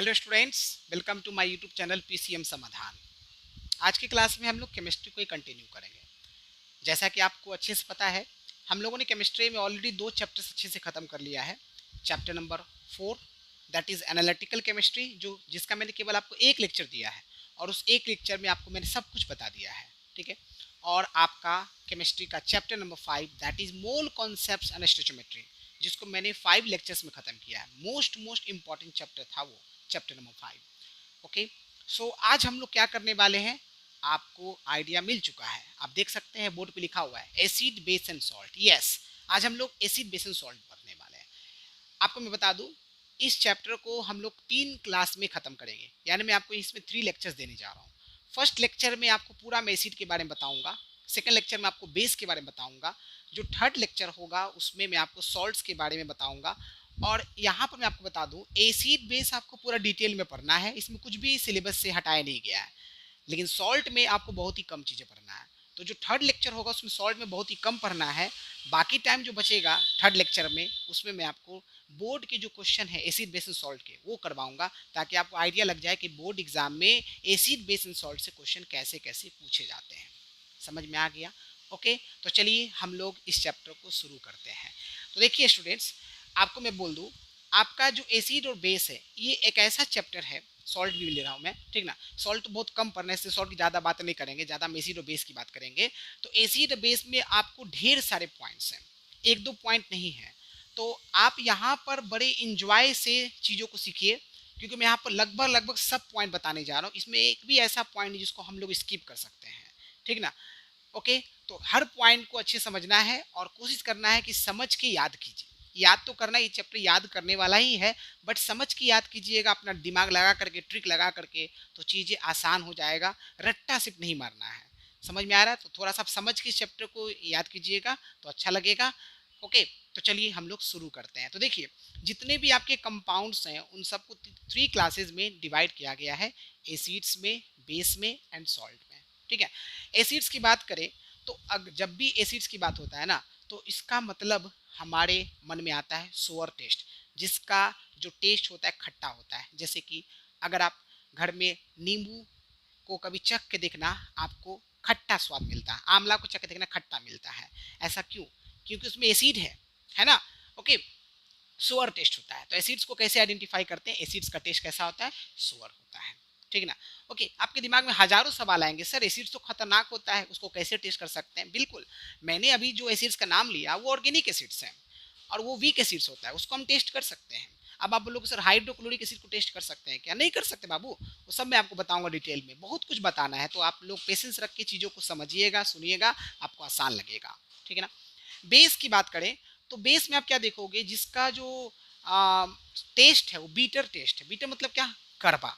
Hello students, welcome to my YouTube channel PCM Samadhan. आज की class में हम लोग केमिस्ट्री को ही कंटिन्यू करेंगे। जैसा कि आपको अच्छे से पता है, हम लोगों ने केमिस्ट्री में ऑलरेडी 2 चैप्टर्स अच्छे से ख़त्म कर लिया है। Chapter number 4 that is analytical chemistry, जो जिसका मैंने केवल आपको एक लेक्चर दिया है और उस एक लेक्चर में आपको मैंने सब कुछ बता दिया है। ठीक है। और आपका केमिस्ट्री का chapter number 5 that is mole concepts and stoichiometry, जिसको मैंने 5 लेक्चर्स में ख़त्म किया है। मोस्ट इंपॉर्टेंट चैप्टर था वो चैप्टर नंबर 5। ओके, सो आज हम लोग क्या करने वाले हैं, आपको आइडिया मिल चुका है। आप देख सकते हैं बोर्ड पे लिखा हुआ है acid base and salt. Yes, आज हम लोग एसिड बेस एंड सॉल्ट पढ़ने वाले हैं। आपको मैं बता दूं, इस चैप्टर को हम लोग 3 क्लास में खत्म करेंगे, यानी मैं आपको इसमें 3 लेक्चर्स देने जा रहा हूँ। फर्स्ट लेक्चर में आपको पूरा मैं एसिड के बारे में बताऊंगा। सेकंड लेक्चर में आपको बेस के बारे में बताऊंगा। जो थर्ड लेक्चर होगा उसमें मैं आपको सॉल्ट्स के बारे में बताऊंगा। और यहाँ पर मैं आपको बता दूं, एसिड बेस आपको पूरा डिटेल में पढ़ना है, इसमें कुछ भी सिलेबस से हटाया नहीं गया है। लेकिन सॉल्ट में आपको बहुत ही कम चीज़ें पढ़ना है। तो जो थर्ड लेक्चर होगा उसमें सॉल्ट में बहुत ही कम पढ़ना है। बाकी टाइम जो बचेगा थर्ड लेक्चर में, उसमें मैं आपको बोर्ड के जो क्वेश्चन है एसिड बेस एंड सॉल्ट के वो करवाऊंगा, ताकि आपको आइडिया लग जाए कि बोर्ड एग्जाम में एसिड बेस एंड सॉल्ट से क्वेश्चन कैसे कैसे पूछे जाते हैं। समझ में आ गया? ओके, तो चलिए हम लोग इस चैप्टर को शुरू करते हैं। तो देखिए स्टूडेंट्स, आपको मैं बोल दूं, आपका जो एसिड और बेस है ये एक ऐसा चैप्टर है, सॉल्ट भी ले रहा हूँ मैं, ठीक ना। सॉल्ट तो बहुत कम पढ़ने से सॉल्ट की ज़्यादा बात नहीं करेंगे, ज़्यादा हम एसिड और बेस की बात करेंगे। तो एसिड और बेस में आपको ढेर सारे पॉइंट्स हैं, एक दो पॉइंट नहीं है। तो आप यहाँ पर बड़े इंजॉय से चीज़ों को सीखिए, क्योंकि मैं यहाँ पर लगभग लगभग सब पॉइंट बताने जा रहा हूँ। इसमें एक भी ऐसा पॉइंट है जिसको हम लोग स्किप कर सकते हैं, ठीक ना। ओके, तो हर पॉइंट को अच्छे समझना है और कोशिश करना है कि समझ के याद कीजिए। याद तो करना, ये चैप्टर याद करने वाला ही है, बट समझ के याद कीजिएगा, अपना दिमाग लगा करके, ट्रिक लगा करके, तो चीज़ें आसान हो जाएगा। रट्टा सिर्फ नहीं मारना है। समझ में आ रहा है? तो थोड़ा सा समझ के चैप्टर को याद कीजिएगा तो अच्छा लगेगा। ओके, तो चलिए हम लोग शुरू करते हैं। तो देखिए, जितने भी आपके कंपाउंड्स हैं उन सबको 3 क्लासेस में डिवाइड किया गया है, एसिड्स में, बेस में एंड सॉल्ट में। ठीक है। एसिड्स की बात करें तो जब भी एसिड्स की बात होता है ना, तो इसका मतलब हमारे मन में आता है सोअर टेस्ट, जिसका जो टेस्ट होता है खट्टा होता है। जैसे कि अगर आप घर में नींबू को कभी चख के देखना, आपको खट्टा स्वाद मिलता है। आंवला को चख के देखना, खट्टा मिलता है। ऐसा क्यों? क्योंकि उसमें एसिड है ना। ओके, सोअर टेस्ट होता है। तो एसिड्स को कैसे आइडेंटिफाई करते हैं? एसिड्स का टेस्ट कैसा होता है? सोअर होता है, ठीक ना। ओके, आपके दिमाग में हजारों सवाल आएंगे, सर एसिड्स तो खतरनाक होता है, उसको कैसे टेस्ट कर सकते हैं? बिल्कुल, मैंने अभी जो एसिड्स का नाम लिया वो ऑर्गेनिक एसिड्स हैं, और वो वीक एसिड्स होता है, उसको हम टेस्ट कर सकते हैं। अब आप बोलोगे सर हाइड्रोक्लोरिक एसिड को टेस्ट कर सकते हैं क्या? नहीं कर सकते बाबू, वो सब मैं आपको बताऊंगा डिटेल में, बहुत कुछ बताना है। तो आप लोग पेशेंस रख के चीज़ों को समझिएगा, सुनिएगा, आपको आसान लगेगा, ठीक है ना। बेस की बात करें तो बेस में आप क्या देखोगे, जिसका जो टेस्ट है वो बीटर टेस्ट है। बीटर मतलब क्या? कड़वा,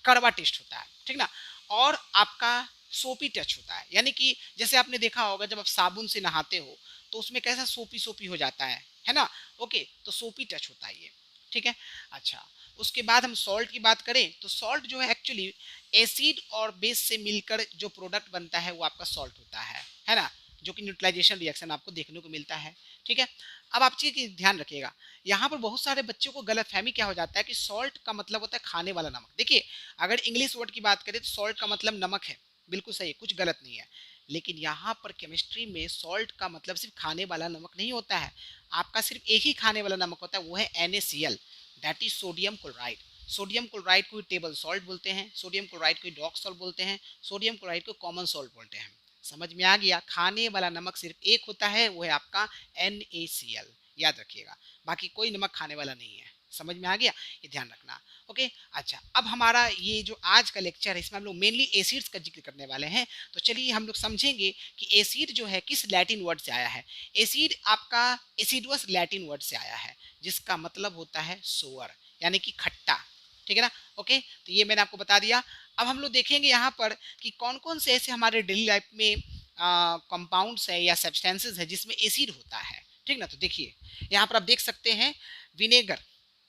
कड़वा टेस्ट होता है, ठीक ना। और आपका सोपी टच होता है, यानी कि जैसे आपने देखा होगा जब आप साबुन से नहाते हो तो उसमें कैसा सोपी सोपी हो जाता है ना। ओके, तो सोपी टच होता है ये, ठीक है। अच्छा, उसके बाद हम सॉल्ट की बात करें तो सॉल्ट जो है एक्चुअली एसिड और बेस से मिलकर जो प्रोडक्ट बनता है वो आपका सॉल्ट होता है ना, जो कि न्यूट्रलाइजेशन रिएक्शन आपको देखने को मिलता है, ठीक है। अब आप चीज़ ध्यान रखिएगा, यहाँ पर बहुत सारे बच्चों को गलतफहमी क्या हो जाता है कि सॉल्ट का मतलब होता है खाने वाला नमक। देखिए, अगर इंग्लिश वर्ड की बात करें तो सॉल्ट का मतलब नमक है, बिल्कुल सही है, कुछ गलत नहीं है। लेकिन यहाँ पर केमिस्ट्री में सॉल्ट का मतलब सिर्फ खाने वाला नमक नहीं होता है। आपका सिर्फ एक ही खाने वाला नमक होता है, वो है NaCl, that is sodium chloride. Sodium chloride को टेबल सॉल्ट बोलते हैं, सोडियम क्लोराइड को डॉक सॉल्ट बोलते हैं, सोडियम क्लोराइड को कॉमन सॉल्ट बोलते हैं। समझ में आ गया? खाने वाला नमक सिर्फ एक होता है, वो है आपका NaCl, याद रखिएगा। बाकी कोई नमक खाने वाला नहीं है। समझ में आ गया? ये ध्यान रखना। ओके, अच्छा, अब हमारा ये जो आज का लेक्चर है इसमें हम लोग मेनली एसिड्स का जिक्र करने वाले हैं। तो चलिए हम लोग समझेंगे कि एसिड जो है किस लैटिन वर्ड से आया है। एसिड आपका एसिडुअस लैटिन वर्ड से आया है, जिसका मतलब होता है सोअर, यानी कि खट्टा, ठीक है ना। ओके, तो ये मैंने आपको बता दिया। अब हम लोग देखेंगे यहाँ पर कि कौन कौन से ऐसे हमारे डेली लाइफ में कंपाउंड्स है या सब्सटेंसेस है जिसमें एसिड होता है, ठीक ना। तो देखिए, यहाँ पर आप देख सकते हैं विनेगर,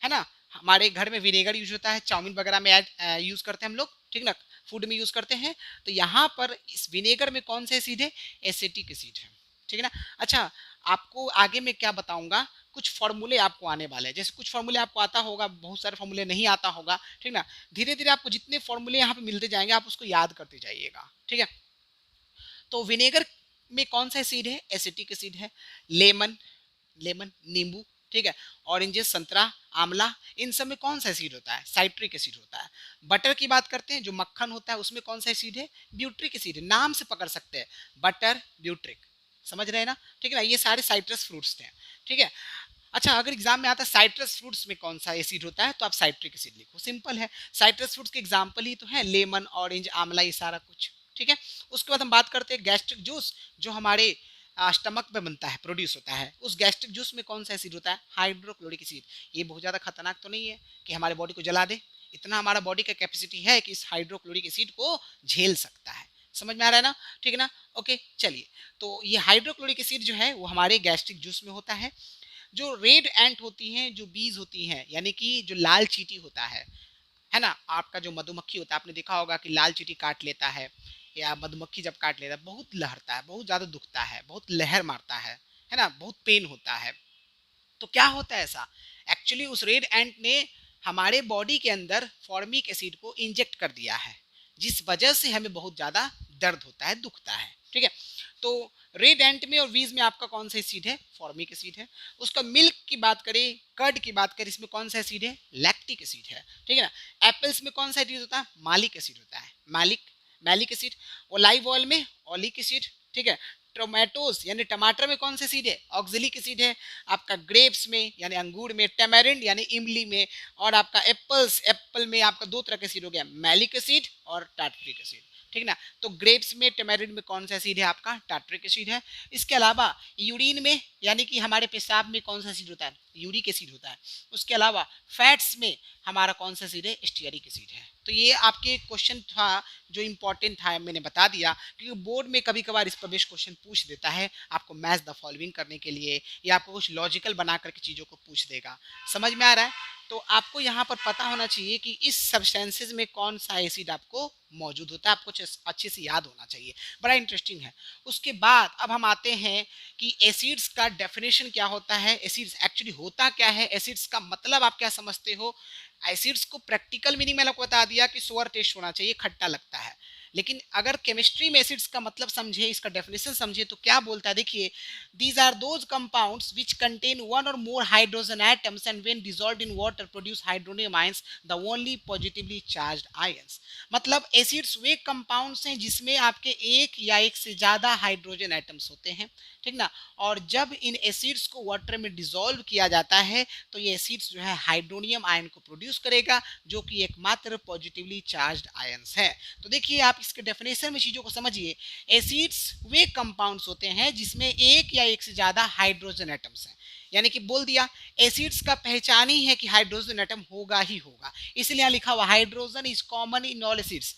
है ना। हमारे घर में विनेगर यूज होता है, चाउमीन वगैरह में यूज करते हैं हम लोग, ठीक ना, फूड में यूज करते हैं। तो यहाँ पर इस विनेगर में कौन सा एसिड है? एसिटिक एसिड है, ठीक है ना। अच्छा, आपको आगे में क्या बताऊंगा, कुछ फॉर्मूले आपको आने वाले हैं। जैसे कुछ फॉर्मूले आपको आता होगा, बहुत सारे फॉर्मूले नहीं आता होगा, ठीक ना। धीरे धीरे आपको जितने फॉर्मूले यहाँ पे मिलते जाएंगे आप उसको याद करते जाइएगा, ठीक है। तो विनेगर में कौन सा एसिड है? एसिटिक एसिड है। लेमन, लेमन नींबू, ठीक है। ऑरेंजेस संतरा, आंवला, इन सब में कौन सा एसिड होता है? साइट्रिक एसिड होता है। बटर की बात करते हैं, जो मक्खन होता है उसमें कौन सा एसिड है? ब्यूट्रिक एसिड है। नाम से पकड़ सकते हैं, बटर ब्यूट्रिक, समझ रहे हैं ना, ठीक है ना। ये सारे साइट्रस फ्रूट्स थे, ठीक है। अच्छा, अगर एग्जाम में आता है साइट्रस फ्रूट्स में कौन सा एसिड होता है, तो आप साइट्रिक एसिड लिखो, सिंपल है। साइट्रस फ्रूट्स के एग्जाम्पल ही तो है लेमन, ऑरेंज, आंवला, ये सारा कुछ, ठीक है। उसके बाद हम बात करते हैं गैस्ट्रिक जूस, जो हमारे स्टमक में बनता है, प्रोड्यूस होता है। उस गैस्ट्रिक जूस में कौन सा एसिड होता है? Hydrochloric acid. ये बहुत ज़्यादा खतरनाक तो नहीं है कि हमारे बॉडी को जला दे, इतना हमारा बॉडी का कैपेसिटी है कि इस हाइड्रोक्लोरिक एसिड को झेल सकता है। समझ में आ रहा है ना, ठीक है ना। ओके चलिए, तो ये हाइड्रोक्लोरिक एसिड जो है वो हमारे गैस्ट्रिक जूस में होता है। जो रेड एंट होती हैं, जो बीज होती हैं, यानी कि जो लाल चींटी होता है ना, आपका जो मधुमक्खी होता है, आपने देखा होगा कि लाल चींटी काट लेता है या मधुमक्खी जब काट लेता है बहुत लहरता है, बहुत ज़्यादा दुखता है, बहुत लहर मारता है ना, बहुत पेन होता है। तो क्या होता है ऐसा? एक्चुअली उस रेड एंट ने हमारे बॉडी के अंदर फॉर्मिक एसिड को इंजेक्ट कर दिया है, जिस वजह से हमें बहुत ज़्यादा दर्द होता है, दुखता है, ठीक है। तो रेड एंट में और वीज में आपका कौन सा एसिड है? फॉर्मिक एसिड है। उसका मिल्क की बात करें, कर्ड की बात करें, इसमें कौन सा एसिड है? लैक्टिक एसिड है, ठीक है ना। एप्पल्स में कौन सा एसिड होता है? मालिक एसिड होता है, मैलिक एसिड। ओलिव ऑयल में ऑलिक एसिड, ठीक है। टोमेटोस यानी टमाटर में कौन सा एसिड है? ऑक्जेलिक एसिड है। आपका ग्रेप्स में यानी अंगूर में, टेमेरिंड यानी इमली में, और आपका एप्पल में आपका दो तरह के एसिड हो गया, मैलिक एसिड और टार्ट्रिक एसिड, ठीक ना। तो ग्रेप्स में, टेमेरिंड में कौन सा एसिड है? आपका टार्ट्रिक एसिड है। इसके अलावा यूरिन में यानी कि हमारे पेशाब में कौन सा एसिड होता है? यूरिक एसिड होता है। उसके अलावा फैट्स में हमारा कौन सा एसिड है? स्टीयरिक एसिड है। तो ये आपके क्वेश्चन था जो इंपॉर्टेंट था, मैंने बता दिया, क्योंकि बोर्ड में कभी कभार इस पर बेस्ड क्वेश्चन पूछ देता है आपको मैच द फॉलोइंग करने के लिए, या आपको कुछ लॉजिकल बना करके चीज़ों को पूछ देगा। समझ में आ रहा है? तो आपको यहाँ पर पता होना चाहिए कि इस सब्सटेंसेज में कौन सा एसिड आपको मौजूद होता है, आपको अच्छे से याद होना चाहिए, बड़ा इंटरेस्टिंग है। उसके बाद अब हम आते हैं कि एसिड्स का डेफिनेशन क्या होता है, एसिड्स एक्चुअली होता क्या है, एसिड्स का मतलब आप क्या समझते हो। एसिड्स को प्रैक्टिकल मीनिंग मैंने आपको बता दिया कि सोअर टेस्ट होना चाहिए, खट्टा लगता है। लेकिन अगर केमिस्ट्री में एसिड्स का मतलब समझे, इसका डेफिनेशन समझे, तो क्या बोलता है, देखिए, these are those compounds which contain one or more hydrogen atoms and when dissolved in water produce hydronium ions the only positively charged ions. मतलब एसिड्स वे कंपाउंड्स हैं जिसमें आपके एक या एक से ज्यादा हाइड्रोजन एटम्स होते हैं, ठीक ना। और जब इन एसिड्स को वाटर में डिसॉल्व किया जाता है तो ये एसिड्स जो है हाइड्रोनियम आयन को प्रोड्यूस करेगा, जो कि एकमात्र पॉजिटिवली चार्ज्ड आयंस है। तो देखिए, आप इसके डेफिनेशन में चीजों को समझिए। एसिड्स वे कंपाउंड्स होते हैं जिसमें एक या एक से ज्यादा हाइड्रोजन एटम्स हैं, यानी कि बोल दिया, एसिड्स का पहचान ही है कि हाइड्रोजन एटम होगा ही होगा, इसलिए यहाँ लिखा हुआ hydrogen is common in all acids.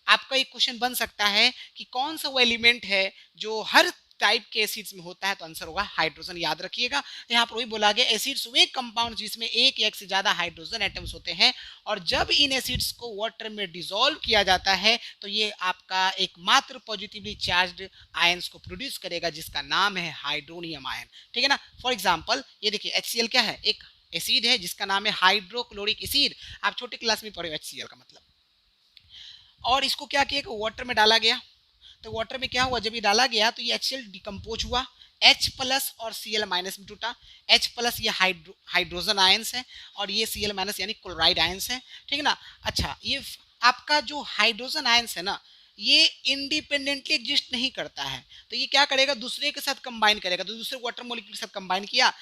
आपका एक क्वेश्चन बन सकता है कि कौन सा वो एलिमेंट है जो हर टाइप के एसिड्स में होता है, तो आंसर होगा हाइड्रोजन, याद रखिएगा। यहाँ पर वही बोला गया, एसिड्स वे कंपाउंड जिसमें एक या एक से ज्यादा हाइड्रोजन एटम्स होते हैं, और जब इन एसिड्स को वाटर में डिसॉल्व किया जाता है तो ये आपका एकमात्र पॉजिटिवली चार्ज्ड आयंस को प्रोड्यूस करेगा, जिसका नाम है हाइड्रोनियम आयन, ठीक है ना। फॉर एग्जाम्पल ये देखिए, HCl क्या है? एक एसिड है जिसका नाम है हाइड्रोक्लोरिक एसिड। आप छोटे क्लास में पढ़े HCl का मतलब। और इसको क्या किया, वाटर में डाला गया, तो वाटर में क्या हुआ, जब ये डाला गया तो ये HCl डिकम्पोज हुआ, H प्लस और Cl माइनस में टूटा। H प्लस ये हाइड्रोजन आयंस है, और ये Cl माइनस यानी क्लोराइड आयंस है, ठीक है ना। अच्छा, ये आपका जो हाइड्रोजन आयंस है ना, ये इंडिपेंडेंटली एग्जिस्ट नहीं करता है, तो ये क्या करेगा, दूसरे के साथ कंबाइन करेगा। तो दूसरे वाटर मॉलिक्यूल के साथ कंबाइन किया,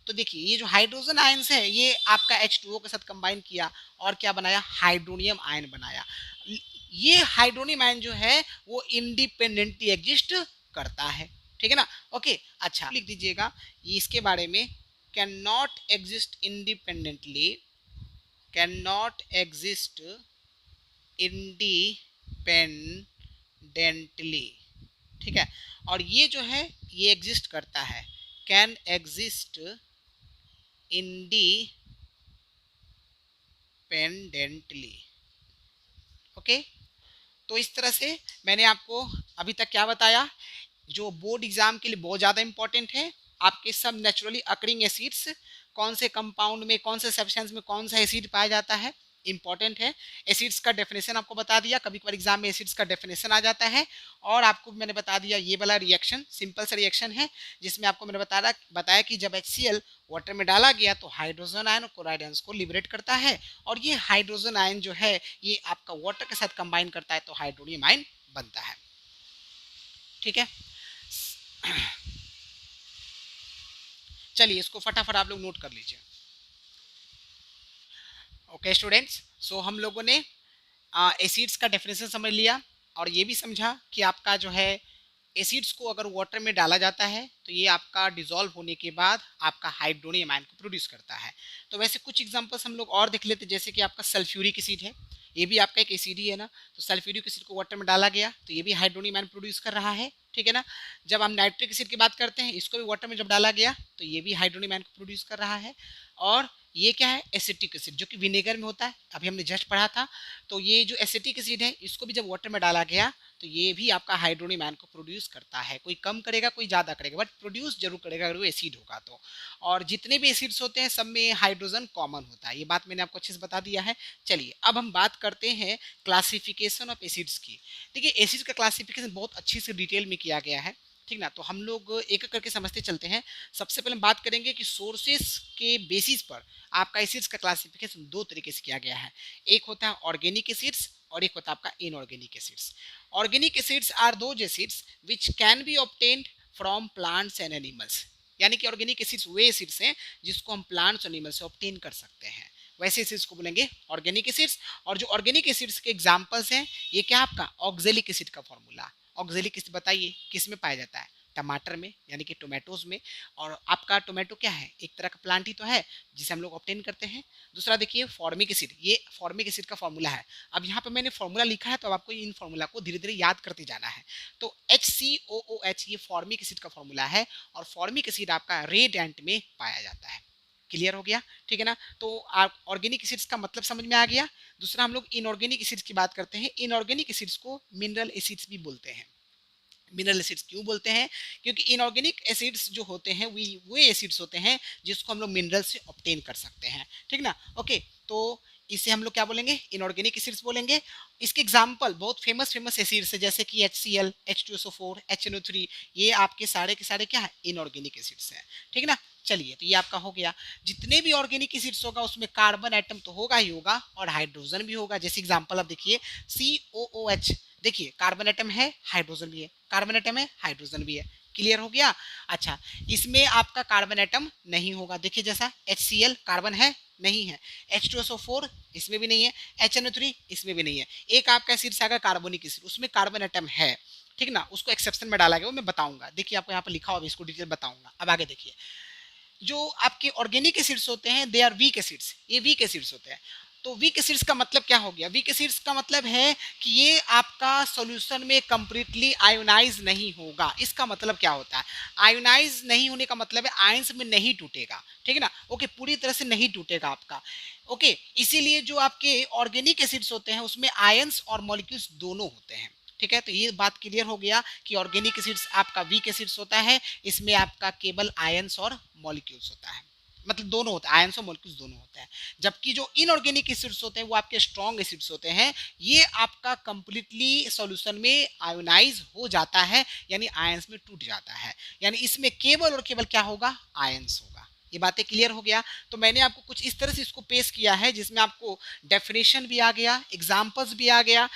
तो देखिए ये जो हाइड्रोजन आयंस है ये आपका H2O के साथ कंबाइन किया, और क्या बनाया, हाइड्रोनियम आयन बनाया। ये हाइड्रोनियम आयन जो है वो इंडिपेंडेंटली एग्जिस्ट करता है, ठीक है ना। ओके, अच्छा लिख दीजिएगा ये इसके बारे में, can not exist independently, can not exist independently, ठीक है। और ये जो है ये एग्जिस्ट करता है, कैन एग्जिस्ट इंडिपेंडेंटली, ओके। तो इस तरह से मैंने आपको अभी तक क्या बताया, जो बोर्ड एग्जाम के लिए बहुत ज़्यादा इंपॉर्टेंट है, आपके सब नेचुरली अकरिंग एसिड्स, कौन से कंपाउंड में, कौन से सब्सटेंस में कौन सा एसिड पाया जाता है, इंपॉर्टेंट है। एसिड्स का डेफिनेशन आपको बता दिया, कभी कभार एग्जाम में एसिड्स का डेफिनेशन आ जाता है। और आपको मैंने बता दिया ये वाला रिएक्शन सिंपल सा रिएक्शन है, जिसमें आपको मैंने बताया कि जब HCl वाटर में डाला गया तो हाइड्रोजन आयन और क्लोराइड आयन को लिबरेट करता है, और ये हाइड्रोजन आयन जो है ये आपका वाटर के साथ कंबाइन करता है तो हाइड्रोनियम आयन बनता है। ठीक है, चलिए इसको फटाफट आप लोग नोट कर लीजिए। ओके स्टूडेंट्स, सो हम लोगों ने एसिड्स का डेफिनेशन समझ लिया, और ये भी समझा कि आपका जो है एसिड्स को अगर वाटर में डाला जाता है तो ये आपका डिसॉल्व होने के बाद आपका हाइड्रोनियम आयन को प्रोड्यूस करता है। तो वैसे कुछ एग्जांपल्स हम लोग और देख लेते, जैसे कि आपका सल्फ्यूरिक एसिड है, ये भी आपका एक एसिड ही है ना, तो सल्फ्यूरिक एसिड को वाटर में डाला गया तो ये भी हाइड्रोनियम आयन प्रोड्यूस कर रहा है। ठीक है ना, जब हम नाइट्रिक एसिड की बात करते हैं, इसको भी वाटर में जब डाला गया तो ये भी हाइड्रोनियम आयन को प्रोड्यूस कर रहा है। और ये क्या है, एसिटिक एसिड, जो कि विनेगर में होता है, अभी हमने जस्ट पढ़ा था। तो ये जो एसिटिक एसिड है इसको भी जब वाटर में डाला गया तो ये भी आपका हाइड्रोनियम आयन को प्रोड्यूस करता है। कोई कम करेगा कोई ज़्यादा करेगा, बट प्रोड्यूस जरूर करेगा अगर वो एसिड होगा तो। और जितने भी एसिड्स होते हैं सब में हाइड्रोजन कॉमन होता है, ये बात मैंने आपको अच्छे से बता दिया है। चलिए अब हम बात करते हैं क्लासिफिकेशन ऑफ एसिड्स की। देखिए एसिड्स का क्लासिफिकेशन बहुत अच्छी से डिटेल में किया गया है, ठीक ना, तो हम लोग एक एक करके समझते चलते हैं। सबसे पहले हम बात करेंगे कि सोर्सेस के बेसिस पर आपका एसिड्स का क्लासिफिकेशन दो तरीके से किया गया है। एक होता है ऑर्गेनिक एसिड्स और एक होता है आपका inorganic acids. Organic acids are those acids which can be obtained from plants and animals, यानी कि ऑर्गेनिक एसिड्स वे एसिड्स हैं जिसको हम प्लांट्स और एनिमल से ऑब्टेन कर सकते हैं, वैसे एसिड्स को बोलेंगे ऑर्गेनिक एसिड्स। और जो ऑर्गेनिक एसिड्स के एग्जांपल्स हैं, ये क्या आपका ऑक्जेलिक एसिड का फॉर्मूला। ऑक्जेलिक एसिड बताइए किस में पाया जाता है, टमाटर में, यानी कि टोमेटोज में। और आपका टोमेटो क्या है, एक तरह का प्लांट ही तो है जिसे हम लोग ऑब्टेन करते हैं। दूसरा देखिए फॉर्मिक एसिड, ये फॉर्मिक एसिड का फॉर्मूला है। अब यहाँ पे मैंने फॉर्मूला लिखा है तो अब आपको इन फॉर्मूला को धीरे धीरे याद करते जाना है। तो HCOOH ये फॉर्मिक एसिड का फॉर्मूला है, और फॉर्मिक एसिड आपका रेड एंट में पाया जाता है। क्लियर हो गया, ठीक है ना। तो आप ऑर्गेनिक एसिड्स का मतलब समझ में आ गया। दूसरा हम लोग इनऑर्गेनिक एसिड्स की बात करते हैं। इनऑर्गेनिक एसिड्स को मिनरल एसिड्स भी बोलते हैं। मिनरल एसिड्स क्यों बोलते हैं, क्योंकि इनऑर्गेनिक एसिड्स जो होते हैं वे एसिड्स होते हैं जिसको हम लोग मिनरल से ऑब्टेन कर सकते हैं, ठीक ना। ओके, तो इसे हम लोग क्या बोलेंगे, इनऑर्गेनिक एसिड्स बोलेंगे। इसके एग्जांपल बहुत फेमस एसिड्स है, जैसे कि HCl, H2SO4, HNO3, ये आपके सारे के सारे क्या है, इनऑर्गेनिक एसिड्स हैं, ठीक ना। चलिए तो ये आपका हो गया। जितने भी ऑर्गेनिक एसिड्स होगा उसमें कार्बन एटम तो होगा ही होगा और हाइड्रोजन भी होगा। जैसे एग्जांपल आप देखिए COOH, देखिए कार्बन एटम है, हाइड्रोजन भी है, कार्बन एटम है, हाइड्रोजन भी है। क्लियर हो गया। अच्छा, इसमें आपका कार्बन एटम नहीं होगा, देखिए जैसा HCl कार्बन है नहीं है, H2SO4 इसमें भी नहीं है, HNO3 इसमें भी नहीं है। एक आपका एसिड आएगा कार्बोनिक एसिड, उसमें कार्बन एटम है, ठीक ना, उसको एक्सेप्शन में डाला गया, वो मैं बताऊंगा। देखिए आपको यहाँ पर लिखा हुआ, इसको डिटेल बताऊंगा। अब आगे देखिए, जो आपके ऑर्गेनिक एसिड्स होते हैं दे आर वीक एसिड्स, ये वीक एसिड्स होते हैं। तो वीक एसिड्स का मतलब क्या हो गया, वीक एसिड्स का मतलब है कि ये आपका सॉल्यूशन में कंप्लीटली आयोनाइज नहीं होगा। इसका मतलब क्या होता है, आयोनाइज नहीं होने का मतलब है आयंस में नहीं टूटेगा, ठीक है ना। ओके, पूरी तरह से नहीं टूटेगा आपका। ओके, इसीलिए जो आपके ऑर्गेनिक एसिड्स होते हैं उसमें आयंस और मॉलिक्यूल्स दोनों होते हैं, ठीक है। तो ये बात क्लियर हो गया कि ऑर्गेनिक एसिड्स आपका वीक एसिड्स होता है, इसमें आपका केवल आयंस और मॉलिक्यूल्स होता है, मतलब दोनों होता है, आयंस और मॉलिक्यूल्स दोनों होते हैं। जबकि जो इनऑर्गेनिक एसिड्स होते हैं वो आपके स्ट्रॉन्ग एसिड्स होते हैं, ये आपका कंप्लीटली सॉल्यूशन में आयोनाइज हो जाता है, यानी आयंस में टूट जाता है, यानी इसमें केवल और केवल क्या होगा, आयंस होगा। ये बातें क्लियर हो गया। तो मैंने आपको कुछ इस तरह से इसको पेश किया है जिसमें आपको डेफिनेशन भी आ गया, एग्जाम्पल्स भी आ गया,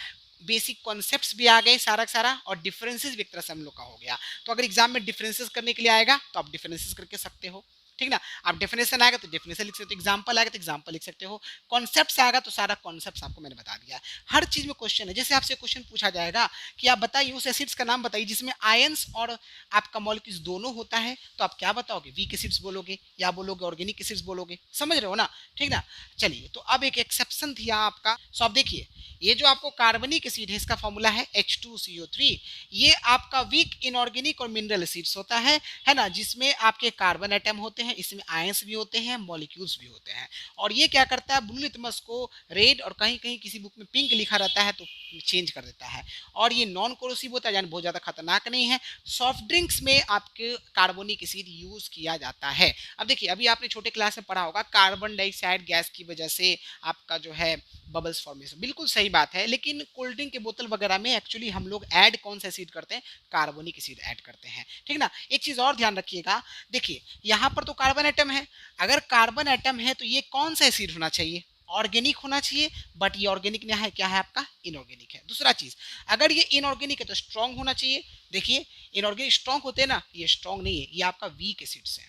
बेसिक कॉन्सेप्ट्स भी आ गए सारा सारा, और डिफरेंसेस भी एक तरह से हम लोग का हो गया। तो अगर एग्जाम में डिफरेंसेस करने के लिए आएगा तो आप डिफरेंसेस करके सकते हो, ठीक ना। आप डेफिनेशन आएगा तो डेफिनेशन लिख सकते हो, एग्जांपल आएगा तो एग्जांपल लिख सकते हो, कॉन्सेप्ट्स आएगा तो सारा कॉन्सेप्ट्स आपको मैंने बता दिया है। हर चीज में क्वेश्चन है, जैसे आपसे क्वेश्चन पूछा जाएगा कि आप बताइए उस एसिड्स का नाम बताइए जिसमें आयंस और आपका मॉलिक्यूल्स दोनों होता है, तो आप क्या बताओगे, वीक एसिड्स बोलोगे या बोलोगे ऑर्गेनिक एसिड्स बोलोगे, समझ रहे हो ना, ठीक ना। चलिए, तो अब एक एक्सेप्शन थी आपका। सो आप देखिए, ये जो आपको कार्बनिक एसिड है इसका फॉर्मूला है H2CO3, ये आपका वीक इनऑर्गेनिक और मिनरल एसिड्स होता है ना, जिसमें आपके कार्बन एटम होते होते हैं, इसमें आयंस भी होते हैं, मॉलिक्यूल्स भी होते हैं। और ये क्या करता है, ब्लू लिटमस को रेड और कहीं कहीं किसी बुक में पिंक लिखा रहता है तो चेंज कर देता है। और ये नॉन कोरोसिव होता है, यानी बहुत ज़्यादा खतरनाक नहीं है। सॉफ्ट ड्रिंक्स में आपके कार्बोनिक एसिड यूज किया जाता है। अब देखिए, अभी आपने छोटे क्लास में पढ़ा होगा कार्बन डाइऑक्साइड गैस की वजह से आपका जो है बबल्स फॉर्मेशन, बिल्कुल सही बात है। लेकिन कोल्ड ड्रिंक के बोतल वगैरह में एक्चुअली हम लोग ऐड कौन सा एसिड करते हैं, कार्बोनिक एसिड ऐड करते हैं, ठीक ना। एक चीज और ध्यान रखिएगा, देखिए यहाँ पर तो कार्बन एटम है, अगर कार्बन एटम है तो ये कौन सा एसिड होना चाहिए, ऑर्गेनिक होना चाहिए। बट ये ऑर्गेनिक नहीं है, क्या है आपका, इनऑर्गेनिक है। दूसरा चीज, अगर ये इनऑर्गेनिक है तो स्ट्रॉन्ग होना चाहिए। देखिए इनऑर्गेनिक स्ट्रॉन्ग होते हैं ना, ये स्ट्रॉन्ग नहीं है, ये आपका वीक एसिड्स है,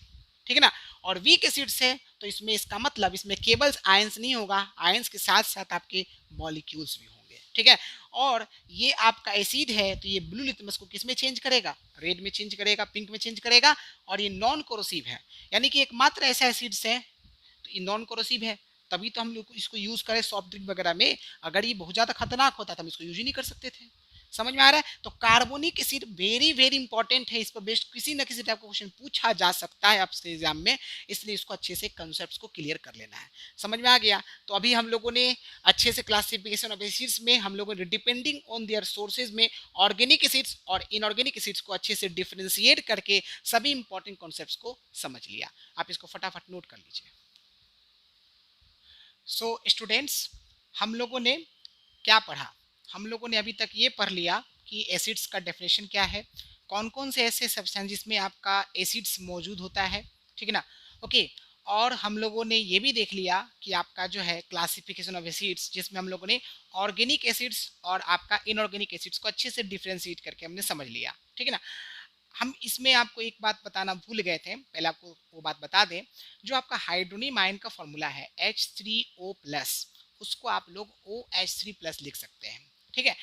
ठीक है ना। और वीक एसिड्स है तो इसमें इसका मतलब इसमें केवल आयंस नहीं होगा, आयंस के साथ साथ आपके मॉलिक्यूल्स भी होंगे, ठीक है। और ये आपका एसिड है तो ये ब्लू लिटमस को किस में चेंज करेगा, रेड में चेंज करेगा, पिंक में चेंज करेगा। और ये नॉन कोरोसिव है, यानी कि एकमात्र ऐसा एसिड्स है तो ये नॉन कोरोसिव है, तभी तो हम लोग इसको यूज करें सॉफ्ट ड्रिंक वगैरह में। अगर ये बहुत ज्यादा खतरनाक होता तो हम इसको यूज ही नहीं कर सकते थे। समझ में आ रहा है। तो carbonic acid very very important है, इस पर बेस्ड किसी न किसी टाइप का क्वेश्चन पूछा जा सकता है आपसे एग्जाम में, इसलिए इसको अच्छे से कंसेप्ट को क्लियर कर लेना है। समझ में आ गया। तो अभी हम लोगों ने अच्छे से क्लासिफिकेशन ऑफ एसिड्स में हम लोगों ने डिपेंडिंग ऑन देयर सोर्सेज में ऑर्गेनिक एसिड्स और इनऑर्गेनिक एसिड्स को अच्छे से डिफरेंशिएट करके सभी इंपॉर्टेंट कॉन्सेप्ट्स को समझ लिया। आप इसको फटाफट नोट कर लीजिए। सो स्टूडेंट्स, हम लोगों ने क्या पढ़ा, हम लोगों ने अभी तक ये पढ़ लिया कि एसिड्स का डेफिनेशन क्या है, कौन कौन से ऐसे सब्सटेंस जिसमें आपका एसिड्स मौजूद होता है, ठीक है ना। ओके। और हम लोगों ने ये भी देख लिया कि आपका जो है क्लासिफिकेशन ऑफ एसिड्स, जिसमें हम लोगों ने ऑर्गेनिक एसिड्स और आपका इनऑर्गेनिक एसिड्स को अच्छे से डिफ्रेंशिएट करके हमने समझ लिया, ठीक है ना। हम इसमें आपको एक बात बताना भूल गए थे, पहले आपको वो बात बता दें। जो आपका हाइड्रोनियम आयन का फॉर्मूला है H3O+, उसको आप लोग OH3+ लिख सकते हैं, ठीक है।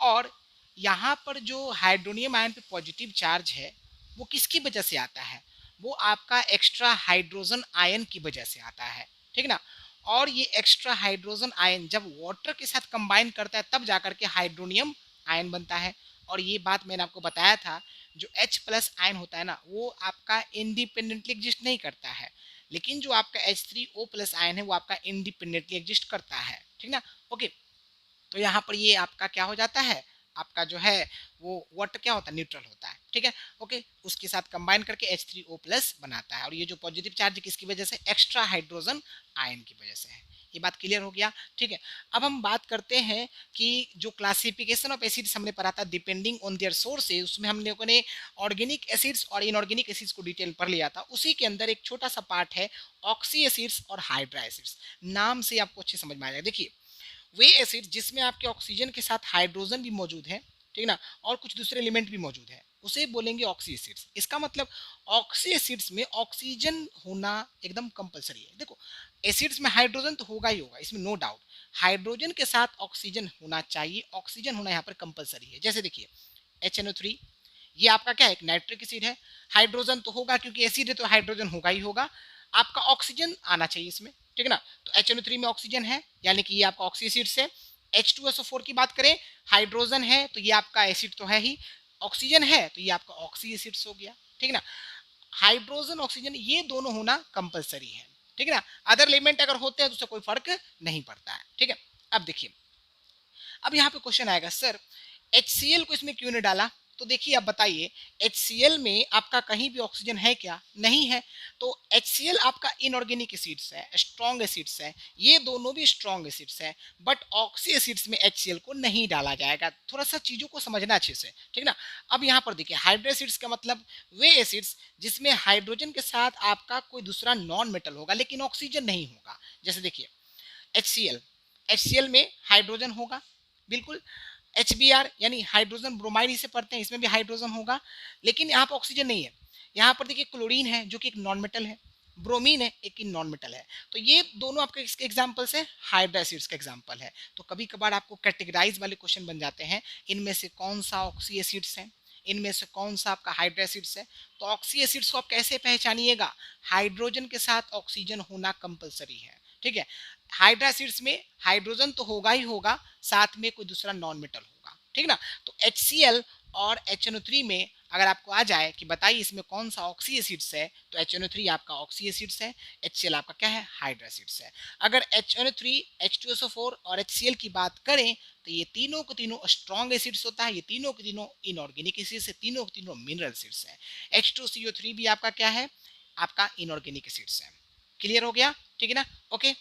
और यहाँ पर जो हाइड्रोनियम आयन पे पॉजिटिव चार्ज है वो किसकी वजह से आता है, वो आपका एक्स्ट्रा हाइड्रोजन आयन की वजह से आता है, ठीक ना। और ये एक्स्ट्रा हाइड्रोजन आयन जब वाटर के साथ कंबाइन करता है तब जाकर के हाइड्रोनियम आयन बनता है। और ये बात मैंने आपको बताया था, जो H+ आयन होता है ना, वो आपका इंडिपेंडेंटली एग्जिस्ट नहीं करता है, लेकिन जो आपका H3O+ आयन है वो आपका इंडिपेंडेंटली एग्जिस्ट करता है, ठीक ना। ओके। तो यहाँ पर ये आपका क्या हो जाता है, आपका जो है वो वाटर क्या होता है, न्यूट्रल होता है, ठीक है। ओके। उसके साथ कंबाइन करके H3O+ बनाता है। और ये जो पॉजिटिव चार्ज किसकी वजह से, एक्स्ट्रा हाइड्रोजन आयन की वजह से है। ये बात क्लियर हो गया, ठीक है। अब हम बात करते हैं कि जो क्लासिफिकेशन ऑफ एसिड्स हमने पढ़ा था डिपेंडिंग ऑन देयर सोर्सेज, उसमें हम लोगों ने ऑर्गेनिक एसिड्स और इनऑर्गेनिक एसिड्स को डिटेल पढ़ लिया था। उसी के अंदर एक छोटा सा पार्ट है ऑक्सी एसिड्स और हाइड्रा एसिड्स। नाम से आपको अच्छे समझ में आ जाएगा। देखिए, वे एसिड जिसमें आपके ऑक्सीजन के साथ हाइड्रोजन भी मौजूद है, ठीक ना, और कुछ दूसरे एलिमेंट भी मौजूद है, उसे बोलेंगे ऑक्सी एसिड्स। इसका मतलब ऑक्सी एसिड्स में ऑक्सीजन होना एकदम कंपलसरी है। देखो, एसिड्स में हाइड्रोजन तो होगा ही होगा, इसमें नो डाउट। हाइड्रोजन के साथ ऑक्सीजन होना चाहिए, ऑक्सीजन होना यहाँ पर कंपलसरी है। जैसे देखिए HNO3, ये आपका क्या है, एक नाइट्रिक एसिड है। हाइड्रोजन तो होगा क्योंकि एसिड है तो हाइड्रोजन होगा ही होगा। आपका ऑक्सीजन आना चाहिए इसमें, ठीक है ना। तो HNO3 में ऑक्सीजन है, यानी कि ये आपका ऑक्सी एसिड है। H2SO4 की बात करें, हाइड्रोजन है तो ये आपका एसिड तो है ही, ऑक्सीजन है तो ये आपका ऑक्सी एसिड्स हो गया, ठीक है ना। हाइड्रोजन ऑक्सीजन ये दोनों होना कंपलसरी है, ठीक है ना। अदर एलिमेंट अगर होते हैं तो उससे कोई फर्क नहीं पड़ता है, ठीक है। अब देखिए, अब यहाँ पे क्वेश्चन आएगा, सर HCl को इसमें क्यों नहीं डाला। तो देखिए, आप बताइए, HCl में आपका कहीं भी ऑक्सीजन है क्या, नहीं है। तो HCl आपका इनऑर्गेनिक एसिड्स है, स्ट्रॉन्ग एसिड्स है, ये दोनों भी स्ट्रॉन्ग एसिड्स है। बट ऑक्सी एसिड्स में HCl को नहीं डाला जाएगा। थोड़ा सा चीजों को समझना अच्छे से, ठीक ना। अब यहाँ पर देखिए, हाइड्रो एसिड्स का मतलब वे एसिड्स जिसमें हाइड्रोजन के साथ आपका कोई दूसरा नॉन मेटल होगा लेकिन ऑक्सीजन नहीं होगा। जैसे देखिए HCl, HCl में हाइड्रोजन होगा, बिल्कुल। HBr यानी हाइड्रोजन ब्रोमाइड इसे पढ़ते हैं, इसमें भी हाइड्रोजन होगा, लेकिन यहाँ पर ऑक्सीजन नहीं है। यहाँ पर देखिए क्लोरीन है जो कि एक नॉन मेटल है, ब्रोमीन है एक नॉन मेटल है। तो ये दोनों आपके इसके एग्जांपल्स है, हाइड्रा एसिड्स का एग्जांपल है। तो कभी कभार आपको कैटेगराइज वाले क्वेश्चन बन जाते हैं, इनमें से कौन सा ऑक्सी एसिड्स है, इनमें से कौन सा आपका हाइड्रा एसिड्स है। तो ऑक्सी एसिड्स को आप कैसे पहचानिएगा, हाइड्रोजन के साथ ऑक्सीजन होना कंपलसरी है, ठीक है। हाइड्रा एसिड्स में हाइड्रोजन तो होगा ही होगा, साथ में कोई दूसरा नॉन मेटल होगा, ठीक ना। तो HCl और HNO3 में अगर आपको आ जाए कि बताइए इसमें कौन सा ऑक्सी एसिड्स है, तो HNO3 आपका ऑक्सी एसिड्स है, HCl आपका क्या है, हाइड्रो एसिड्स है। अगर HNO3, H2SO4 और HCl की बात करें तो ये तीनों के तीनों स्ट्रॉन्ग एसिड्स होता है, ये तीनों के तीनों इनऑर्गेनिक एसिड्स है, तीनों के तीनों मिनरल एसिड्स है। H2CO3 भी आपका क्या है, आपका इनऑर्गेनिक एसिड्स है। क्लियर हो गया, ठीक है ना, ओके।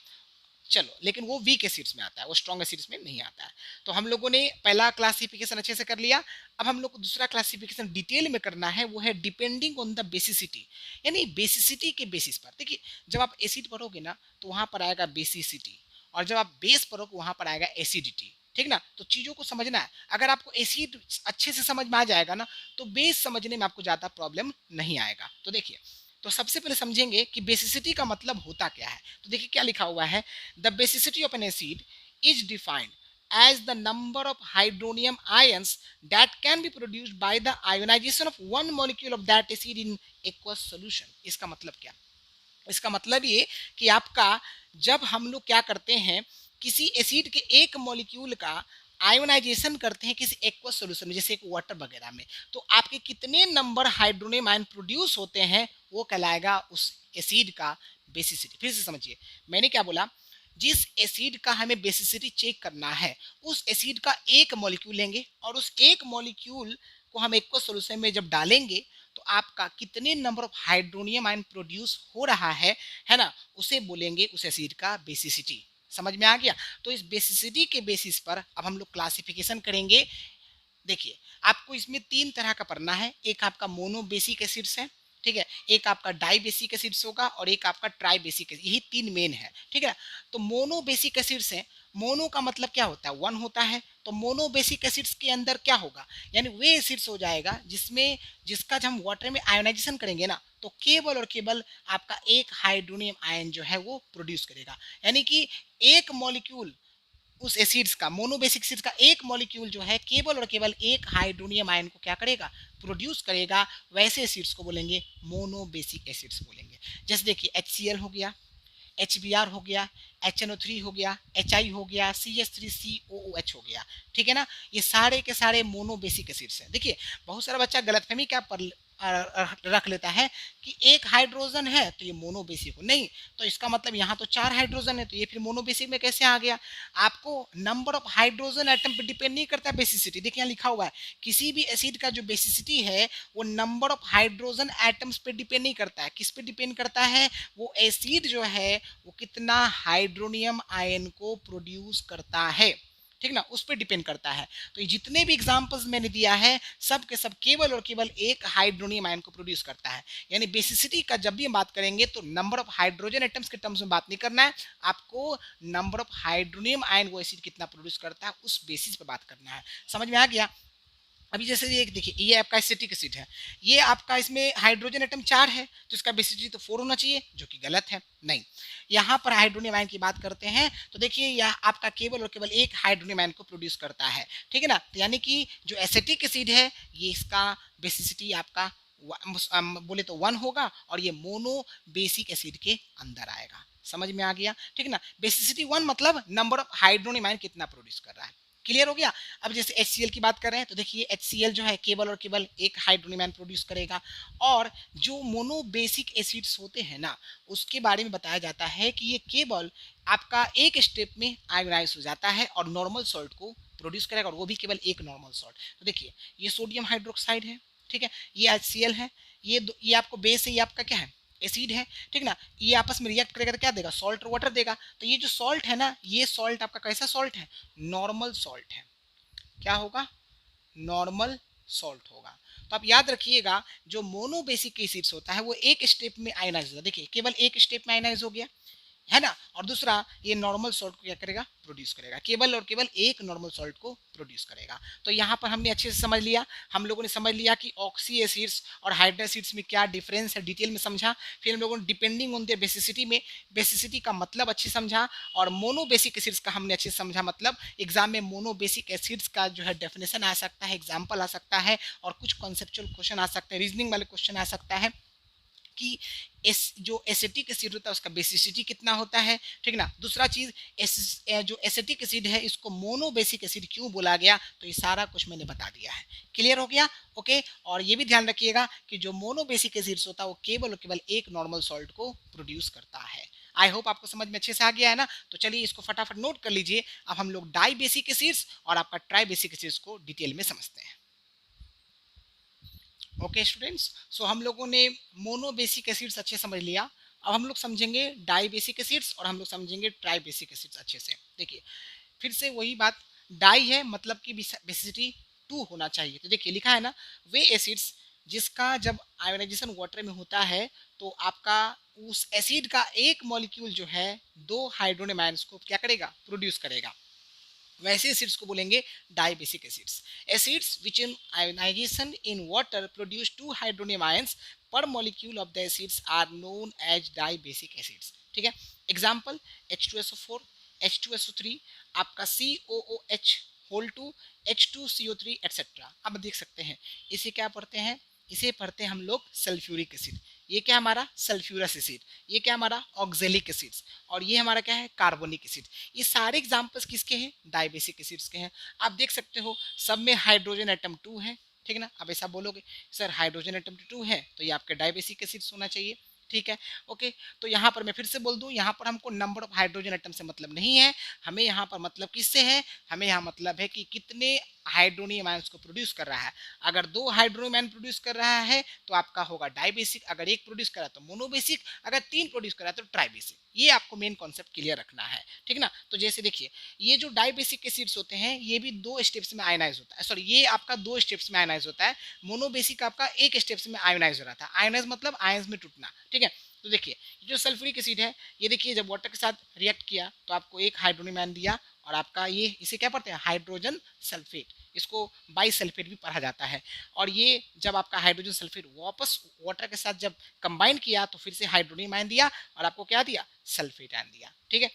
चलो, लेकिन वो वीक एसिड्स में आता है, वो स्ट्रॉन्ग एसिड्स में नहीं आता है। तो हम लोगों ने पहला क्लासिफिकेशन अच्छे से कर लिया। अब हम लोग को दूसरा क्लासिफिकेशन डिटेल में करना है, वो है डिपेंडिंग ऑन द बेसिसिटी, यानी बेसिसिटी के बेसिस पर। देखिए, जब आप एसिड पढ़ोगे ना तो वहां पर आएगा बेसिसिटी, और जब आप बेस पढ़ोगे वहां पर आएगा एसिडिटी, ठीक ना। तो चीजों को समझना है। अगर आपको एसिड अच्छे से समझ में आ जाएगा ना तो बेस समझने में आपको ज्यादा प्रॉब्लम नहीं आएगा। तो देखिए, तो सबसे पहले समझेंगे कि बेसिसिटी का मतलब होता क्या है। तो देखिए क्या लिखा हुआ है, the basicity of N acid is defined as the number of hydronium ions that can be produced by the ionization of one molecule of that acid in aqueous solution। इसका मतलब क्या, इसका मतलब ये कि आपका जब हम लोग क्या करते हैं, किसी एसिड के एक मॉलिक्यूल का आयोनाइजेशन करते हैं किसी एक्वस सॉल्यूशन में, जैसे एक वाटर वगैरह में, तो आपके कितने नंबर हाइड्रोनियम आयन प्रोड्यूस होते हैं वो कहलाएगा उस एसिड का बेसिसिटी। फिर से समझिए, मैंने क्या बोला, जिस एसिड का हमें बेसिसिटी चेक करना है उस एसिड का एक मॉलिक्यूल लेंगे और उस एक मॉलिक्यूल को हम एक्वस सॉल्यूशन में जब डालेंगे तो आपका कितने number of hydronium ion produce हो रहा है ना, उसे बोलेंगे उस एसिड का बेसिसिटी। समझ में आ गया। तो इस बेसिसिटी के बेसिस पर अब हम लोग क्लासिफिकेशन करेंगे। देखिए, आपको इसमें तीन तरह का पढ़ना है, एक आपका मोनो बेसिक एसिड्स है, ठीक है, एक आपका डाई बेसिक एसिड्स होगा और एक आपका ट्राई बेसिक एसिड, यही तीन मेन है, ठीक है। तो मोनो बेसिक एसिड्स है, मोनो का मतलब क्या होता है, वन होता है। तो मोनो बेसिक एसिड्स के अंदर क्या होगा, यानी वे एसिड्स हो जाएगा जिसमें जिसका जब हम वाटर में आयोनाइजेशन करेंगे ना तो केवल और केवल आपका एक हाइड्रोनियम आयन जो है वो प्रोड्यूस करेगा, यानी कि एक मॉलिक्यूल उस एसिड्स का, मोनोबेसिक एसिड्स का एक मॉलिक्यूल जो है केवल और केवल एक हाइड्रोनियम आयन को क्या करेगा, प्रोड्यूस करेगा। वैसे एसिड्स को बोलेंगे मोनोबेसिक एसिड्स बोलेंगे। जैसे देखिए HCl हो गया, HBr हो गया, HNO3 हो गया, HI हो गया, CH3COOH हो गया, ठीक है ना। ये सारे के सारे मोनोबेसिक एसिड्स हैं। देखिए, बहुत सारा बच्चा गलतफहमी क्या पर रख लेता है कि एक हाइड्रोजन है तो ये मोनोबेसिक हो, नहीं, तो इसका मतलब यहाँ तो चार हाइड्रोजन है तो ये फिर मोनोबेसिक में कैसे आ गया। आपको नंबर ऑफ हाइड्रोजन एटम पे डिपेंड नहीं करता बेसिसिटी। देखिए यहाँ लिखा हुआ है, किसी भी एसिड का जो बेसिसिटी है वो नंबर ऑफ हाइड्रोजन एटम्स पे डिपेंड नहीं करता है। किस पे डिपेंड करता है, वो एसिड जो है वो कितना हाइड्रोनियम आयन को प्रोड्यूस करता है, ठीक ना, उस पर डिपेंड करता है। तो ये जितने भी एग्जांपल्स मैंने दिया है सब के सब केवल और केवल एक हाइड्रोनियम आयन को प्रोड्यूस करता है। यानी बेसिसिटी का जब भी हम बात करेंगे तो नंबर ऑफ हाइड्रोजन एटम्स के टर्म्स में बात नहीं करना है, आपको नंबर ऑफ हाइड्रोनियम आयन वो एसिड कितना प्रोड्यूस करता है उस बेसिस पे बात करना है। समझ में आ गया। अभी जैसे ये देखिए, ये आपका एसिटिक एसिड है, ये आपका इसमें हाइड्रोजन एटम 4 है तो इसका बेसिसिटी तो 4 होना चाहिए, जो कि गलत है। नहीं, यहाँ पर हाइड्रोनियम आयन की बात करते हैं तो देखिए यह आपका केवल और केवल एक हाइड्रोनियम आयन को प्रोड्यूस करता है, ठीक है ना। तो यानी कि जो एसिटिक एसिड है ये इसका बेसिसिटी आपका बोले तो 1 होगा और ये मोनो बेसिक एसिड के अंदर आएगा। समझ में आ गया, ठीक है ना। बेसिसिटी 1 मतलब नंबर ऑफ हाइड्रोनियम आयन कितना प्रोड्यूस कर रहा है। क्लियर हो गया। अब जैसे HCl की बात कर रहे हैं तो देखिए HCl जो है केवल और केवल एक हाइड्रोनियम आयन प्रोड्यूस करेगा। और जो मोनोबेसिक एसिड्स होते हैं ना उसके बारे में बताया जाता है कि ये केवल आपका एक स्टेप में आयोनाइज हो जाता है और नॉर्मल सॉल्ट को प्रोड्यूस करेगा, और वो भी केवल एक नॉर्मल सॉल्ट। तो देखिए ये सोडियम हाइड्रोक्साइड है, ठीक है, ये HCl है, ये आपको बेस है, ये आपका क्या है, एसिड है, ठीक ना। ये आपस में रिएक्ट करेगा तो क्या देगा, सॉल्ट और वाटर देगा। तो ये जो सॉल्ट है ना, ये सॉल्ट आपका कैसा सॉल्ट है, नॉर्मल सॉल्ट है। क्या होगा, नॉर्मल सॉल्ट होगा। तो आप याद रखिएगा जो मोनोबेसिक एसिड्स होता है वो एक स्टेप में आयनाइज होता है। देखिए केवल एक स्टेप में आयनाइज हो गया है ना, और दूसरा ये नॉर्मल सॉल्ट को क्या करेगा, प्रोड्यूस करेगा, केवल और केवल एक नॉर्मल सॉल्ट को प्रोड्यूस करेगा। तो यहाँ पर हमने अच्छे से समझ लिया, हम लोगों ने समझ लिया कि ऑक्सी एसिड्स और हाइड्रो एसिड्स में क्या डिफरेंस है, डिटेल में समझा। फिर हम लोगों ने डिपेंडिंग ऑन द बेसिसिटी में बेसिसिटी का मतलब अच्छे समझा, और मोनो बेसिक एसिड्स का हमने अच्छे से समझा। मतलब एग्जाम में मोनो बेसिक एसिड्स का जो है डेफिनेशन आ सकता है, एग्जाम्पल आ सकता है, और कुछ कॉन्सेप्चुअल क्वेश्चन आ सकते हैं, रीजनिंग वाले क्वेश्चन आ सकता है। कि जो एसिटिक एसिड होता है उसका बेसिसिटी कितना होता है, ठीक ना। दूसरा चीज जो एसिटिक एसिड है इसको मोनो बेसिक एसिड क्यों बोला गया, तो ये सारा कुछ मैंने बता दिया है। क्लियर हो गया? ओके। और ये भी ध्यान रखिएगा कि जो मोनो बेसिक एसिड्स होता है वो केवल और केवल एक नॉर्मल सॉल्ट को प्रोड्यूस करता है। आई होप आपको समझ में अच्छे से आ गया है ना। तो चलिए इसको फटाफट नोट कर लीजिए। अब हम लोग डाई बेसिक एसिड्स और आपका ट्राई बेसिक एसिड्स को डिटेल में समझते हैं। ओके स्टूडेंट्स, सो हम लोगों ने मोनो बेसिक एसिड्स अच्छे समझ लिया। अब हम लोग समझेंगे डाई बेसिक एसिड्स और हम लोग समझेंगे ट्राई बेसिक एसिड्स अच्छे से। देखिए फिर से वही बात, डाई है मतलब कि बेसिसिटी 2 होना चाहिए। तो देखिए लिखा है ना, वे एसिड्स जिसका जब आयोनाइजेशन वाटर में होता है तो आपका उस एसिड का एक मॉलिक्यूल जो है दो हाइड्रोनियम आयंस को क्या करेगा, प्रोड्यूस करेगा। वैसे एसिड्स को बोलेंगे dibasic acids. Acids which in ionisation in water produce two hydronium ions per molecule of the acids are known as dibasic acids. ठीक है। एग्जांपल H2SO4, H2SO3, आपका COOH whole to, H2CO3 etcetera. अब देख सकते हैं इसे क्या पढ़ते हैं, इसे पढ़ते हैं हम लोग सल्फ्यूरिक एसिड। ये क्या हमारा सल्फ्यूरस एसिड, ये क्या हमारा ऑक्जेलिक एसिड्स, और ये हमारा क्या है कार्बोनिक एसिड। ये सारे एग्जांपल्स किसके हैं, डाइबेसिक एसिड्स के हैं। आप देख सकते हो सब में हाइड्रोजन एटम 2 है, ठीक ना। अब ऐसा बोलोगे सर हाइड्रोजन एटम 2 है तो ये आपके डाइबेसिक एसिड्स होना चाहिए, ठीक है। ओके, तो यहाँ पर मैं फिर से बोल दूं, यहाँ पर हमको नंबर ऑफ हाइड्रोजन एटम से मतलब नहीं है, हमें यहाँ पर मतलब किससे है, हमें यहाँ मतलब है कि कितने हाइड्रोनियम आयंस को प्रोड्यूस कर रहा है। अगर दो हाइड्रोनियम आयन प्रोड्यूस कर रहा है तो आपका होगा डाइबेसिक, अगर एक प्रोड्यूस करा तो मोनोबेसिक, अगर तीन प्रोड्यूस करा तो ट्राइबेसिक। ये आपको मेन कॉन्सेप्ट क्लियर रखना है, ठीक ना। तो जैसे देखिए ये जो डाइबेसिक एसिड्स होते हैं ये भी दो स्टेप्स में आयनाइज होता है, सॉरी ये आपका दो स्टेप्स में आयनाइज होता है। मोनोबेसिक आपका एक स्टेप्स में आयनाइज हो रहा था, आयनाइज मतलब आयंस में टूटना, ठीक है। तो देखिए जो सल्फ्यूरिक एसिड है ये देखिए जब वाटर के साथ रिएक्ट किया तो आपको एक हाइड्रोनियम आयन दिया, और आपका ये इसे क्या पढ़ते हैं हाइड्रोजन सल्फेट, इसको बाई सल्फेट भी पढ़ा जाता है। और ये जब आपका हाइड्रोजन सल्फेट वापस वाटर के साथ जब कंबाइन किया तो फिर से हाइड्रोनियम आयन दिया और आपको क्या दिया, सल्फेट आयन दिया, ठीक है।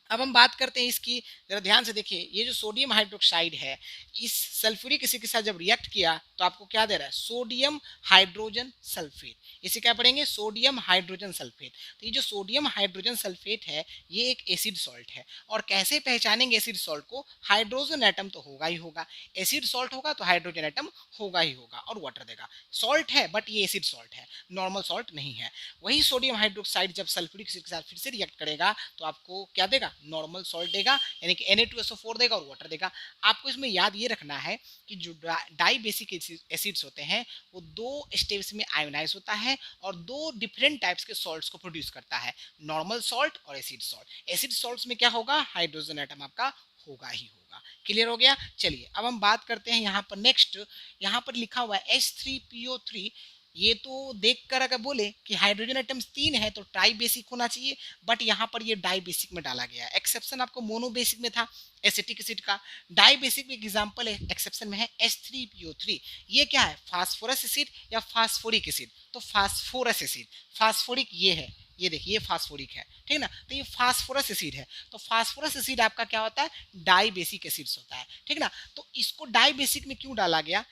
अब हम बात करते हैं इसकी, जरा ध्यान से देखिए ये जो सोडियम हाइड्रोक्साइड है इस सल्फ्यूरिक एसिड के साथ जब रिएक्ट किया तो आपको क्या दे रहा है, सोडियम हाइड्रोजन सल्फेट। इसे क्या पढ़ेंगे, सोडियम हाइड्रोजन सल्फेट। तो ये जो सोडियम हाइड्रोजन सल्फेट है ये एक एसिड सॉल्ट है। और कैसे पहचानेंगे एसिड सॉल्ट को, हाइड्रोजन एटम तो होगा ही होगा, एसिड सॉल्ट होगा तो हाइड्रोजन एटम होगा ही होगा और वाटर देगा। सॉल्ट है बट ये एसिड सॉल्ट है, नॉर्मल सॉल्ट नहीं है। वही सोडियम हाइड्रोक्साइड जब सल्फ्यूरिक एसिड के साथ फिर से रिएक्ट करेगा तो आपको क्या देगा, नॉर्मल सॉल्ट देगा, यानी कि Na2SO4 देगा और वाटर देगा। आपको इसमें याद ये रखना है कि जो डाई बेसिक एसिड्स होते हैं वो दो स्टेप्स में आयोनाइज होता है और दो डिफरेंट टाइप्स के सॉल्ट्स को प्रोड्यूस करता है, नॉर्मल सॉल्ट और एसिड सॉल्ट। एसिड सॉल्ट्स में क्या होगा, हाइड्रोजन एटम आपका होगा ही होगा। क्लियर हो गया। चलिए अब हम बात करते हैं यहाँ पर नेक्स्ट, यहाँ पर लिखा हुआ है H3PO3। ये तो देखकर अगर बोले कि हाइड्रोजन एटम्स 3 है तो ट्राई बेसिक होना चाहिए, बट यहाँ पर ये डाई बेसिक में डाला गया है। एक्सेप्शन आपको मोनो बेसिक में था एसिटिक एसिड का, डाई बेसिक में एग्जांपल एक्सेप्शन में है H3PO3। ये क्या है, फास्फोरस एसिड या फास्फोरिक एसिड, तो फास्फोरस एसिड, फास्फोरिक ये है, ये देखिए ये फास्फोरिक है, ठीक ना। तो ये फास्फोरस एसिड है, तो फास्फोरस एसिड आपका क्या होता है, डाई बेसिक एसिड्स होता है, ठीक ना। तो इसको डाई बेसिक में क्यों डाला गया,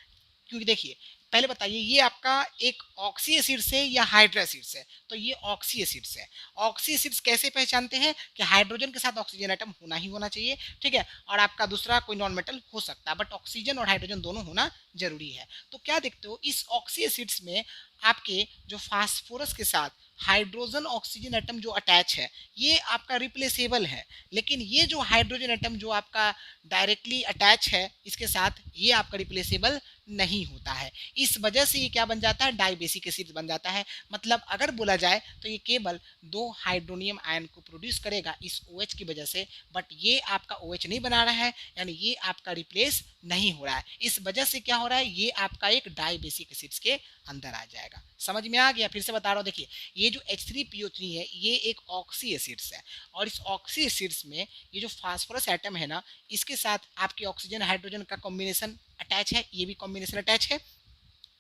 क्योंकि देखिए पहले बताइए ये आपका एक ऑक्सी एसिड से या हाइड्रो एसिड से, तो ये ऑक्सी एसिड से। ऑक्सी एसिड्स कैसे पहचानते हैं कि हाइड्रोजन के साथ ऑक्सीजन एटम होना ही होना चाहिए, ठीक है। और आपका दूसरा कोई नॉन मेटल हो सकता है बट ऑक्सीजन और हाइड्रोजन दोनों होना जरूरी है। तो क्या देखते हो इस ऑक्सी एसिड्स में आपके जो फास्फोरस के साथ हाइड्रोजन ऑक्सीजन एटम जो अटैच है ये आपका रिप्लेसेबल है, लेकिन ये जो हाइड्रोजन एटम जो आपका डायरेक्टली अटैच है इसके साथ ये आपका रिप्लेसेबल नहीं होता है। इस वजह से ये क्या बन जाता है, डाइबेसिक एसिड बन जाता है। मतलब अगर बोला जाए तो ये केवल दो हाइड्रोनियम आयन को प्रोड्यूस करेगा इस OH की वजह से, बट ये आपका OH नहीं बना रहा है, यानी ये आपका रिप्लेस नहीं हो रहा है। इस वजह से क्या हो रहा है, ये आपका एक डाइबेसिक एसिड्स के अंदर आ जाएगा। समझ में आ गया, फिर से बता रहा हूँ। देखिए ये जो H3PO3 है ये एक ऑक्सी एसिड्स है, और इस ऑक्सी एसिड्स में ये जो फास्फोरस एटम है ना इसके साथ आपके ऑक्सीजन हाइड्रोजन का कॉम्बिनेशन अटैच है, ये भी कॉम्बिनेशन अटैच है।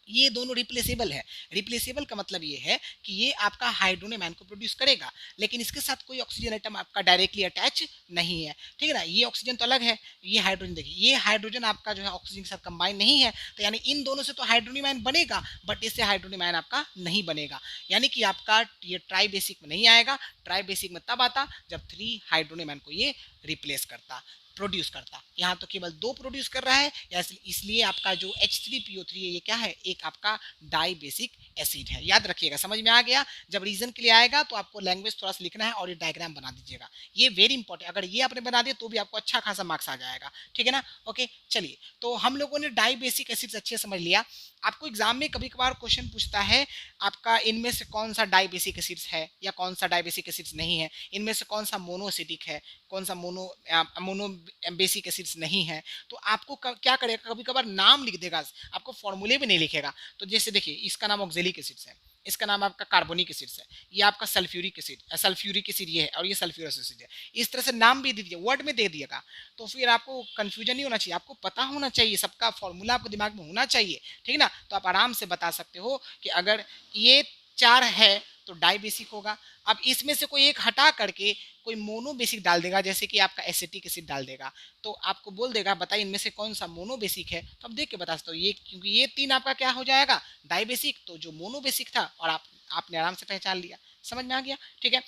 ये दोनों रिप्लेसेबल है। रिप्लेसेबल का मतलब ये है कि ये आपका हाइड्रोनियम आयन को प्रोड्यूस करेगा, लेकिन इसके साथ कोई ऑक्सीजन आइटम आपका डायरेक्टली अटैच नहीं है, ठीक है ना। ये ऑक्सीजन तो अलग है, ये हाइड्रोजन, देखिए ये हाइड्रोजन आपका जो है ऑक्सीजन के साथ कंबाइन नहीं है, तो यानी इन दोनों से तो हाइड्रोनियम आयन बनेगा, बट इससे हाइड्रोनियम आयन आपका नहीं बनेगा, यानी कि आपका ये ट्राई बेसिक में नहीं आएगा। ट्राई बेसिक में तब आता जब 3 हाइड्रोनियम आयन को ये रिप्लेस करता, प्रोड्यूस करता। यहाँ तो केवल 2 प्रोड्यूस कर रहा है, या इसलिए आपका जो H3PO3 है ये क्या है, एक आपका डाई बेसिक एसिड है। याद रखिएगा, समझ में आ गया। जब रीजन के लिए आएगा तो आपको लैंग्वेज थोड़ा सा लिखना है और ये डायग्राम बना दीजिएगा, ये वेरी इंपॉर्टेंट। अगर ये आपने बना दिया तो भी आपको अच्छा खासा मार्क्स आ जाएगा, ठीक है ना। ओके चलिए, तो हम लोगों ने डाई बेसिक एसिड्स अच्छे समझ लिया। आपको एग्जाम में कभी कभार क्वेश्चन पूछता है आपका इनमें से कौन सा डाई बेसिक एसिड्स है या कौन सा डाई बेसिक एसिड्स नहीं है, इनमें से कौन सा मोनोएसिडिक है, कौन सा मोनो बेसिक एसिड्स नहीं है। तो आपको क्या करेगा, कभी कभार नाम लिख देगा, आपको फॉर्मूले भी नहीं लिखेगा। तो जैसे देखिए इसका नाम ऑक्जेलिक एसिड्स है, इसका नाम आपका कार्बोनिक एसिड्स है, ये आपका सल्फ्यूरिक एसिड ये है, और ये सल्फ्यूरस एसिड है। इस तरह से नाम भी दे दिया, वर्ड में दे दिएगा, तो फिर आपको कंफ्यूजन नहीं होना चाहिए, आपको पता होना चाहिए, सबका फॉर्मूला आपको दिमाग में होना चाहिए, ठीक है ना। तो आप आराम से बता सकते हो कि अगर ये 4 है तो डाई बेसिक होगा। अब इसमें से कोई एक हटा करके कोई मोनो बेसिक डाल देगा, जैसे कि आपका एसिटिक एसिड डाल देगा, तो आपको बोल देगा बताइए इनमें से कौन सा मोनो बेसिक है, तो आप देख के बता सकते हो ये, क्योंकि ये 3 आपका क्या हो जाएगा, डाई बेसिक, तो जो मोनो बेसिक था, और आपने आराम से पहचान लिया, समझ में आ गया, ठीक है।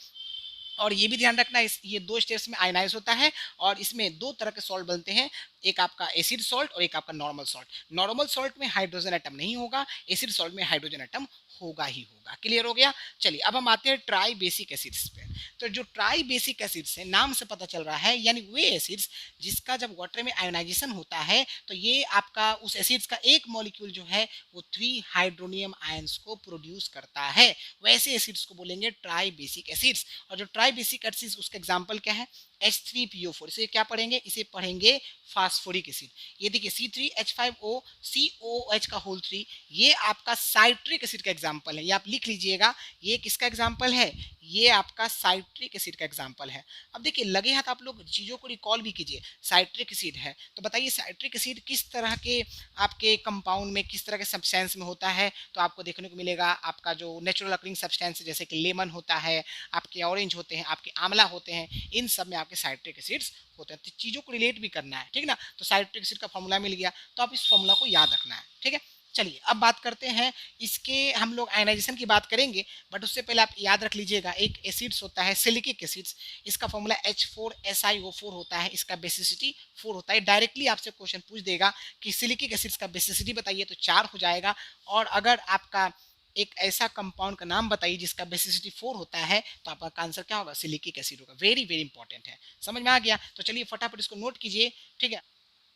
और ये भी ध्यान रखना इस ये 2 स्टेप्स में आयनाइज होता है, और इसमें 2 तरह के सॉल्ट बनते हैं, एक आपका एसिड सॉल्ट और एक आपका नॉर्मल सॉल्ट। नॉर्मल सॉल्ट में हाइड्रोजन एटम नहीं होगा, एसिड सॉल्ट में हाइड्रोजन एटम होगा ही होगा। क्लियर हो गया। चलिए अब हम आते हैं ट्राई बेसिक एसिड्स पे। तो जो ट्राई बेसिक एसिड्स है, नाम से पता चल रहा है, यानी वे एसिड्स जिसका जब वाटर में आयोनाइजेशन होता है तो ये आपका उस एसिड्स का एक मॉलिक्यूल जो है वो 3 हाइड्रोनियम आयंस को प्रोड्यूस करता है, वैसे एसिड्स को बोलेंगे ट्राई बेसिक एसिड्स। और जो ट्राई बेसिक एसिड्स उसका एग्जांपल क्या है, H3PO4, इसे क्या पढ़ेंगे, इसे पढ़ेंगे फास्फोरिक एसिड। ये देखिए C3H5O COOH का होल 3, ये आपका साइट्रिक एसिड का एग्जांपल है, ये आप लिख लीजिएगा, ये किसका एग्जांपल है, ये आपका साइट्रिक एसिड का एग्जांपल है। अब देखिए लगे हाथ आप लोग चीज़ों को रिकॉल भी कीजिए, साइट्रिक एसिड है तो बताइए साइट्रिक एसिड किस तरह के आपके कंपाउंड में, किस तरह के सब्सटेंस में होता है, तो आपको देखने को मिलेगा आपका जो नेचुरल अकरिंग सब्सटेंस जैसे कि लेमन होता है, आपके ऑरेंज होते हैं, आपके आंवला होते हैं, इन सब में आपके साइट्रिक एसिड्स होते हैं। तो चीज़ों को रिलेट भी करना है, ठीक है ना। तो साइट्रिक एसिड का फॉर्मूला मिल गया, तो आप इस फॉर्मूला को याद रखना है, ठीक है। चलिए अब बात करते हैं इसके, हम लोग आयनाइजेशन की बात करेंगे, बट उससे पहले आप याद रख लीजिएगा एक एसिड्स होता है सिलिकिक एसिड्स, इसका फॉर्मूला H4SiO4 होता है, इसका बेसिसिटी 4 होता है। डायरेक्टली आपसे क्वेश्चन पूछ देगा कि सिलिकिक एसिड्स का बेसिसिटी बताइए, तो 4 हो जाएगा। और अगर आपका एक ऐसा कंपाउंड का नाम बताइए जिसका बेसिसिटी 4 होता है, तो आपका आंसर क्या होगा, सिलिकिक एसिड होगा। वेरी वेरी इंपॉर्टेंट है, समझ में आ गया। तो चलिए फटाफट इसको नोट कीजिए, ठीक है।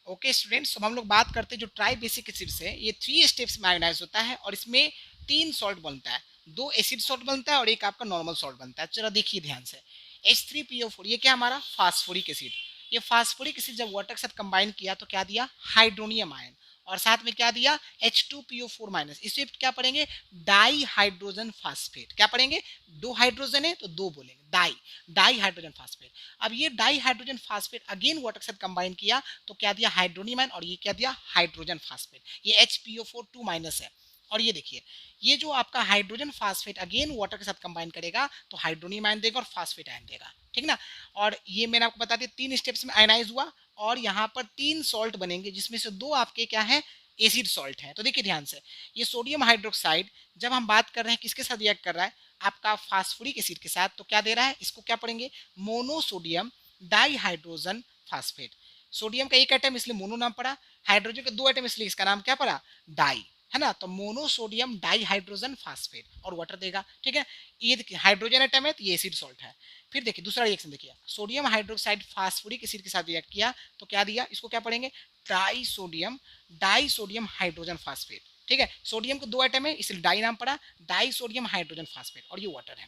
ओके स्टूडेंट्स, अब हम लोग बात करते हैं जो ट्राई बेसिक एसिड्स है, ये 3 स्टेप्स में आयोनाइज होता है और इसमें 3 सॉल्ट बनता है, 2 एसिड सॉल्ट बनता है और एक आपका नॉर्मल सॉल्ट बनता है। चलो देखिए ध्यान से, H3PO4 ये क्या हमारा फास्फोरिक एसिड, ये फास्फोरिक एसिड जब वाटर के साथ कंबाइन किया तो क्या दिया, हाइड्रोनियम आयन, और साथ में क्या दिया, H2PO4 माइनस, इसे क्या पढ़ेंगे, डाई हाइड्रोजन फास्फेट। क्या पढ़ेंगे, 2 हाइड्रोजन है तो 2 बोलेंगे, डाई, डाई हाइड्रोजन फास्फेट। अब ये di hydrogen phosphate again water के साथ कंबाइन किया तो क्या दिया, हाइड्रोनियम आयन, और ये क्या दिया, हाइड्रोजन फास्फेट, ये HPO4 2 माइनस है। और ये देखिए ये जो आपका हाइड्रोजन फास्फेट अगेन वाटर के साथ कंबाइन करेगा तो हाइड्रोनियम आयन देगा और फास्फेट आयन देगा, ठीक ना। और ये मैंने आपको बता दिया 3 स्टेप्स में आयनाइज हुआ, और यहाँ पर 3 सॉल्ट बनेंगे जिसमें से 2 आपके क्या है, एसिड सॉल्ट है। तो देखिए ध्यान से, ये सोडियम हाइड्रोक्साइड जब हम बात कर रहे हैं किसके साथ रिएक्ट कर रहा है, आपका फास्फोरिक एसिड के साथ, तो क्या दे रहा है, इसको क्या पढ़ेंगे, मोनोसोडियम डाइहाइड्रोजन फास्फेट। सोडियम का एक एटम इसलिए मोनो नाम पड़ा, हाइड्रोजन के 2 एटम इसलिए इसका नाम क्या पड़ा, डाई, है ना। तो मोनोसोडियम डाइहाइड्रोजन फास्फेट और वाटर देगा, ठीक है। ये देखिए हाइड्रोजन एटम है तो ये एसिड सॉल्ट है। फिर देखिए दूसरा रिएक्शन देखिए, सोडियम हाइड्रोक्साइड फास्फोरिक एसिड के साथ रिएक्ट किया तो क्या दिया, इसको क्या पढ़ेंगे, ट्राइसोडियम डाइसोडियम हाइड्रोजन फास्फेट, ठीक है। सोडियम के 2 एटम है इसलिए डाई नाम पड़ा, डाइसोडियम हाइड्रोजन फास्फेट, और ये वाटर है।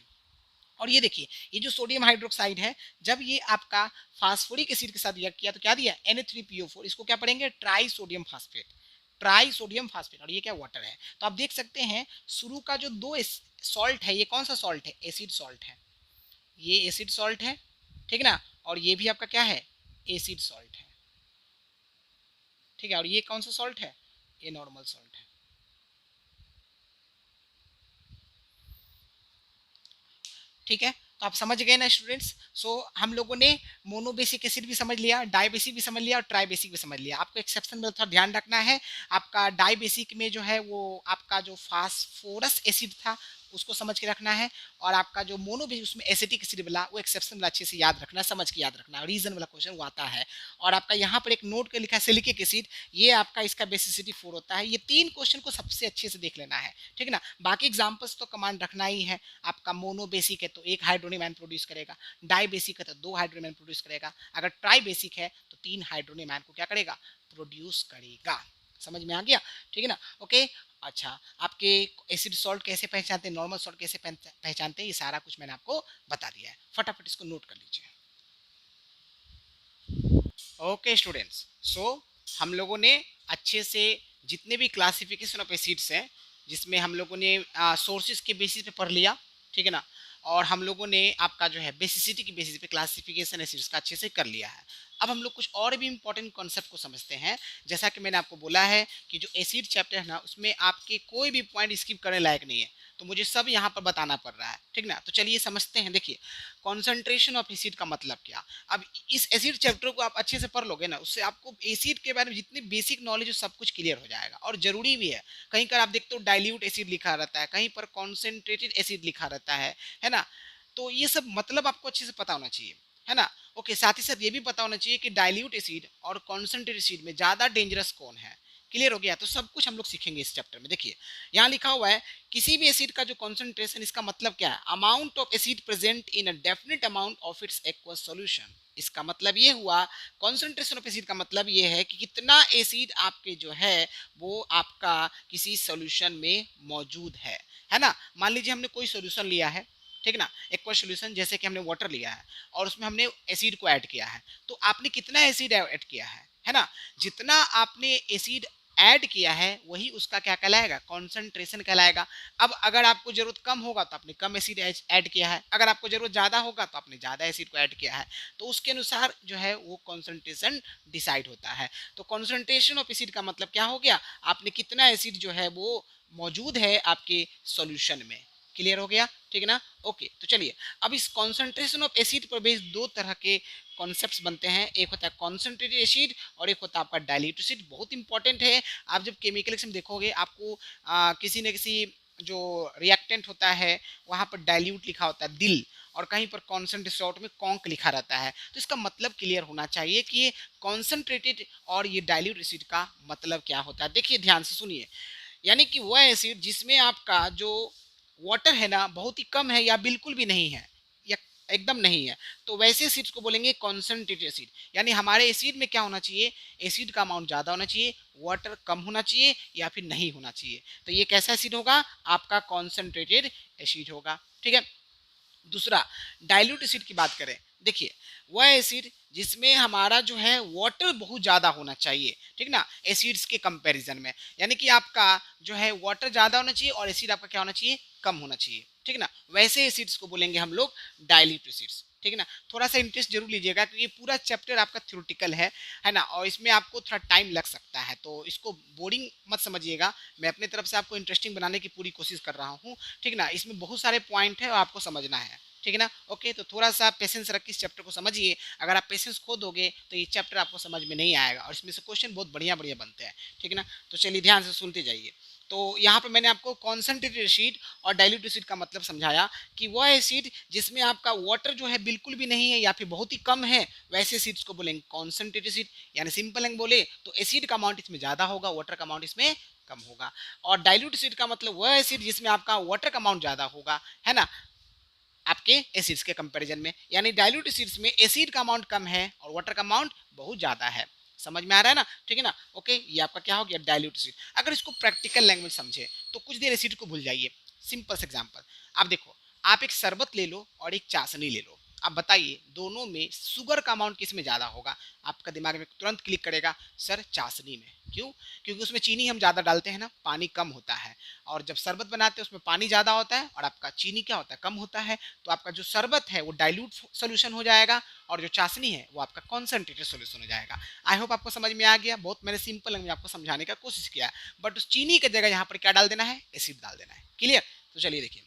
और ये देखिए ये जो सोडियम हाइड्रोक्साइड है जब ये आपका फास्फोरिक एसिड के साथ रिएक्ट किया तो क्या दिया, Na3PO4, इसको क्या पढ़ेंगे, try sodium phosphate, try sodium phosphate, और ये क्या, वाटर है। तो आप देख सकते हैं शुरू का जो 2 सॉल्ट है, ये कौन सा सॉल्ट है, एसिड सॉल्ट है, ये एसिड सॉल्ट है, ठीक ना। और ये भी आपका क्या है, एसिड सॉल्ट है, ठीक है। और ये कौन सा सॉल्ट है, ये नॉर्मल सॉल्ट है। ठीक है, तो आप समझ गए ना स्टूडेंट्स। सो हम लोगों ने मोनोबेसिक एसिड भी समझ लिया, डाइबेसिक भी समझ लिया और ट्राइबेसिक भी समझ लिया। आपको एक्सेप्शन में थोड़ा ध्यान रखना है, आपका डाइबेसिक में जो है वो आपका जो फास्फोरस एसिड था उसको समझ के रखना है, और आपका जो मोनोबेसिक उसमें एसिटिक एसिड वाला वो एक्सेप्शन वाला अच्छे से याद रखना, समझ के याद रखना, रीजन वाला क्वेश्चन वो आता है। और आपका यहाँ पर एक नोट के लिखा है सिलिकिक एसिड, ये आपका इसका बेसिसिटी 4 होता है। ये 3 क्वेश्चन को सबसे अच्छे से देख लेना है, ठीक है ना। बाकी एग्जाम्पल्स तो कमांड रखना ही है। आपका मोनो बेसिक है तो 1 हाइड्रोनियम आयन प्रोड्यूस करेगा, डाई बेसिक है तो 2 हाइड्रोनियम आयन प्रोड्यूस करेगा, अगर ट्राई बेसिक है तो 3 हाइड्रोनियम आयन को क्या करेगा, प्रोड्यूस करेगा। समझ में आ गया, ठीक है ना। ओके, अच्छा, आपके एसिड सॉल्ट कैसे पहचानते हैं, नॉर्मल सॉल्ट कैसे पहचानते हैं, ये सारा कुछ मैंने आपको बता दिया है, फटाफट इसको नोट कर लीजिए। ओके स्टूडेंट्स, सो हम लोगों ने अच्छे से जितने भी क्लासिफिकेशन ऑफ एसिड्स हैं, जिसमें हम लोगों ने सोर्सेज के बेसिस पे पढ़ लिया, ठीक है ना, और हम लोगों ने आपका जो है बेसिसिटी की बेसिस पे क्लासिफिकेशन एसिड्स का अच्छे से कर लिया है। अब हम लोग कुछ और भी इंपॉर्टेंट कॉन्सेप्ट को समझते हैं। जैसा कि मैंने आपको बोला है कि जो एसिड चैप्टर है ना, उसमें आपके कोई भी पॉइंट स्किप करने लायक नहीं है, तो मुझे सब यहाँ पर बताना पड़ रहा है, ठीक ना। तो चलिए समझते हैं। देखिए, कॉन्सेंट्रेशन ऑफ एसिड का मतलब क्या। अब इस एसिड चैप्टर को आप अच्छे से पढ़ लोगे ना, उससे आपको एसिड के बारे में जितनी बेसिक नॉलेज है सब कुछ क्लियर हो जाएगा, और जरूरी भी है। कहीं पर आप देखते हो डाइल्यूट एसिड लिखा रहता है, कहीं पर कॉन्सेंट्रेटेड एसिड लिखा रहता है ना। तो ये सब मतलब आपको अच्छे से पता होना चाहिए, है ना। ओके, साथ ही साथ ये भी पता होना चाहिए कि डाइल्यूट एसिड और कॉन्सेंट्रेटेड एसिड में ज्यादा डेंजरस कौन है। क्लियर हो गया, तो सब कुछ हम लोग सीखेंगे इस चैप्टर में। देखिए, यहाँ लिखा हुआ है किसी भी एसिड का जो कॉन्सेंट्रेशन, इसका मतलब क्या है, amount of acid present in a definite amount of its aqueous solution. इसका मतलब ये हुआ, कॉन्सेंट्रेशन ऑफ एसिड का मतलब ये है कि कितना एसिड आपके जो है वो आपका किसी सॉल्यूशन में मौजूद है ना। मान लीजिए हमने कोई सॉल्यूशन लिया है, ठीक है ना, एक्वस सॉल्यूशन, जैसे कि हमने वाटर लिया है और उसमें हमने एसिड को ऐड किया है, तो आपने कितना एसिड ऐड किया है ना। जितना आपने एसिड ऐड किया है वही उसका क्या कहलाएगा, कॉन्सेंट्रेशन कहलाएगा। अब अगर आपको जरूरत कम होगा तो आपने कम एसिड ऐड किया है, अगर आपको जरूरत ज्यादा होगा तो आपने ज्यादा एसिड को ऐड किया है, तो उसके अनुसार जो है वो कॉन्सेंट्रेशन डिसाइड होता है। तो कॉन्सेंट्रेशन ऑफ एसिड का मतलब क्या हो गया, आपने कितना एसिड जो है वो मौजूद है आपके सॉल्यूशन में। क्लियर हो गया, ठीक है ना। ओके, तो चलिए, अब इस कॉन्सेंट्रेशन ऑफ एसिड पर बेस्ड दो तरह के कॉन्सेप्ट्स बनते हैं। एक होता है कॉन्सेंट्रेटेड एसिड और एक होता है आपका डाइल्यूट एसिड। बहुत इंपॉर्टेंट है। आप जब केमिकल में देखोगे आपको किसी न किसी जो रिएक्टेंट होता है वहाँ पर डाइल्यूट लिखा होता है दिल, और कहीं पर कॉन्सेंट्रेटेड शॉर्ट में कॉन्क लिखा रहता है। तो इसका मतलब क्लियर होना चाहिए कि ये कॉन्सेंट्रेटेड और ये डाइल्यूट एसिड का मतलब क्या होता है। देखिए ध्यान से सुनिए, यानी कि वह एसिड जिसमें आपका जो वाटर है ना बहुत ही कम है या बिल्कुल भी नहीं है या एकदम नहीं है, तो वैसे एसिड्स को बोलेंगे कॉन्सेंट्रेटेड एसिड। यानी हमारे एसिड में क्या होना चाहिए, एसिड का अमाउंट ज़्यादा होना चाहिए, वाटर कम होना चाहिए या फिर नहीं होना चाहिए। तो ये कैसा एसिड होगा, आपका कॉन्सेंट्रेटेड एसिड होगा, ठीक है। दूसरा, डाइल्यूट एसिड की बात करें, देखिए वह एसिड जिसमें हमारा जो है वाटर बहुत ज़्यादा होना चाहिए, ठीक ना, एसिड्स के कंपैरिजन में। यानी कि आपका जो है वाटर ज़्यादा होना चाहिए और एसिड आपका क्या होना चाहिए, कम होना चाहिए, ठीक ना। वैसे एसिड्स को बोलेंगे हम लोग डाइल्यूट एसिड्स, ठीक है ना। थोड़ा सा इंटरेस्ट जरूर लीजिएगा क्योंकि पूरा चैप्टर आपका थ्योरेटिकल है ना, और इसमें आपको थोड़ा टाइम लग सकता है, तो इसको बोरिंग मत समझिएगा। मैं अपने तरफ से आपको इंटरेस्टिंग बनाने की पूरी कोशिश कर रहा हूँ, ठीक ना। इसमें बहुत सारे पॉइंट है और आपको समझना है, ठीक है ना। ओके, तो थोड़ा सा पेशेंस रख के इस चैप्टर को समझिए। अगर आप पेशेंस खो दोगे तो ये चैप्टर आपको समझ में नहीं आएगा, और इसमें से क्वेश्चन बहुत बढ़िया बढ़िया बनते हैं, ठीक है ना। तो चलिए ध्यान से सुनते जाइए। तो यहाँ पे मैंने आपको कॉन्सेंट्रेटेड एसिड और डाइल्यूट एसिड का मतलब समझाया कि वह एसिड जिसमें आपका वाटर जो है बिल्कुल भी नहीं है या फिर बहुत ही कम है, वैसे एसिड्स को बोलेंगे कॉन्सेंट्रेटेड एसिड। यानी सिंपल लैंग्वेज बोले तो एसिड का अमाउंट इसमें ज़्यादा होगा, वाटर का अमाउंट इसमें कम होगा। और डाइल्यूट एसिड का मतलब वह एसिड जिसमें आपका वाटर का अमाउंट ज़्यादा होगा, है ना, आपके एसिड्स के कंपैरिजन में। यानी डाइल्यूट एसिड्स में एसिड का अमाउंट कम है और वाटर का अमाउंट बहुत ज़्यादा है। समझ में आ रहा है ना, ठीक है ना। ओके, ये आपका क्या हो गया, डाइल्यूट एसिड। अगर इसको प्रैक्टिकल लैंग्वेज समझे तो कुछ देर एसिड को भूल जाइए। सिंपल से एग्जांपल, आप देखो, आप एक शरबत ले लो और एक चाशनी ले लो, आप बताइए दोनों में शुगर का अमाउंट किस में ज़्यादा होगा। आपका दिमाग में तुरंत क्लिक करेगा, सर चाशनी में। क्यों, क्योंकि उसमें चीनी हम ज़्यादा डालते हैं ना, पानी कम होता है। और जब शरबत बनाते हैं उसमें पानी ज़्यादा होता है और आपका चीनी क्या होता है, कम होता है। तो आपका जो शरबत है वो डाइल्यूट सोल्यूशन हो जाएगा और जो चाशनी है वो आपका कॉन्सेंट्रेटेड सोल्यूशन हो जाएगा। आई होप आपको समझ में आ गया। बहुत मैंने सिंपल लैंग्वेज में आपको समझाने का कोशिश किया, बट उस चीनी की जगह यहाँ पर क्या डाल देना है, एसिड डाल देना है। क्लियर। तो चलिए देखिए,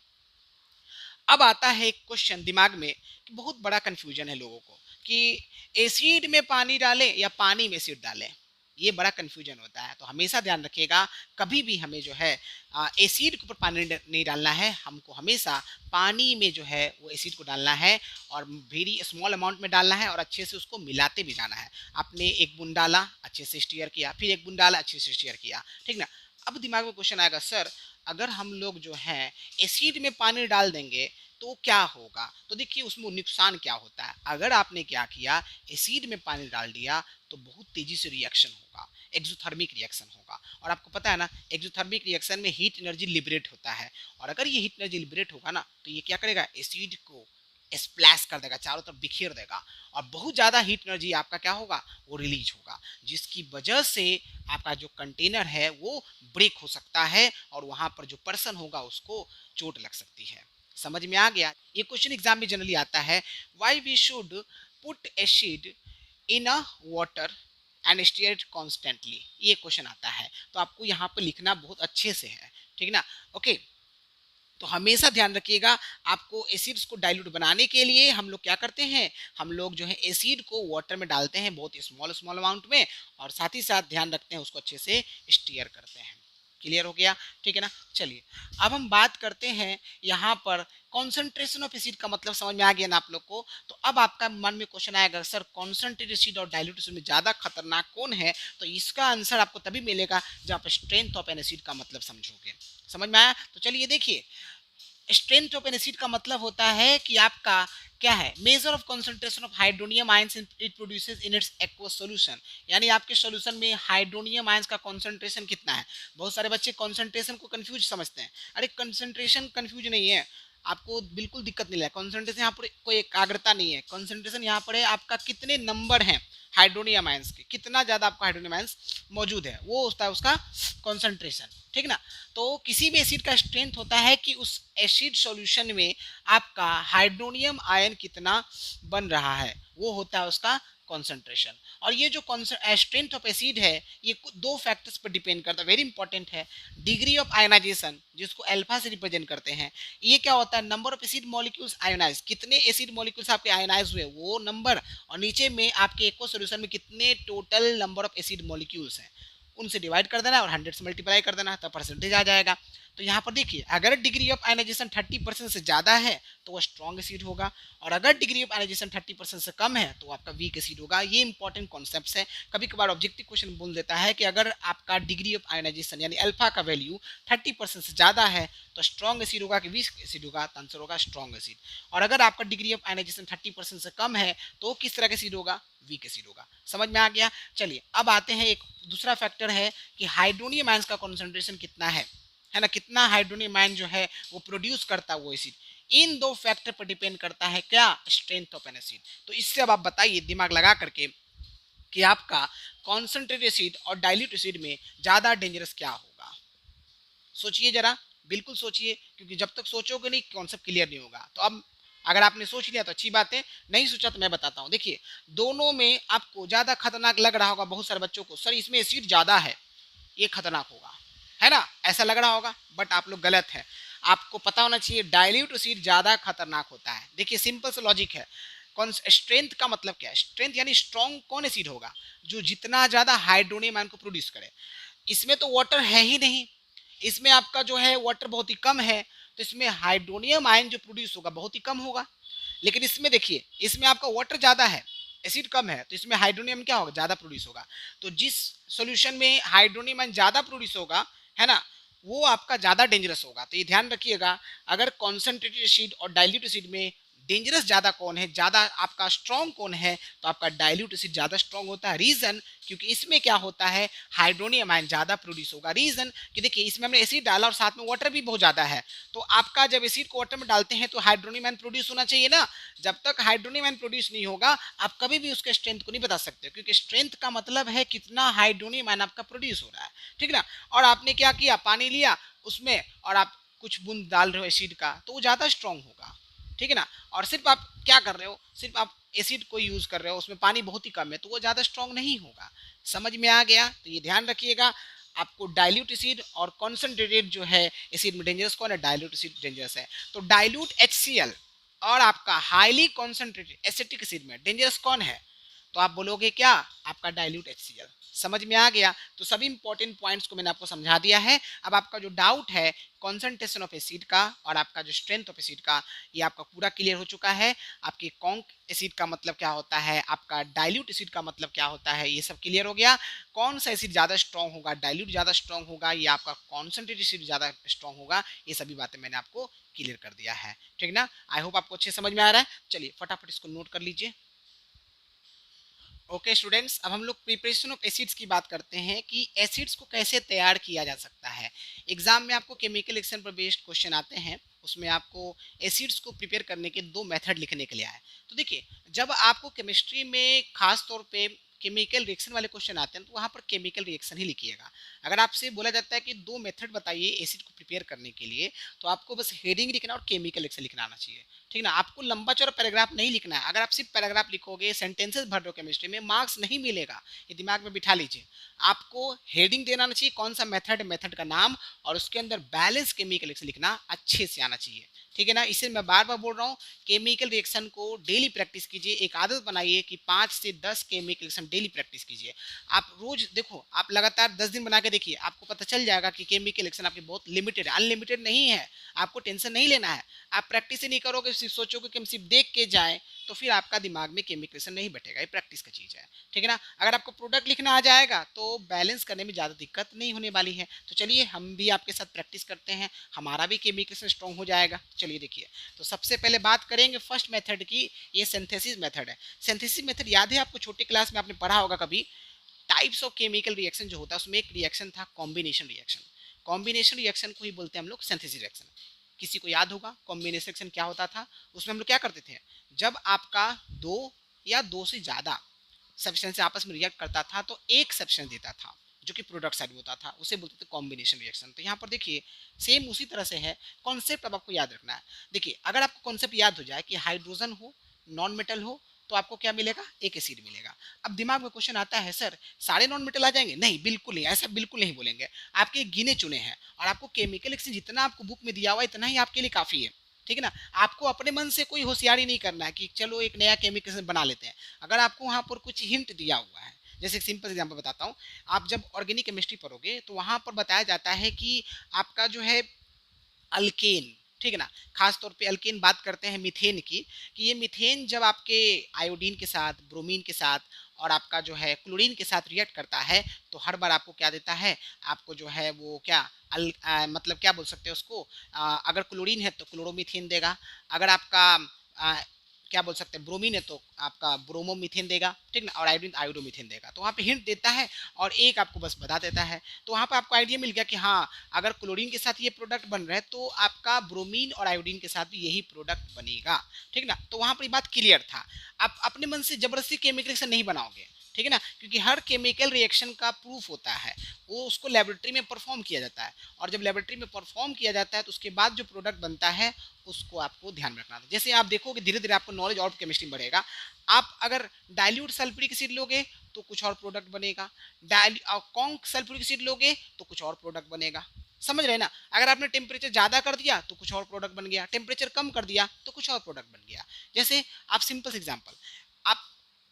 अब आता है एक क्वेश्चन दिमाग में कि बहुत बड़ा कंफ्यूजन है लोगों को कि एसिड में पानी डालें या पानी में एसिड डालें। ये बड़ा कंफ्यूजन होता है, तो हमेशा ध्यान रखिएगा कभी भी हमें जो है एसिड के ऊपर पानी नहीं डालना है, हमको हमेशा पानी में जो है वो एसिड को डालना है और वेरी स्मॉल अमाउंट में डालना है और अच्छे से उसको मिलाते भी जाना है। आपने एक बूंद डाला अच्छे से स्टीयर किया, फिर एक बूंद डाला अच्छे से स्टीयर किया, ठीक ना। अब दिमाग में क्वेश्चन आएगा, सर अगर हम लोग जो है एसिड में पानी डाल देंगे तो क्या होगा? तो देखिए उसमें नुकसान क्या होता है। अगर आपने क्या किया, एसिड में पानी डाल दिया तो बहुत तेजी से रिएक्शन होगा, एक्सोथर्मिक रिएक्शन होगा। और आपको पता है ना, एक्सोथर्मिक रिएक्शन में हीट एनर्जी लिबरेट होता है, और अगर ये हीट एनर्जी लिबरेट होगा ना तो ये क्या करेगा, एसिड को स्प्लैश कर देगा, चारों तरफ बिखेर देगा, और बहुत ज़्यादा हीट एनर्जी आपका क्या होगा, वो रिलीज होगा, जिसकी वजह से आपका जो कंटेनर है वो ब्रेक हो सकता है और वहां पर जो पर्सन होगा उसको चोट लग सकती है। समझ में आ गया? ये क्वेश्चन एग्जाम में जनरली आता है, why we should put acid in a water and stir it constantly. ये क्वेश्चन आता है, तो आपको यहाँ पर लिखना बहुत अच्छे से है, ठीक ना। ओके, तो हमेशा ध्यान रखिएगा, आपको एसिड्स को डाइल्यूट बनाने के लिए हम लोग क्या करते हैं, हम लोग जो है एसिड को वाटर में डालते हैं बहुत स्मॉल स्मॉल अमाउंट में, और साथ ही साथ ध्यान रखते हैं उसको अच्छे से स्टीयर करते हैं। क्लियर हो गया? ठीक है ना। चलिए अब हम बात करते हैं यहाँ पर कॉन्सेंट्रेशन ऑफ एसिड का मतलब समझ में आ गया ना आप लोग को। तो अब आपका मन में क्वेश्चन आएगा, सर कॉन्सेंट्रेटेड एसिड और डाइल्यूट एसिड में ज़्यादा खतरनाक कौन है? तो इसका आंसर आपको तभी मिलेगा जब आप स्ट्रेंथ ऑफ एन एसिड का मतलब समझोगे। समझ में आया? तो चलिए देखिए, स्ट्रेंथ ऑफ एन एसिड का मतलब होता है कि आपका क्या है, measure of concentration of hydronium ions it produces in its aqueous solution. यानी आपके सॉल्यूशन में हाइड्रोनियम आयंस का कंसंट्रेशन कितना है। बहुत सारे बच्चे कंसंट्रेशन को कंफ्यूज समझते हैं, अरे कंसंट्रेशन कंफ्यूज नहीं है, आपको बिल्कुल दिक्कत नहीं है। कंसंट्रेशन यहाँ पर कोई एकाग्रता नहीं है, कंसंट्रेशन यहाँ पर है आपका कितने नंबर हैं हाइड्रोनियम आयंस के, कितना ज़्यादा आपका हाइड्रोनियम आयंस मौजूद है, वो होता है उसका कंसंट्रेशन, ठीक ना। तो किसी भी एसिड का स्ट्रेंथ होता है कि उस एसिड सॉल्यूशन में आपका हाइड्रोनियम आयन कितना बन रहा है, वो होता है उसका कॉन्सेंट्रेशन। और ये जो स्ट्रेंथ ऑफ एसिड है ये दो फैक्टर्स पर डिपेंड करता है, वेरी इंपॉर्टेंट है। डिग्री ऑफ आयनाइजेशन जिसको अल्फा से रिप्रेजेंट करते हैं, ये क्या होता है, number of acid molecules ionize, कितने एसिड मॉलिक्यूल्स आपके आयोनाइज हुए वो नंबर, और नीचे में आपके एक्वस सॉल्यूशन में कितने total number of acid molecules हैं, उनसे डिवाइड कर देना और 100 से मल्टीप्लाई कर देना, तब परसेंटेज आ जाएगा। तो यहाँ पर देखिए, अगर डिग्री ऑफ आयनाइजेशन 30% से ज़्यादा है तो वो स्ट्रॉन्ग एसिड होगा, और अगर डिग्री ऑफ आयनाइजेशन 30% से कम है तो आपका वीक एसिड होगा। ये इंपॉर्टेंट कॉन्सेप्ट है। कभी कभार ऑब्जेक्टिव क्वेश्चन बोल देता है कि अगर आपका डिग्री ऑफ आयनाइजेशन यानी अल्फा का वैल्यू 30% से ज़्यादा है तो स्ट्रॉन्ग एसिड होगा कि वीक एसिड होगा, तो आंसर होगा स्ट्रॉन्ग एसिड। और अगर आपका डिग्री ऑफ आयनाइजेशन 30% से कम है तो किस तरह का एसिड होगा, वीक एसिड होगा। समझ में आ गया? चलिए अब आते हैं, एक दूसरा फैक्टर है कि हाइड्रोनियम आयंस का कॉन्सेंट्रेशन कितना है ना, कितना हाइड्रोनियम आयन जो है वो प्रोड्यूस करता है वो एसिड। इन दो फैक्टर पर डिपेंड करता है क्या, स्ट्रेंथ ऑफ एन एसिड। तो इससे अब आप बताइए दिमाग लगा करके कि आपका कॉन्सेंट्रेटेड एसिड और डाइल्यूट एसिड में ज्यादा डेंजरस क्या होगा। सोचिए जरा, बिल्कुल सोचिए, क्योंकि जब तक सोचोगे नहीं कॉन्सेप्ट क्लियर नहीं होगा। तो अब अगर आपने सोच लिया तो अच्छी बात है, नहीं सोचा तो मैं बताता हूँ। देखिए दोनों में आपको ज्यादा खतरनाक लग रहा होगा बहुत सारे बच्चों को, सर इसमें एसिड ज्यादा है ये खतरनाक होगा, है ना, ऐसा लग रहा होगा, बट आप लोग गलत है। आपको पता होना चाहिए डाइल्यूट एसिड ज्यादा खतरनाक होता है। देखिए सिंपल सा लॉजिक है। कौन स्ट्रेंथ का मतलब क्या है, स्ट्रेंथ यानी स्ट्रॉन्ग कौन एसिड होगा, जो जितना ज्यादा हाइड्रोनियम आयन को प्रोड्यूस करे। इसमें तो वाटर है ही नहीं, इसमें आपका जो है वाटर बहुत ही कम है, तो इसमें हाइड्रोनियम आयन जो प्रोड्यूस होगा बहुत ही कम होगा। लेकिन इसमें देखिए, इसमें आपका वाटर ज्यादा है, एसिड कम है, तो इसमें हाइड्रोनियम क्या होगा, ज्यादा प्रोड्यूस होगा। तो जिस सॉल्यूशन में हाइड्रोनियम आयन ज्यादा प्रोड्यूस होगा, है ना, वो आपका ज्यादा डेंजरस होगा। तो ये ध्यान रखिएगा, अगर कॉन्सेंट्रेटेड एसिड और डाइल्यूट एसिड में डेंजरस ज्यादा कौन है, ज्यादा आपका स्ट्रॉन्ग कौन है, तो आपका डाइल्यूट एसिड ज्यादा स्ट्रॉन्ग होता है। रीजन, क्योंकि इसमें क्या होता है, हाइड्रोनियम आयन ज्यादा प्रोड्यूस होगा। रीजन कि देखिए इसमें हमने एसिड डाला और साथ में वाटर भी बहुत ज्यादा है, तो आपका जब एसिड को वाटर में डालते हैं तो हाइड्रोनियम आयन प्रोड्यूस होना चाहिए ना। जब तक हाइड्रोनियम आयन प्रोड्यूस नहीं होगा आप कभी भी उसके स्ट्रेंथ को नहीं बता सकते, क्योंकि स्ट्रेंथ का मतलब है कितना हाइड्रोनियम आयन आपका प्रोड्यूस हो रहा है, ठीक ना। और आपने क्या किया, पानी लिया उसमें और आप कुछ बूंद डाल रहे हो एसिड का, तो वो ज्यादा स्ट्रॉन्ग होगा, ठीक है ना। और सिर्फ आप क्या कर रहे हो, सिर्फ आप एसिड को यूज कर रहे हो, उसमें पानी बहुत ही कम है, तो वो ज्यादा स्ट्रॉन्ग नहीं होगा। समझ में आ गया? तो ये ध्यान रखिएगा, आपको डाइल्यूट एसिड और कॉन्सेंट्रेटेड जो है एसिड में डेंजरस कौन है, डाइल्यूट एसिड डेंजरस है। तो डाइल्यूट HCl और आपका हाईली कॉन्सेंट्रेटेड एसिटिक एसिड में डेंजरस कौन है, तो आप बोलोगे क्या, आपका डाइल्यूट HCl। समझ में आ गया। तो सभी इंपॉर्टेंट पॉइंट्स को मैंने आपको समझा दिया है। अब आपका जो डाउट है कॉन्सेंट्रेशन ऑफ एसिड का और आपका जो स्ट्रेंथ ऑफ एसिड का, ये आपका पूरा क्लियर हो चुका है। आपकी कॉन्क एसिड का मतलब क्या होता है, आपका डाइल्यूट एसिड का मतलब क्या होता है, ये सब क्लियर हो गया। कौन सा एसिड ज़्यादा स्ट्रॉन्ग होगा, डाइल्यूट ज़्यादा स्ट्रॉन्ग होगा या आपका कॉन्सेंट्रेटेड एसिड ज़्यादा स्ट्रॉन्ग होगा, ये सभी बातें मैंने आपको क्लियर कर दिया है। ठीक ना, आई होप आपको अच्छे समझ में आ रहा है। चलिए फटाफट इसको नोट कर लीजिए। ओके स्टूडेंट्स, अब हम लोग प्रिपरेशन ऑफ एसिड्स की बात करते हैं कि एसिड्स को कैसे तैयार किया जा सकता है। एग्जाम में आपको केमिकल रिएक्शन पर बेस्ड क्वेश्चन आते हैं, उसमें आपको एसिड्स को प्रिपेयर करने के 2 मेथड लिखने के लिए आए। तो देखिए, जब आपको केमिस्ट्री में खास तौर पे केमिकल रिएक्शन वाले क्वेश्चन आते हैं तो वहाँ पर केमिकल रिएक्शन ही लिखिएगा। अगर आपसे बोला जाता है कि 2 मेथड बताइए एसिड को प्रिपेयर करने के लिए, तो आपको बस हेडिंग लिखना और केमिकल रिएक्शन लिखना आना चाहिए। ठीक ना, आपको लंबा चौड़ा पैराग्राफ नहीं लिखना है। अगर आप सिर्फ पैराग्राफ लिखोगे, सेंटेंसेस भर रहे हो केमिस्ट्री में, मार्क्स नहीं मिलेगा, ये दिमाग में बिठा लीजिए। आपको हेडिंग देना आना चाहिए, कौन सा मेथड, मेथड का नाम, और उसके अंदर बैलेंस केमिकल रिएक्शन लिखना अच्छे से आना चाहिए। ठीक है ना, इसे मैं बार बार बोल रहा हूँ, केमिकल रिएक्शन को डेली प्रैक्टिस कीजिए। एक आदत बनाइए कि 5 से 10 केमिकल रिएक्शन डेली प्रैक्टिस कीजिए। आप रोज देखो, आप लगातार 10 दिन बना के देखिए, आपको पता चल जाएगा कि केमिकल रिएक्शन आपकी बहुत लिमिटेड है, अनलिमिटेड नहीं है। आपको टेंशन नहीं लेना है। आप प्रैक्टिस ही नहीं करोगे, सिर्फ सोचोगे कि हम सिर्फ देख के जाएं, तो फिर आपका दिमाग में केमिकल रिएक्शन नहीं बैठेगा। ये प्रैक्टिस का चीज़ है। ठीक है ना, अगर आपको प्रोडक्ट लिखना आ जाएगा तो बैलेंस करने में ज़्यादा दिक्कत नहीं होने वाली है। तो चलिए हम भी आपके साथ प्रैक्टिस करते हैं, हमारा भी केमिकल रिएक्शन स्ट्रॉन्ग हो जाएगा। चलिए देखिए, तो सबसे पहले बात करेंगे फर्स्ट मेथड की, ये सिंथेसिस मेथड है। सिंथेसिस मेथड याद है आपको, छोटे क्लास में आपने पढ़ा होगा कभी। टाइप्स ऑफ केमिकल रिएक्शन जो होता है उसमें एक रिएक्शन था कॉम्बिनेशन रिएक्शन। कॉम्बिनेशन रिएक्शन को ही बोलते हैं हम लोग सिंथेसिस रिएक्शन। किसी को याद होगा कॉम्बिनेशन रिएक्शन क्या होता था? उसमें हम लोग क्या करते थे, जब आपका 2 या 2 से ज़्यादा सब्सटेंस आपस में रिएक्ट करता था तो एक सब्सटेंस देता था जो कि प्रोडक्ट साइड में होता था, उसे बोलते थे कॉम्बिनेशन रिएक्शन। तो यहाँ पर देखिए सेम उसी तरह से है कॉन्सेप्ट। अब आपको याद रखना है। देखिए, अगर आपको कॉन्सेप्ट याद हो जाए कि हाइड्रोजन हो, नॉन मेटल हो, तो आपको क्या मिलेगा, एक एसिड मिलेगा। अब दिमाग में क्वेश्चन आता है, सर सारे नॉन मेटल आ जाएंगे? नहीं, बिल्कुल नहीं, ऐसा बिल्कुल नहीं बोलेंगे। आपके गिने चुने हैं और आपको केमिकल रिएक्शन जितना आपको बुक में दिया हुआ है इतना ही आपके लिए काफ़ी है। ठीक है ना, आपको अपने मन से कोई होशियारी नहीं करना है कि चलो एक नया केमिकल बना लेते हैं। अगर आपको वहाँ पर कुछ हिंट दिया हुआ है, जैसे एक सिंपल एग्जांपल बताता हूँ, आप जब ऑर्गेनिक केमिस्ट्री पढ़ोगे तो वहाँ पर बताया जाता है कि आपका जो है अल्केन, ठीक है ना, खास तौर पे अल्केन बात करते हैं मीथेन की, कि ये मीथेन जब आपके आयोडीन के साथ, ब्रोमीन के साथ और आपका जो है क्लोरीन के साथ रिएक्ट करता है तो हर बार आपको क्या देता है, आपको जो है वो क्या मतलब क्या बोल सकते हैं उसको, अगर क्लोरीन है तो क्लोरोमीथेन देगा, अगर आपका क्या बोल सकते हैं ब्रोमीन है तो आपका ब्रोमोमीथेन देगा, ठीक ना, और आयोडीन आयोडोमीथेन देगा। तो वहाँ पे हिंट देता है और एक आपको बस बता देता है। तो वहाँ पे आपको आइडिया मिल गया कि हाँ, अगर क्लोरीन के साथ ये प्रोडक्ट बन रहा है तो आपका ब्रोमीन और आयोडीन के साथ भी यही प्रोडक्ट बनेगा। ठीक ना, तो वहाँ पर बात क्लियर था। आप अपने मन से जबरदस्ती केमिकल रिएक्शन नहीं बनाओगे, ठीक है ना, क्योंकि हर केमिकल रिएक्शन का प्रूफ होता है, वो उसको लेबोरेटरी में परफॉर्म किया जाता है, और जब लेबोरेटरी में परफॉर्म किया जाता है तो उसके बाद जो प्रोडक्ट बनता है उसको आपको ध्यान में रखना था। जैसे आप देखोगे धीरे धीरे आपको नॉलेज और केमिस्ट्री बढ़ेगा। आप अगर डाइल्यूट सल्फ्यूरिक एसिड लोगे तो कुछ और प्रोडक्ट बनेगा, कॉन्क सल्फ्यूरिक एसिड लोगे तो कुछ और प्रोडक्ट बनेगा। समझ रहे ना, अगर आपने टेम्परेचर ज़्यादा कर दिया तो कुछ और प्रोडक्ट बन गया, टेम्परेचर कम कर दिया तो कुछ और प्रोडक्ट बन गया। जैसे आप सिंपल एग्जाम्पल, आप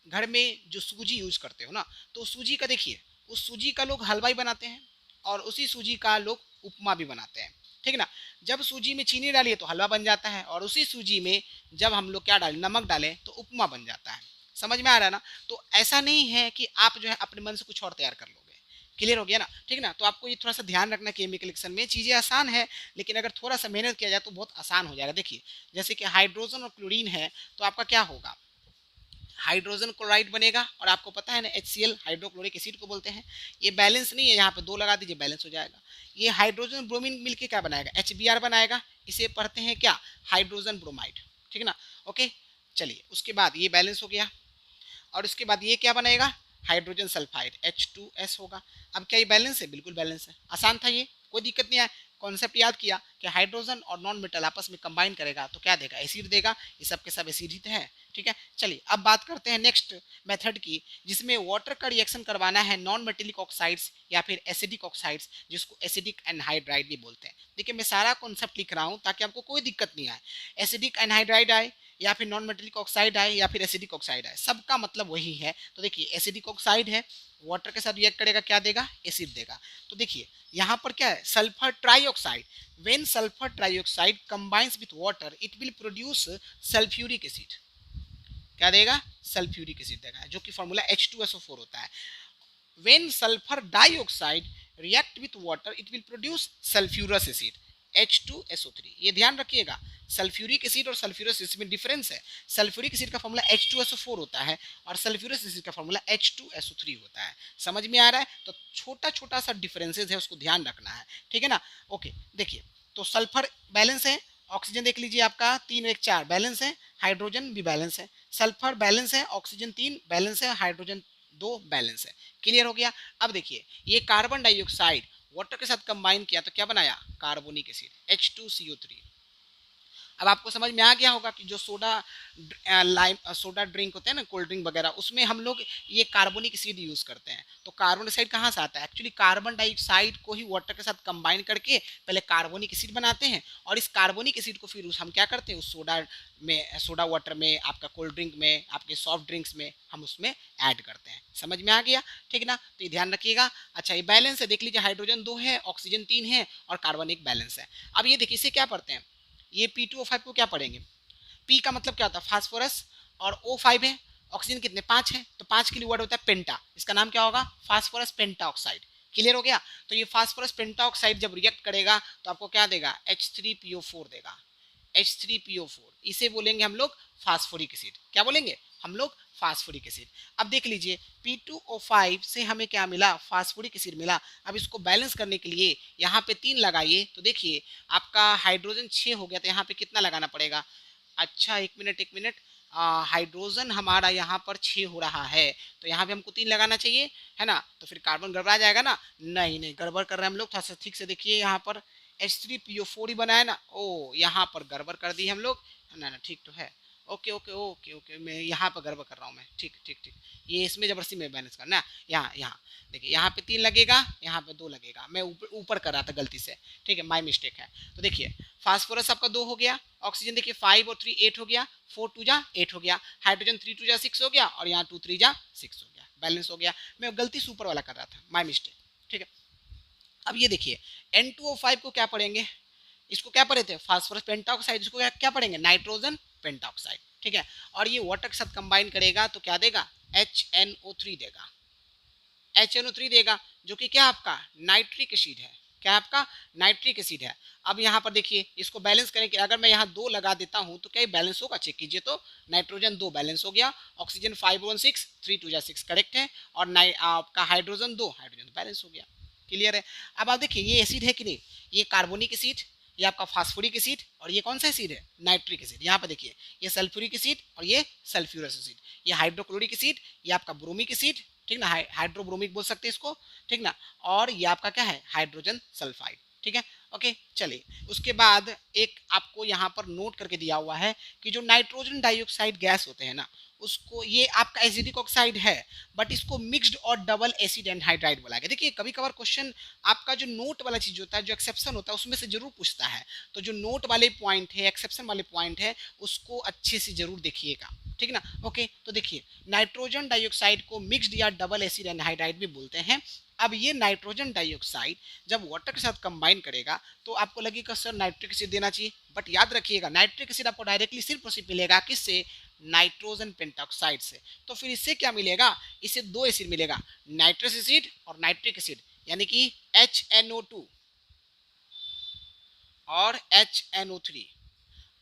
घर में जो सूजी यूज करते हो ना, तो सूजी का देखिए, उस सूजी का लोग हलवाई बनाते हैं और उसी सूजी का लोग उपमा भी बनाते हैं। ठीक ना, जब सूजी में चीनी डालिए तो हलवा बन जाता है, और उसी सूजी में जब हम लोग क्या डालें, नमक डालें तो उपमा बन जाता है। समझ में आ रहा है ना? तो ऐसा नहीं है कि आप जो है अपने मन से कुछ और तैयार कर लोगे। क्लियर हो गया ना? ठीक ना, तो आपको ये थोड़ा सा ध्यान रखना, केमिकल रिएक्शन में चीज़ें आसान है, लेकिन अगर थोड़ा सा मेहनत किया जाए तो बहुत आसान हो जाएगा। देखिए, जैसे कि हाइड्रोजन और क्लोरीन है तो आपका क्या होगा, हाइड्रोजन क्लोराइड बनेगा, और आपको पता है ना HCl हाइड्रोक्लोरिक एसिड को बोलते हैं। ये बैलेंस नहीं है, यहाँ पे 2 लगा दीजिए बैलेंस हो जाएगा। ये हाइड्रोजन ब्रोमीन मिलके क्या बनाएगा, HBr बनाएगा, इसे पढ़ते हैं क्या, हाइड्रोजन ब्रोमाइड। ठीक है ना, ओके। चलिए उसके बाद ये बैलेंस हो गया, और उसके बाद ये क्या बनेगा, हाइड्रोजन सल्फाइड H2S होगा। अब क्या ये बैलेंस है? बिल्कुल बैलेंस है, आसान था ये, कोई दिक्कत नहीं है। कॉन्सेप्ट याद किया कि हाइड्रोजन और नॉन मेटल आपस में कंबाइन करेगा तो क्या देगा, एसिड देगा। ये सब के सब एसिड ही तो है, ठीक है। चलिए अब बात करते हैं नेक्स्ट मेथड की, जिसमें वाटर का रिएक्शन करवाना है नॉन मेटेलिक ऑक्साइड्स या फिर एसिडिक ऑक्साइड्स, जिसको एसिडिक एनहाइड्राइड भी बोलते हैं। देखिए मैं सारा कॉन्सेप्ट लिख रहा हूँ ताकि आपको कोई दिक्कत नहीं आए, एसिडिक एनहाइड्राइड आए या फिर नॉन मेटेलिक ऑक्साइड आए या फिर एसिडिक ऑक्साइड आए, सबका मतलब वही है। तो देखिए एसिडिक ऑक्साइड है, वाटर के साथ रिएक्ट करेगा, क्या देगा, एसिड देगा। तो देखिए यहाँ पर क्या है, sulphur trioxide, when sulphur trioxide combines with water it will produce sulphuric acid, क्या देगा, सल्फ्यूरिक एसिड देगा, जो कि फॉर्मूला H2SO4 होता है। When sulphur dioxide react with water it will produce sulphurous acid, H2SO3। ये ध्यान रखिएगा, सल्फ्यूरिक एसिड और सल्फ्यूरस एसिड में डिफरेंस है। सल्फ्यूरिक एसिड का फॉर्मूला H2SO4 होता है और सल्फ्यूरस एसिड का फॉर्मूला H2SO3 होता है। समझ में आ रहा है? तो छोटा छोटा सा डिफरेंसेस है, उसको ध्यान रखना है, ठीक है ना। ओके देखिए, तो सल्फर बैलेंस है, ऑक्सीजन देख लीजिए आपका 3 1 4 बैलेंस है, हाइड्रोजन भी बैलेंस है, सल्फर बैलेंस है, ऑक्सीजन 3 बैलेंस है, हाइड्रोजन 2 बैलेंस है। क्लियर हो गया। अब देखिए ये कार्बन डाइऑक्साइड वाटर के साथ कंबाइन किया तो क्या बनाया, कार्बोनिक एसिड H2CO3। अब आपको समझ में आ गया होगा कि जो सोडा ड्रिंक होते हैं ना, कोल्ड ड्रिंक वगैरह, उसमें हम लोग ये कार्बोनिक एसिड यूज करते हैं। तो कार्बन डाइऑक्साइड कहाँ से आता है, एक्चुअली कार्बन डाइऑक्साइड को ही वाटर के साथ कंबाइन करके पहले कार्बोनिक एसिड बनाते हैं और इस कार्बोनिक एसिड को फिर हम क्या करते हैं, उस सोडा वाटर में, आपका कोल्ड ड्रिंक में, आपके सॉफ्ट ड्रिंक्स में हम उसमें ऐड करते हैं। समझ में आ गया, ठीक ना। तो ये ध्यान रखिएगा। अच्छा ये बैलेंस है, देख लीजिए हाइड्रोजन 2 है, ऑक्सीजन 3 है और कार्बन एक बैलेंस है। अब ये देखिए इसे क्या पढ़ते हैं, ये P2O5 को क्या पढ़ेंगे, P का मतलब क्या होता है, फास्फोरस, और O5 है, ऑक्सीजन कितने 5 है, तो 5 के लिए वर्ड होता है पेंटा, इसका नाम क्या होगा, फास्फोरस पेंटा ऑक्साइड। क्लियर हो गया। तो ये फास्फोरस पेंटा ऑक्साइड जब रिएक्ट करेगा तो आपको क्या देगा, H3PO4 देगा, H3PO4। इसे बोलेंगे हम लोग फास्फोरिक एसिड। क्या बोलेंगे हम लोग, फास्फोरिक एसिड। अब देख लीजिए P2O5 से हमें क्या मिला, फास्फोरिक एसिड मिला। अब इसको बैलेंस करने के लिए यहाँ पे 3 लगाइए तो देखिए आपका हाइड्रोजन 6 हो गया, तो यहाँ पे कितना लगाना पड़ेगा। अच्छा एक मिनट, हाइड्रोजन हमारा यहाँ पर 6 हो रहा है, तो यहाँ पे हमको 3 लगाना चाहिए, है ना। तो फिर कार्बन गड़बड़ा जाएगा ना, नहीं गड़बड़ कर रहे हैं हम लोग, थोड़ा सा ठीक से देखिए। यहाँ पर H3PO4 ही बनाया ना, ओ यहाँ पर गड़बड़ कर दी हम लोग, ना ठीक तो है। ओके मैं यहाँ पर गड़बड़ कर रहा हूँ मैं, ठीक, ये इसमें जबरदस्ती में बैलेंस करना। यहाँ देखिए यहाँ पे 3 लगेगा, यहाँ पे 2 लगेगा, मैं ऊपर कर रहा था गलती से, ठीक है, माय मिस्टेक है। तो देखिए फास्फोरस आपका 2 हो गया, ऑक्सीजन देखिए 5 और 3 8 हो गया, 4 2 जा 8 हो गया, हाइड्रोजन 3 2 जा 6 हो गया और यहाँ 2 3 जा 6 हो गया, बैलेंस हो गया। मैं गलती से ऊपर वाला कर रहा था, माय मिस्टेक, ठीक है। अब ये देखिए N2O5 को क्या पढ़ेंगे, इसको क्या पढ़े थे, फास्फोरस पेंटाऑक्साइड, इसको क्या पढ़ेंगे, नाइट्रोजन पेंटाऑक्साइड, ठीक है। और ये वाटर के साथ कंबाइन करेगा तो क्या देगा, HNO3 देगा, HNO3 देगा, जो कि क्या आपका नाइट्रिक एसिड है, क्या आपका नाइट्रिक एसिड है। अब यहाँ पर देखिए इसको बैलेंस करें कि अगर मैं यहाँ 2 लगा देता हूँ तो क्या ये बैलेंस होगा, चेक कीजिए। तो नाइट्रोजन 2 बैलेंस हो गया, ऑक्सीजन 5 1 6 3 2 6 करेक्ट है, और आपका हाइड्रोजन 2 हाइड्रोजन बैलेंस हो गया। क्लियर है। अब आप देखिए ये एसिड है कि नहीं, ये कार्बोनिक एसिड, ये आपका फास्फोरिक एसिड, और ये कौन सा एसिड है, नाइट्रिक एसिड। यहाँ पे देखिए ये सल्फ्यूरिक एसिड और ये सल्फ्यूरस एसिड, ये हाइड्रोक्लोरिक एसिड, ये आपका ब्रोमिक एसिड, ठीक ना, हाइड्रोब्रोमिक बोल सकते हैं इसको, ठीक ना। और ये आपका क्या है, हाइड्रोजन सल्फाइड, ठीक है। ओके चलिए उसके बाद एक आपको यहाँ पर नोट करके दिया हुआ है कि जो नाइट्रोजन डाइऑक्साइड गैस होते हैं ना, उसको, ये आपका एसिडिक ऑक्साइड है बट इसको मिक्स्ड और डबल एसिड एनहाइड्राइड बोला गया। देखिए कभी कभार क्वेश्चन आपका जो नोट वाला चीज होता है, जो एक्सेप्शन होता है, उसमें से जरूर पूछता है। तो जो नोट वाले पॉइंट है, एक्सेप्शन वाले पॉइंट है, उसको अच्छे से जरूर देखिएगा, ठीक ना। ओके तो देखिए नाइट्रोजन डाइऑक्साइड को मिक्स्ड या डबल एसिड एनहाइड्राइड भी बोलते हैं। अब ये नाइट्रोजन डाइऑक्साइड जब वाटर के साथ कंबाइन करेगा तो आपको लगेगा सर नाइट्रिक एसिड देना चाहिए, बट याद रखिएगा नाइट्रिक एसिड आपको डायरेक्टली सिर्फ उसी मिलेगा किससे, नाइट्रोजन पेंटाऑक्साइड से। तो फिर इससे क्या मिलेगा, इससे 2 एसिड मिलेगा, नाइट्रस एसिड और नाइट्रिक एसिड, यानी कि HNO2 और HNO3।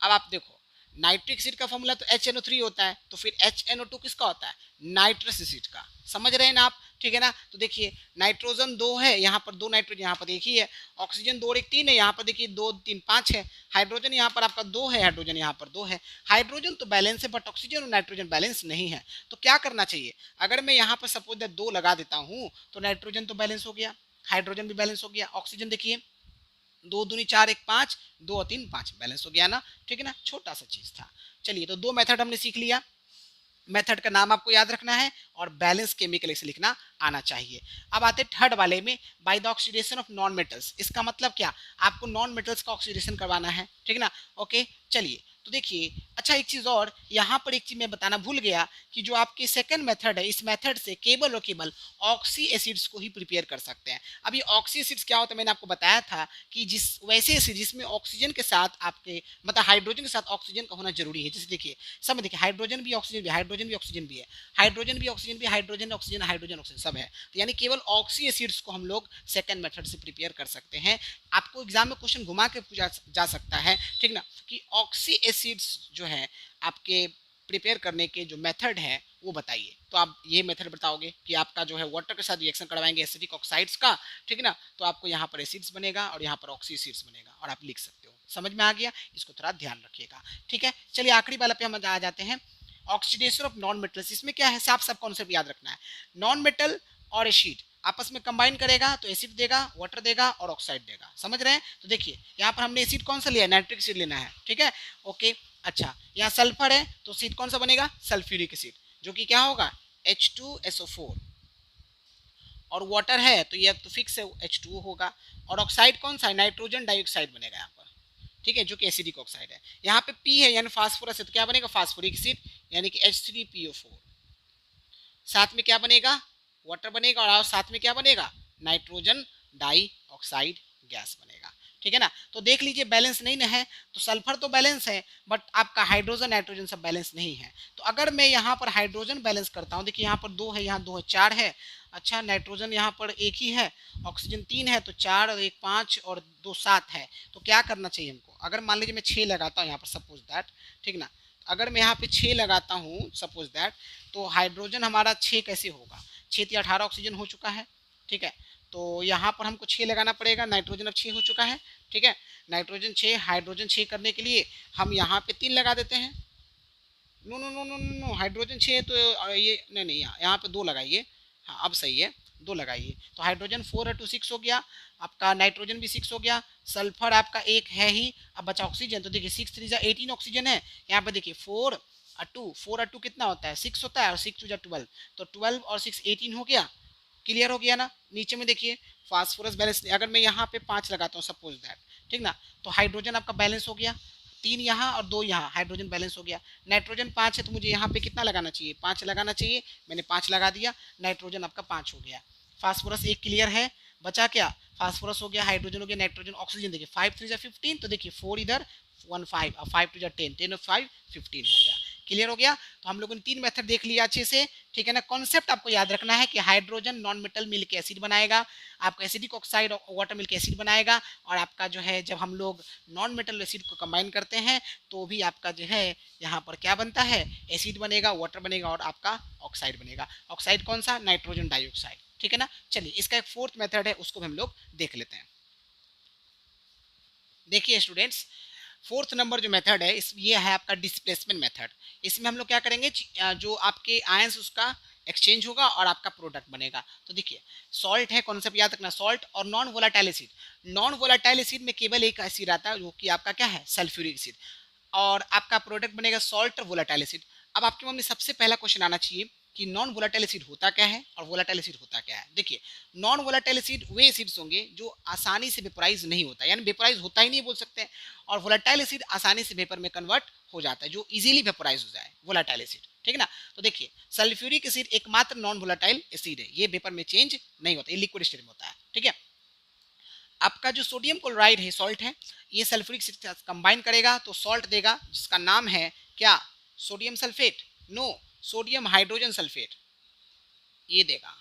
अब आप देखो नाइट्रिक एसिड का फॉर्मूला तो HNO3 होता है, तो फिर HNO2 किसका होता है, नाइट्रस एसिड का। समझ रहे हैं ना आप, ठीक है ना। तो देखिए नाइट्रोजन 2 है, यहाँ पर 2 नाइट्रोजन, यहाँ पर एक ही है, ऑक्सीजन 2 और 1 3 है, यहाँ पर देखिए 2 3 5 है, हाइड्रोजन यहाँ पर आपका 2 है, हाइड्रोजन यहाँ पर 2 है। हाइड्रोजन तो बैलेंस है बट ऑक्सीजन और नाइट्रोजन बैलेंस नहीं है। तो क्या करना चाहिए, अगर मैं यहाँ पर सपोज 2 लगा देता हूँ तो नाइट्रोजन तो बैलेंस हो गया, हाइड्रोजन भी बैलेंस हो गया, ऑक्सीजन देखिए 2 दूनी 4 1 5, 2 और 3 5, बैलेंस हो गया ना, ठीक है ना, छोटा सा चीज था। चलिए तो दो मेथड हमने सीख लिया, मेथड का नाम आपको याद रखना है और बैलेंस केमिकल से लिखना आना चाहिए। अब आते थर्ड वाले में, by the oxidation of non metals. इसका मतलब क्या, आपको नॉन मेटल्स का ऑक्सीडेशन करवाना है, ठीक है ना। ओके चलिए तो देखिए, अच्छा एक चीज और यहाँ पर एक चीज मैं बताना भूल गया कि जो आपकी सेकंड मेथड है, इस मेथड से केवल और केवल ऑक्सी एसिड्स को ही प्रिपेयर कर सकते हैं। अब ये ऑक्सी एसिड्स क्या होता है, मैंने आपको बताया था कि जिस वैसे एसिड जिसमें ऑक्सीजन के साथ आपके मतलब हाइड्रोजन के साथ ऑक्सीजन का होना जरूरी है। जैसे देखिए सब में देखिए, हाइड्रोजन भी ऑक्सीजन भी, हाइड्रोजन भी ऑक्सीजन भी है, हाइड्रोजन भी ऑक्सीजन भी, हाइड्रोजन ऑक्सीजन, हाइड्रोजन ऑक्सीजन सब है। तो यानी केवल ऑक्सी एसिड्स को हम लोग सेकंड मेथड से प्रिपेयर कर सकते हैं। आपको एग्जाम में क्वेश्चन घुमा के पूछा जा सकता है, ठीक ना, कि ऑक्सी एसिड्स जो है आपके प्रिपेयर करने के जो मेथड है वो बताइए। तो आप ये मेथड बताओगे कि आपका जो है वाटर के साथ रिएक्शन करवाएंगे एसिडिक ऑक्साइड्स का, ठीक है ना, तो आपको यहाँ पर एसिड्स बनेगा और यहाँ पर ऑक्सी एसिड्स बनेगा और आप लिख सकते हो। समझ में आ गया, इसको थोड़ा ध्यान रखिएगा, ठीक है। चलिए आखिरी वाला पे हम आ जाते हैं, ऑक्सीडेशन ऑफ नॉन मेटल्स। इसमें क्या है, साफ साफ कॉन्सेप्ट याद रखना है, नॉन मेटल और एसिड आपस में कंबाइन करेगा तो एसिड देगा, वाटर देगा और ऑक्साइड देगा। समझ रहे हैं, तो देखिए यहाँ पर हमने एसिड कौन सा लिया है, नाइट्रिक एसिड लेना है, ठीक है। ओके अच्छा, यहाँ सल्फर है तो एसिड कौन सा बनेगा, सल्फ्यूरिक एसिड, जो कि क्या होगा H2SO4, और वाटर है तो ये तो फिक्स है H2O होगा, और ऑक्साइड कौन सा है, नाइट्रोजन डाइऑक्साइड बनेगा यहाँ पर, ठीक है, जो कि एसिडिक ऑक्साइड है। यहाँ पे P है यानी फास्फोरस है तो क्या बनेगा, फास्फोरिक एसिड यानी कि H3PO4। साथ में क्या बनेगा, वाटर बनेगा, और साथ में क्या बनेगा, नाइट्रोजन डाइऑक्साइड गैस बनेगा, ठीक है ना। तो देख लीजिए बैलेंस नहीं ना है, तो सल्फर तो बैलेंस है बट आपका हाइड्रोजन नाइट्रोजन सब बैलेंस नहीं है। तो अगर मैं यहाँ पर हाइड्रोजन बैलेंस करता हूँ, देखिए यहाँ पर 2 है, यहाँ 2 है, 4 है। अच्छा नाइट्रोजन यहाँ पर 1 ही है, ऑक्सीजन 3 है, तो 4 और 1 5 और 2 7 है। तो क्या करना चाहिए हमको, अगर मान लीजिए मैं 6 लगाता हूँ यहाँ पर सपोज दैट, ठीक ना, अगर मैं यहाँ पे 6 लगाता हूँ सपोज दैट, तो हाइड्रोजन हमारा 6 कैसे होगा, 6 या 18 ऑक्सीजन हो चुका है, ठीक है। तो यहाँ पर हमको 6 लगाना पड़ेगा, नाइट्रोजन अब 6 हो चुका है, ठीक है। नाइट्रोजन 6, हाइड्रोजन 6 करने के लिए हम यहाँ पे 3 लगा देते हैं। No no no no no no, hydrogen 6 है तो ये नहीं नहीं, यहाँ पे 2 लगाइए, हाँ अब सही है, 2 लगाइए। तो हाइड्रोजन 4 है तो 6 हो गया, आपका नाइट्रोजन भी 6 हो गया, सल्फर आपका 1 है ही, अब बचा ऑक्सीजन। तो देखिए 6 3 18 ऑक्सीजन है, यहाँ पे देखिए 4 और 2, 4 और 2 कितना होता है, 6 होता है, और 6 2 12, तो 12 और 6 18 हो गया। क्लियर हो गया ना। नीचे में देखिए फास्फोरस बैलेंस, अगर मैं यहाँ पे 5 लगाता हूँ सपोज दैट, ठीक ना, तो हाइड्रोजन आपका बैलेंस हो गया, 3 यहाँ और 2 यहाँ, हाइड्रोजन बैलेंस हो गया। नाइट्रोजन 5 है तो मुझे यहाँ पे कितना लगाना चाहिए, 5 लगाना चाहिए, मैंने 5 लगा दिया, नाइट्रोजन आपका 5 हो गया। फास्फोरस 1 क्लियर है, बचा क्या, फास्फोरस हो गया, हाइड्रोजन हो गया, नाइट्रोजन, ऑक्सीजन देखिए 5 3 15, तो देखिए 4 इधर 1 5 और 5 2 10, 10 और 5 15 हो गया। क्लियर हो गया। तो हम लोगों ने 3 मेथड देख लिया अच्छे से, ठीक है ना। कॉन्सेप्ट आपको याद रखना है कि हाइड्रोजन नॉन मेटल मिलकर एसिड बनाएगा, आपका एसिडिक ऑक्साइड और वाटर मिलकर एसिड बनाएगा, और आपका जो है जब हम लोग नॉन मेटल एसिड को कंबाइन करते हैं तो भी आपका जो है यहाँ पर क्या बनता है, एसिड बनेगा, वाटर बनेगा और आपका ऑक्साइड बनेगा। ऑक्साइड कौन सा, नाइट्रोजन डाइऑक्साइड, ठीक है ना। चलिए इसका एक फोर्थ मेथड है, उसको भी हम लोग देख लेते हैं। देखिए स्टूडेंट्स, फोर्थ नंबर जो मेथड है इस ये है आपका डिस्प्लेसमेंट मेथड। इसमें हम लोग क्या करेंगे, जो आपके आयंस उसका एक्सचेंज होगा और आपका प्रोडक्ट बनेगा। तो देखिए सॉल्ट है, कॉन्सेप्ट याद रखना, सॉल्ट और non volatile acid. Non volatile acid में केवल एक एसिड आता है जो कि आपका क्या है, सल्फ्यूरिक एसिड, और आपका प्रोडक्ट बनेगा सॉल्ट और वोलाटाइल एसिड। अब आपके मन में सबसे पहला क्वेश्चन आना चाहिए कि नॉन वोलाटाइल एसिड होता क्या है और वोलाटाइल एसिड होता क्या है। देखिए नॉन वोलाटाइल एसिड वे एसिड्स होंगे जो आसानी से वेपोराइज नहीं होता, यानी वेपोराइज होता ही नहीं बोल सकते हैं, और वोलाटाइल एसिड आसानी से वेपर में कन्वर्ट हो जाता है, जो इजीली वेपोराइज हो जाए, वोलाटाइल एसिड, ठीक है ना। तो देखिए सल्फ्यूरिक एसिड एकमात्र नॉन वोलाटाइल एसिड है, ये वेपर में चेंज नहीं होता, ये लिक्विड स्टेट में होता है, ठीक है। आपका जो सोडियम क्लोराइड है, सॉल्ट है, ये सल्फ्यूरिक एसिड के साथ कंबाइन करेगा तो सॉल्ट देगा, जिसका नाम है क्या, sodium sulphate, no, sodium hydrogen sulphate, ये देगा,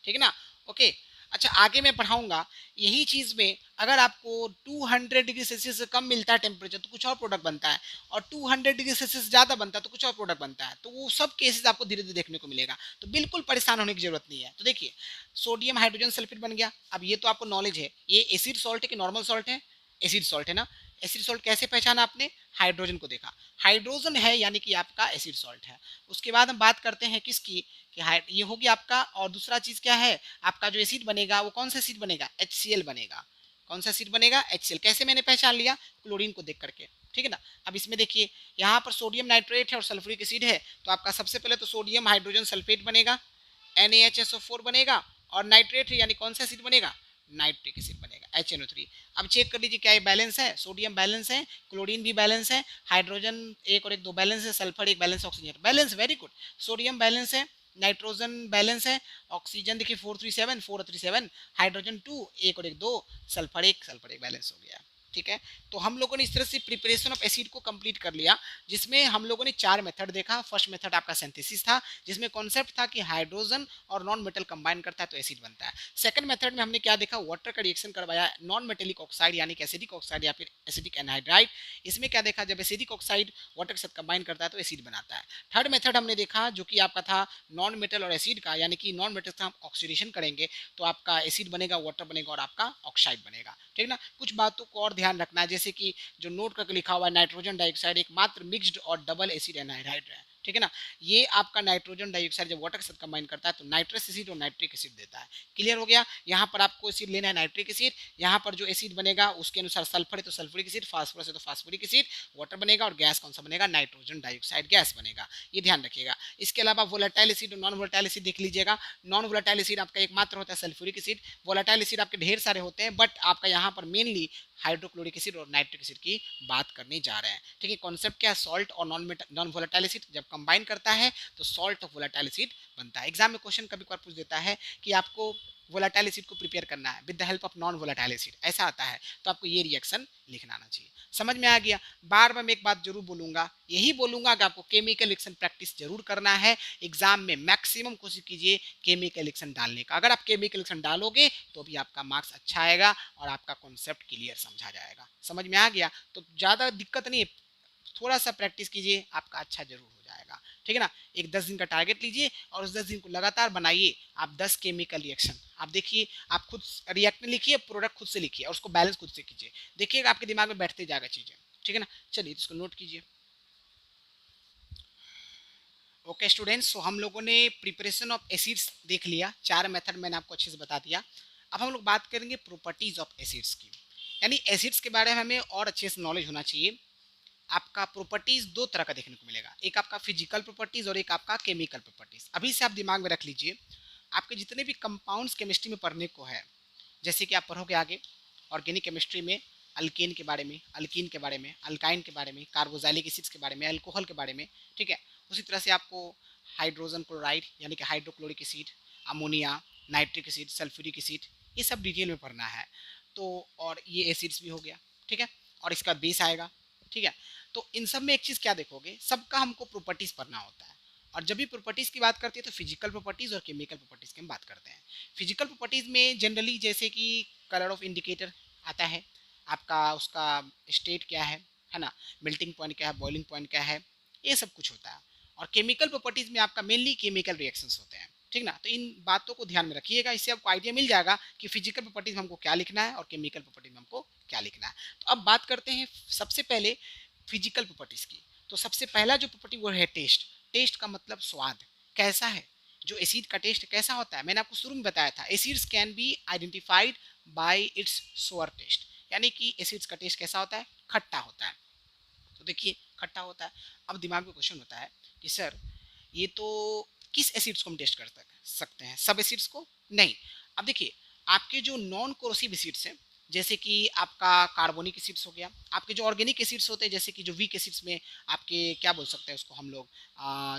ठीक है ना। ओके अच्छा आगे मैं पढ़ाऊंगा यही चीज में, अगर आपको 200 डिग्री सेल्सियस से कम मिलता है टेम्परेचर तो कुछ और प्रोडक्ट बनता है, और 200 डिग्री सेल्सियस ज्यादा बनता है तो कुछ और प्रोडक्ट बनता है, तो वो सब केसेस आपको धीरे धीरे देखने को मिलेगा, तो बिल्कुल परेशान होने की जरूरत नहीं है। तो देखिए सोडियम हाइड्रोजन सल्फेट बन गया। अब ये तो आपको नॉलेज है, ये एसिड सॉल्ट है कि नॉर्मल सॉल्ट है, एसिड सॉल्ट है ना। एसिड सॉल्ट कैसे पहचाना आपने, हाइड्रोजन को देखा, हाइड्रोजन है यानी कि आपका एसिड सॉल्ट है। उसके बाद हम बात करते हैं किसकी, कि ये हो गया आपका, और दूसरा चीज क्या है, आपका जो एसिड बनेगा वो कौन सा एसिड बनेगा, HCl बनेगा। कौन सा एसिड बनेगा, HCl। कैसे मैंने पहचान लिया, क्लोरीन को देख करके, ठीक है ना। अब इसमें देखिए यहाँ पर सोडियम नाइट्रेट है और सल्फ्यूरिक एसिड है, तो आपका सबसे पहले तो सोडियम हाइड्रोजन सल्फेट बनेगा, NaHSO4 बनेगा, और नाइट्रेट यानी कौन सा एसिड बनेगा, नाइट्रिक एसिड बनेगा, HNO3। अब चेक कर लीजिए क्या ये बैलेंस है, सोडियम बैलेंस है, क्लोरीन भी बैलेंस है, हाइड्रोजन एक और एक दो बैलेंस है, सल्फर एक balance, oxygen balance, very good. Sodium balance है, नाइट्रोजन बैलेंस है, ऑक्सीजन देखिए 437 हाइड्रोजन 2 एक और एक दो, सल्फर एक बैलेंस हो गया, ठीक है। तो हम लोगों ने इस तरह से प्रिपरेशन ऑफ एसिड को कंप्लीट कर लिया, जिसमें हम लोगों ने 4 मेथड देखा। फर्स्ट मेथड आपका सिंथेसिस था, जिसमें कॉन्सेप्ट था कि हाइड्रोजन और नॉन मेटल कंबाइन करता है तो एसिड बनता है। सेकंड मेथड में हमने क्या देखा, वाटर का रिएक्शन करवाया, नॉन मेटेलिक ऑक्साइड यानी कि एसिडिक ऑक्साइड या फिर एसिडिक एनहाइड्राइड। इसमें क्या देखा, जब एसिडिक ऑक्साइड वाटर के साथ कंबाइन करता है तो एसिड बनाता है। थर्ड मेथड हमने देखा जो कि आपका था नॉन मेटल और एसिड का, यानी कि नॉन मेटल का हम ऑक्सीडेशन करेंगे तो आपका एसिड बनेगा, वाटर बनेगा और आपका ऑक्साइड बनेगा, ठीक ना। कुछ बातों को और ध्यान रखना है, जैसे कि जो नोट करके लिखा हुआ है, नाइट्रोजन डाइऑक्साइड एकमात्र मिक्स्ड और डबल एसिड एनहाइड्राइड है, ठीक है ना। ये आपका नाइट्रोजन डाइऑक्साइड जब वाटर के साथ कंबाइन करता है तो नाइट्रस एसिड और नाइट्रिक एसिड देता है। क्लियर हो गया। यहाँ पर आपको एसिड लेना है नाइट्रिक एसिड, यहाँ पर जो एसिड बनेगा उसके अनुसार सल्फर है तो सल्फ्यूरिक एसिड, फास्फोरस है तो फास्फोरिक एसिड, वाटर बनेगा, और गैस कौन सा बनेगा, नाइट्रोजन डाइऑक्साइड गैस बनेगा, ये ध्यान रखिएगा। इसके अलावा वोलेटाइल एसिड और नॉन वोलेटाइल एसिड देख लीजिएगा। नॉन वोलेटाइल एसिड आपका एकमात्र होता है सल्फ्यूरिक एसिड, वोलेटाइल एसिड आपके ढेर सारे होते हैं, बट आपका यहाँ पर मेनली हाइड्रोक्लोरिक एसिड और नाइट्रिक एसिड की बात करने जा रहे हैं, ठीक है। कॉन्सेप्ट क्या है, सॉल्ट और नॉन वोलेटाइल एसिड जब कंबाइन करता है तो सॉल्ट ऑफ वोलेटाइल एसिड बनता है। एग्जाम में क्वेश्चन कभी कभार पूछ देता है कि आपको वोलेटाइल एसिड को प्रिपेयर करना है with the help of non volatile acid, ऐसा आता है, तो आपको ये रिएक्शन लिखना आना चाहिए। समझ में आ गया। बार बार मैं एक बात जरूर बोलूंगा, यही बोलूंगा कि आपको केमिकल रिएक्शन प्रैक्टिस जरूर करना है। एग्जाम में मैक्सिमम कोशिश कीजिए केमिकल रिएक्शन डालने का। अगर आप केमिकल रिएक्शन डालोगे तो भी आपका मार्क्स अच्छा आएगा और आपका कॉन्सेप्ट क्लियर समझा जाएगा। समझ में आ गया। तो ज़्यादा दिक्कत नहीं है, थोड़ा सा प्रैक्टिस कीजिए, आपका अच्छा जरूर हो जाएगा, ठीक है ना। एक 10 दिन का टारगेट लीजिए और उस 10 दिन को लगातार बनाइए। आप 10 केमिकल रिएक्शन आप देखिए, आप खुद रिएक्ट में लिखिए, प्रोडक्ट खुद से लिखिए और उसको बैलेंस खुद से कीजिए, देखिएगा आपके दिमाग में बैठते जाएगा चीज़ें, ठीक है ना। चलिए इसको नोट कीजिए। ओके स्टूडेंट्स, तो हम लोगों ने प्रिपरेशन ऑफ एसिड्स देख लिया, 4 मेथड मैंने आपको अच्छे से बता दिया। अब हम लोग बात करेंगे प्रॉपर्टीज ऑफ एसिड्स की, यानी एसिड्स के बारे में हमें और अच्छे से नॉलेज होना चाहिए। आपका प्रॉपर्टीज दो तरह का देखने को मिलेगा, एक आपका फिजिकल प्रॉपर्टीज और एक आपका केमिकल प्रॉपर्टीज। अभी से आप दिमाग में रख लीजिए, आपके जितने भी कंपाउंड्स केमिस्ट्री में पढ़ने को है, जैसे कि आप पढ़ोगे आगे ऑर्गेनिक केमिस्ट्री में अल्केन के बारे में, अल्कीन के बारे में, अल्काइन के बारे में, कार्बोजाइलिक एसिड्स के बारे में, अल्कोहल के बारे में, ठीक है। उसी तरह से आपको हाइड्रोजन क्लोराइड यानी कि hydrochloric acid, ammonia, nitric acid, sulphuric acid, ये सब डिटेल में पढ़ना है। तो और ये एसिड्स भी हो गया, ठीक है, और इसका बेस आएगा, ठीक है। तो इन सब में एक चीज़ क्या देखोगे, सबका हमको प्रॉपर्टीज़ पढ़ना होता है। और जब भी प्रॉपर्टीज़ की बात करते हैं तो फिजिकल प्रॉपर्टीज़ और केमिकल प्रॉपर्टीज़ की हम बात करते हैं। फिजिकल प्रॉपर्टीज़ में जनरली जैसे कि कलर ऑफ इंडिकेटर आता है, आपका उसका स्टेट क्या है ना, मेल्टिंग पॉइंट क्या है, बॉइलिंग पॉइंट क्या है, ये सब कुछ होता है। और केमिकल प्रॉपर्टीज़ में आपका मेनली केमिकल रिएक्शंस होते हैं, ठीक ना। तो इन बातों को ध्यान में रखिएगा, इससे आपको आइडिया मिल जाएगा कि फिजिकल प्रॉपर्टीज में हमको क्या लिखना है और केमिकल प्रॉपर्टीज में हमको क्या लिखना है। तो अब बात करते हैं सबसे पहले फिजिकल प्रॉपर्टीज की। तो सबसे पहला जो प्रॉपर्टी वो है टेस्ट। टेस्ट का मतलब स्वाद कैसा है, जो एसिड का टेस्ट कैसा होता है। मैंने आपको शुरू में बताया था acids can be identified by its sour taste, यानी कि एसिड्स का टेस्ट कैसा होता है, खट्टा होता है। तो देखिए खट्टा होता है। अब दिमाग में क्वेश्चन होता है कि सर ये तो किस एसिड्स को हम टेस्ट कर सकते हैं, सब एसिड्स को नहीं। अब देखिए आपके जो नॉन कोरोसिव एसिड्स हैं, जैसे कि आपका कार्बोनिक एसिड्स हो गया, आपके जो ऑर्गेनिक एसिड्स होते हैं जैसे कि जो वीक एसिड्स में आपके क्या बोल सकते हैं उसको हम लोग,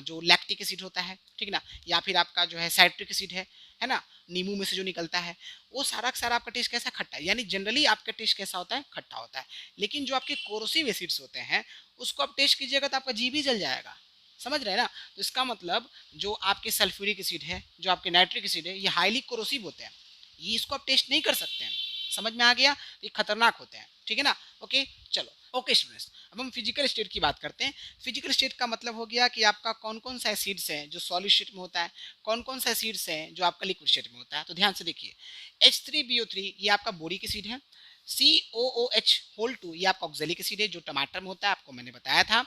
जो लैक्टिक एसिड होता है, ठीक ना, या फिर आपका जो है साइट्रिक एसिड है ना, नींबू में से जो निकलता है, वो सारा का सारा आपका टेस्ट कैसा, खट्टा है। यानी जनरली आपका टेस्ट कैसा होता है, खट्टा होता है। लेकिन जो आपके कोरोसिव एसिड्स होते हैं उसको आप टेस्ट कीजिएगा तो आपका जीभ ही जल जाएगा, समझ रहे हैं ना। तो इसका मतलब जो आपके सल्फ्यूरिक एसिड है, जो आपके नाइट्रिक एसिड है, ये हाईली कोरोसिव होते हैं, ये इसको आप टेस्ट नहीं कर सकते हैं। समझ में आ गया, ये खतरनाक होते हैं, ठीक है ना। ओके चलो, ओके स्टूडेंट्स, अब हम फिजिकल स्टेट की बात करते हैं। फिजिकल स्टेट का मतलब हो गया कि आपका कौन कौन सा एसिड्स है जो सॉलिड स्टेट में होता है, कौन कौन सा एसिड्स है जो आपका लिक्विड स्टेट में होता है। तो ध्यान से देखिए, H3BO3 ये आपका बोरिक एसिड है, COOH होल 2 ये आपका ऑक्जेलिक एसिड है जो टमाटर में होता है, आपको मैंने बताया था।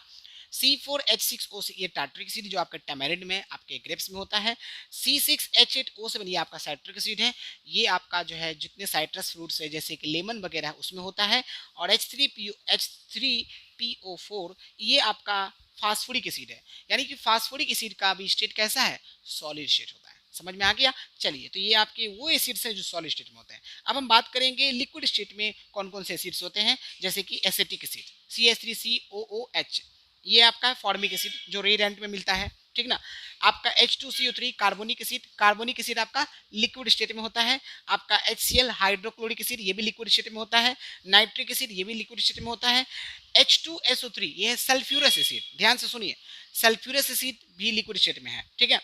C4H6O ये टार्टरिक एसिड जो आपके टैमेरिंड में, आपके ग्रेप्स में होता है। C6H8O7 ये आपका साइट्रिक एसिड है, ये आपका जो है जितने साइट्रस फ्रूट्स है जैसे कि लेमन वगैरह उसमें होता है। और H3PO4 ये आपका फास्फोरिक एसिड है, यानी कि फास्फोरिक एसिड का भी स्टेट कैसा है, सॉलिड स्टेट होता है। समझ में आ गया? चलिए, तो ये आपके वो एसिड्स हैं जो सॉलिड स्टेट में होते हैं। अब हम बात करेंगे लिक्विड स्टेट में कौन कौन से एसिड्स होते हैं, जैसे कि एसिटिक एसिड CH3COOH, ये आपका फॉर्मिक एसिड जो रेड में मिलता है, ठीक ना। आपका H2CO3 कार्बोनिक एसिड आपका लिक्विड स्टेट में होता है। आपका HCl हाइड्रोक्लोरिक एसिड ये भी लिक्विड स्टेट में होता है। नाइट्रिक एसिड ये भी लिक्विड स्टेट में होता है। H2SO3 ये है सल्फ्यूरस एसिड, ध्यान से सुनिए, सल्फ्यूरस एसिड भी लिक्विड स्टेट में है, ठीक है।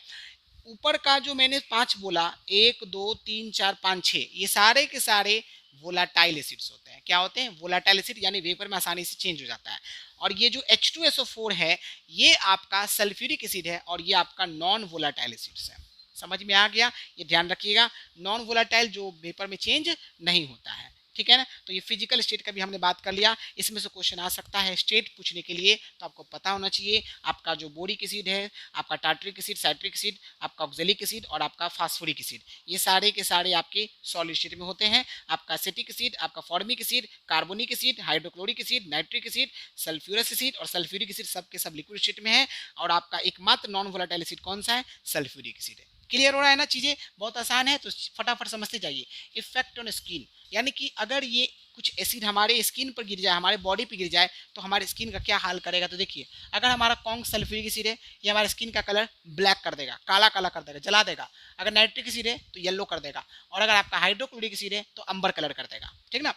ऊपर का जो मैंने 5 बोला, 1 2 3 4 5 6, ये सारे के सारे वोलाटाइल एसिड्स होते हैं। क्या होते हैं? वोलाटाइल एसिड, यानी वेपर में आसानी से चेंज हो जाता है। और ये जो H2SO4 है ये आपका सल्फ्यूरिक एसिड है और ये आपका नॉन वोलाटाइल एसिड्स है। समझ में आ गया? ये ध्यान रखिएगा, नॉन वोलाटाइल जो वेपर में चेंज नहीं होता है, ठीक है ना। तो ये फिजिकल स्टेट का भी हमने बात कर लिया। इसमें से क्वेश्चन आ सकता है स्टेट पूछने के लिए, तो आपको पता होना चाहिए आपका जो बोरिक एसिड है, आपका टार्टरिक एसिड, साइट्रिक एसिड, आपका ऑक्जेलिक एसिड और आपका फास्फोरिक एसिड, ये सारे के सारे आपके सॉलिड स्टेट में होते हैं। आपका एसिटिक एसिड, आपका formic acid, carbonic acid, hydrochloric acid, nitric acid, sulphurous acid और सल्फ्यूरिक एसिड सब के सब लिक्विड स्टेट में है। और आपका एकमात्र नॉन वोलेटाइल एसिड कौन सा है? सल्फ्यूरिक एसिड है। क्लियर हो रहा है ना? चीजें बहुत आसान है, तो फटाफट समझते जाइए। इफेक्ट ऑन स्किन, यानी कि अगर ये कुछ एसिड हमारे स्किन पर गिर जाए, हमारे बॉडी पे गिर जाए, तो हमारे स्किन का क्या हाल करेगा। तो देखिए, अगर हमारा कॉन्क सल्फ्यूरिक एसिड है, ये हमारे स्किन का कलर ब्लैक कर देगा, काला काला कर देगा, जला देगा। अगर नाइट्रिक एसिड है तो येलो कर देगा। और अगर आपका हाइड्रोक्लोरिक एसिड है तो अंबर कलर कर देगा, ठीक ना।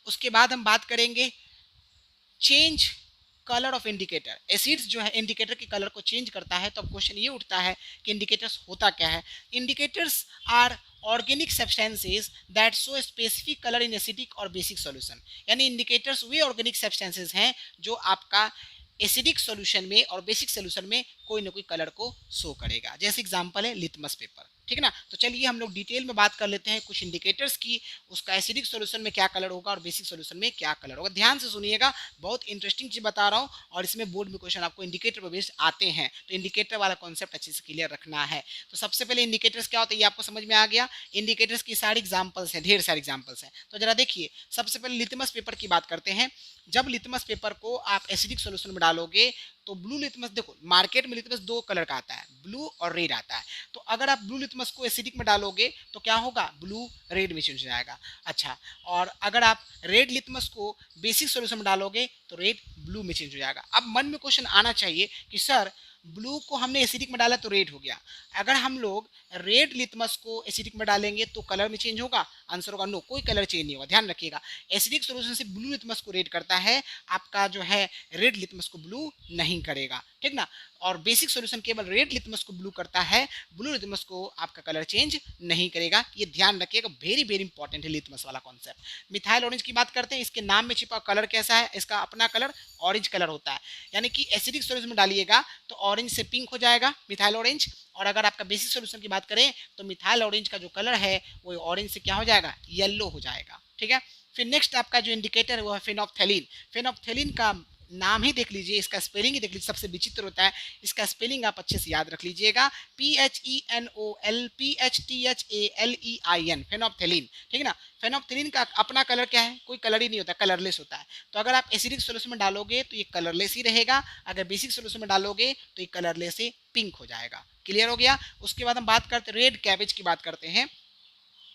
उसके बाद हम बात करेंगे change colour of indicator. Acids जो है इंडिकेटर के कलर को चेंज करता है। तो अब क्वेश्चन ये उठता है कि इंडिकेटर्स होता क्या है। Indicators are organic substances that show specific colour in acidic और बेसिक सॉल्यूशन, यानी इंडिकेटर्स वे ऑर्गेनिक सब्सटेंसेज हैं जो आपका एसिडिक सॉल्यूशन में और बेसिक सॉल्यूशन में कोई ना कोई कलर को शो करेगा। जैसे एग्जांपल है लिटमस पेपर, ठीक है ना। तो चलिए हम लोग डिटेल में बात कर लेते हैं कुछ इंडिकेटर्स की, उसका एसिडिक सॉल्यूशन में क्या कलर होगा और बेसिक सॉल्यूशन में क्या कलर होगा। ध्यान से सुनिएगा, बहुत इंटरेस्टिंग चीज बता रहा हूँ और इसमें बोर्ड में क्वेश्चन आपको इंडिकेटर पर बेस्ड आते हैं, तो इंडिकेटर वाला कॉन्सेप्ट अच्छे से क्लियर रखना है। तो सबसे पहले इंडिकेटर्स क्या होता है ये आपको समझ में आ गया। इंडिकेटर्स की सारी एग्जाम्पल्स हैं, ढेर सारे एग्जाम्पल्स हैं। तो जरा देखिए, सबसे पहले लिटमस पेपर की बात करते हैं। जब लिटमस पेपर को आप एसिडिक सॉल्यूशन में डालोगे तो ब्लू लिटमस, देखो मार्केट में लिटमस दो कलर का आता है, ब्लू और रेड आता है। तो अगर आप ब्लू लिटमस को एसिडिक में डालोगे तो क्या होगा, ब्लू रेड में चेंज हो जाएगा। अच्छा, और अगर आप रेड लिटमस को बेसिक सॉल्यूशन में डालोगे तो रेड ब्लू में चेंज हो जाएगा। अब मन में क्वेश्चन आना चाहिए कि सर ब्लू को हमने एसिडिक में डाला तो रेड हो गया, अगर हम लोग रेड लिटमस को एसिडिक में डालेंगे तो कलर में चेंज होगा। आंसर होगा नो, कोई कलर चेंज नहीं होगा। ध्यान रखिएगा, एसिडिक सॉल्यूशन से ब्लू लिटमस को रेड करता है, आपका जो है रेड लिटमस को ब्लू नहीं करेगा, ठीक ना। और बेसिक सॉल्यूशन केवल रेड लिटमस को ब्लू करता है, ब्लू लिटमस को आपका कलर चेंज नहीं करेगा। ये ध्यान रखिएगा, वेरी वेरी इंपॉर्टेंट है लिटमस वाला कॉन्सेप्ट। मिथाइल ऑरेंज की बात करते हैं, इसके नाम में छिपा कलर कैसा है, इसका अपना कलर ऑरेंज कलर होता है, यानी कि एसिडिक सॉल्यूशन में डालिएगा तो ऑरेंज से पिंक हो जाएगा मिथाइल ऑरेंज। और अगर आपका बेसिक सॉल्यूशन की बात करें तो मिथाइल ऑरेंज का जो कलर है वो ऑरेंज से क्या हो जाएगा, येलो हो जाएगा, ठीक है। फिर नेक्स्ट आपका जो इंडिकेटर है वो है फेनोप्थेलिन। फेनोप्थेलिन का नाम ही देख लीजिए, इसका स्पेलिंग ही देख लीजिए, सबसे विचित्र होता है। इसका स्पेलिंग आप अच्छे से याद रख लीजिएगा, PHENOLPHTHALEIN, फेनोप्थेलिन, ठीक है ना। फेनोप्थेलिन का अपना कलर क्या है, कोई कलर ही नहीं होता, कलरलेस होता है। तो अगर आप एसिडिक सॉल्यूशन में डालोगे तो ये कलरलेस ही रहेगा, अगर बेसिक सॉल्यूशन में डालोगे तो ये कलरलेस से पिंक हो जाएगा। क्लियर हो गया। उसके बाद हम बात करते हैं रेड कैबेज की बात करते हैं।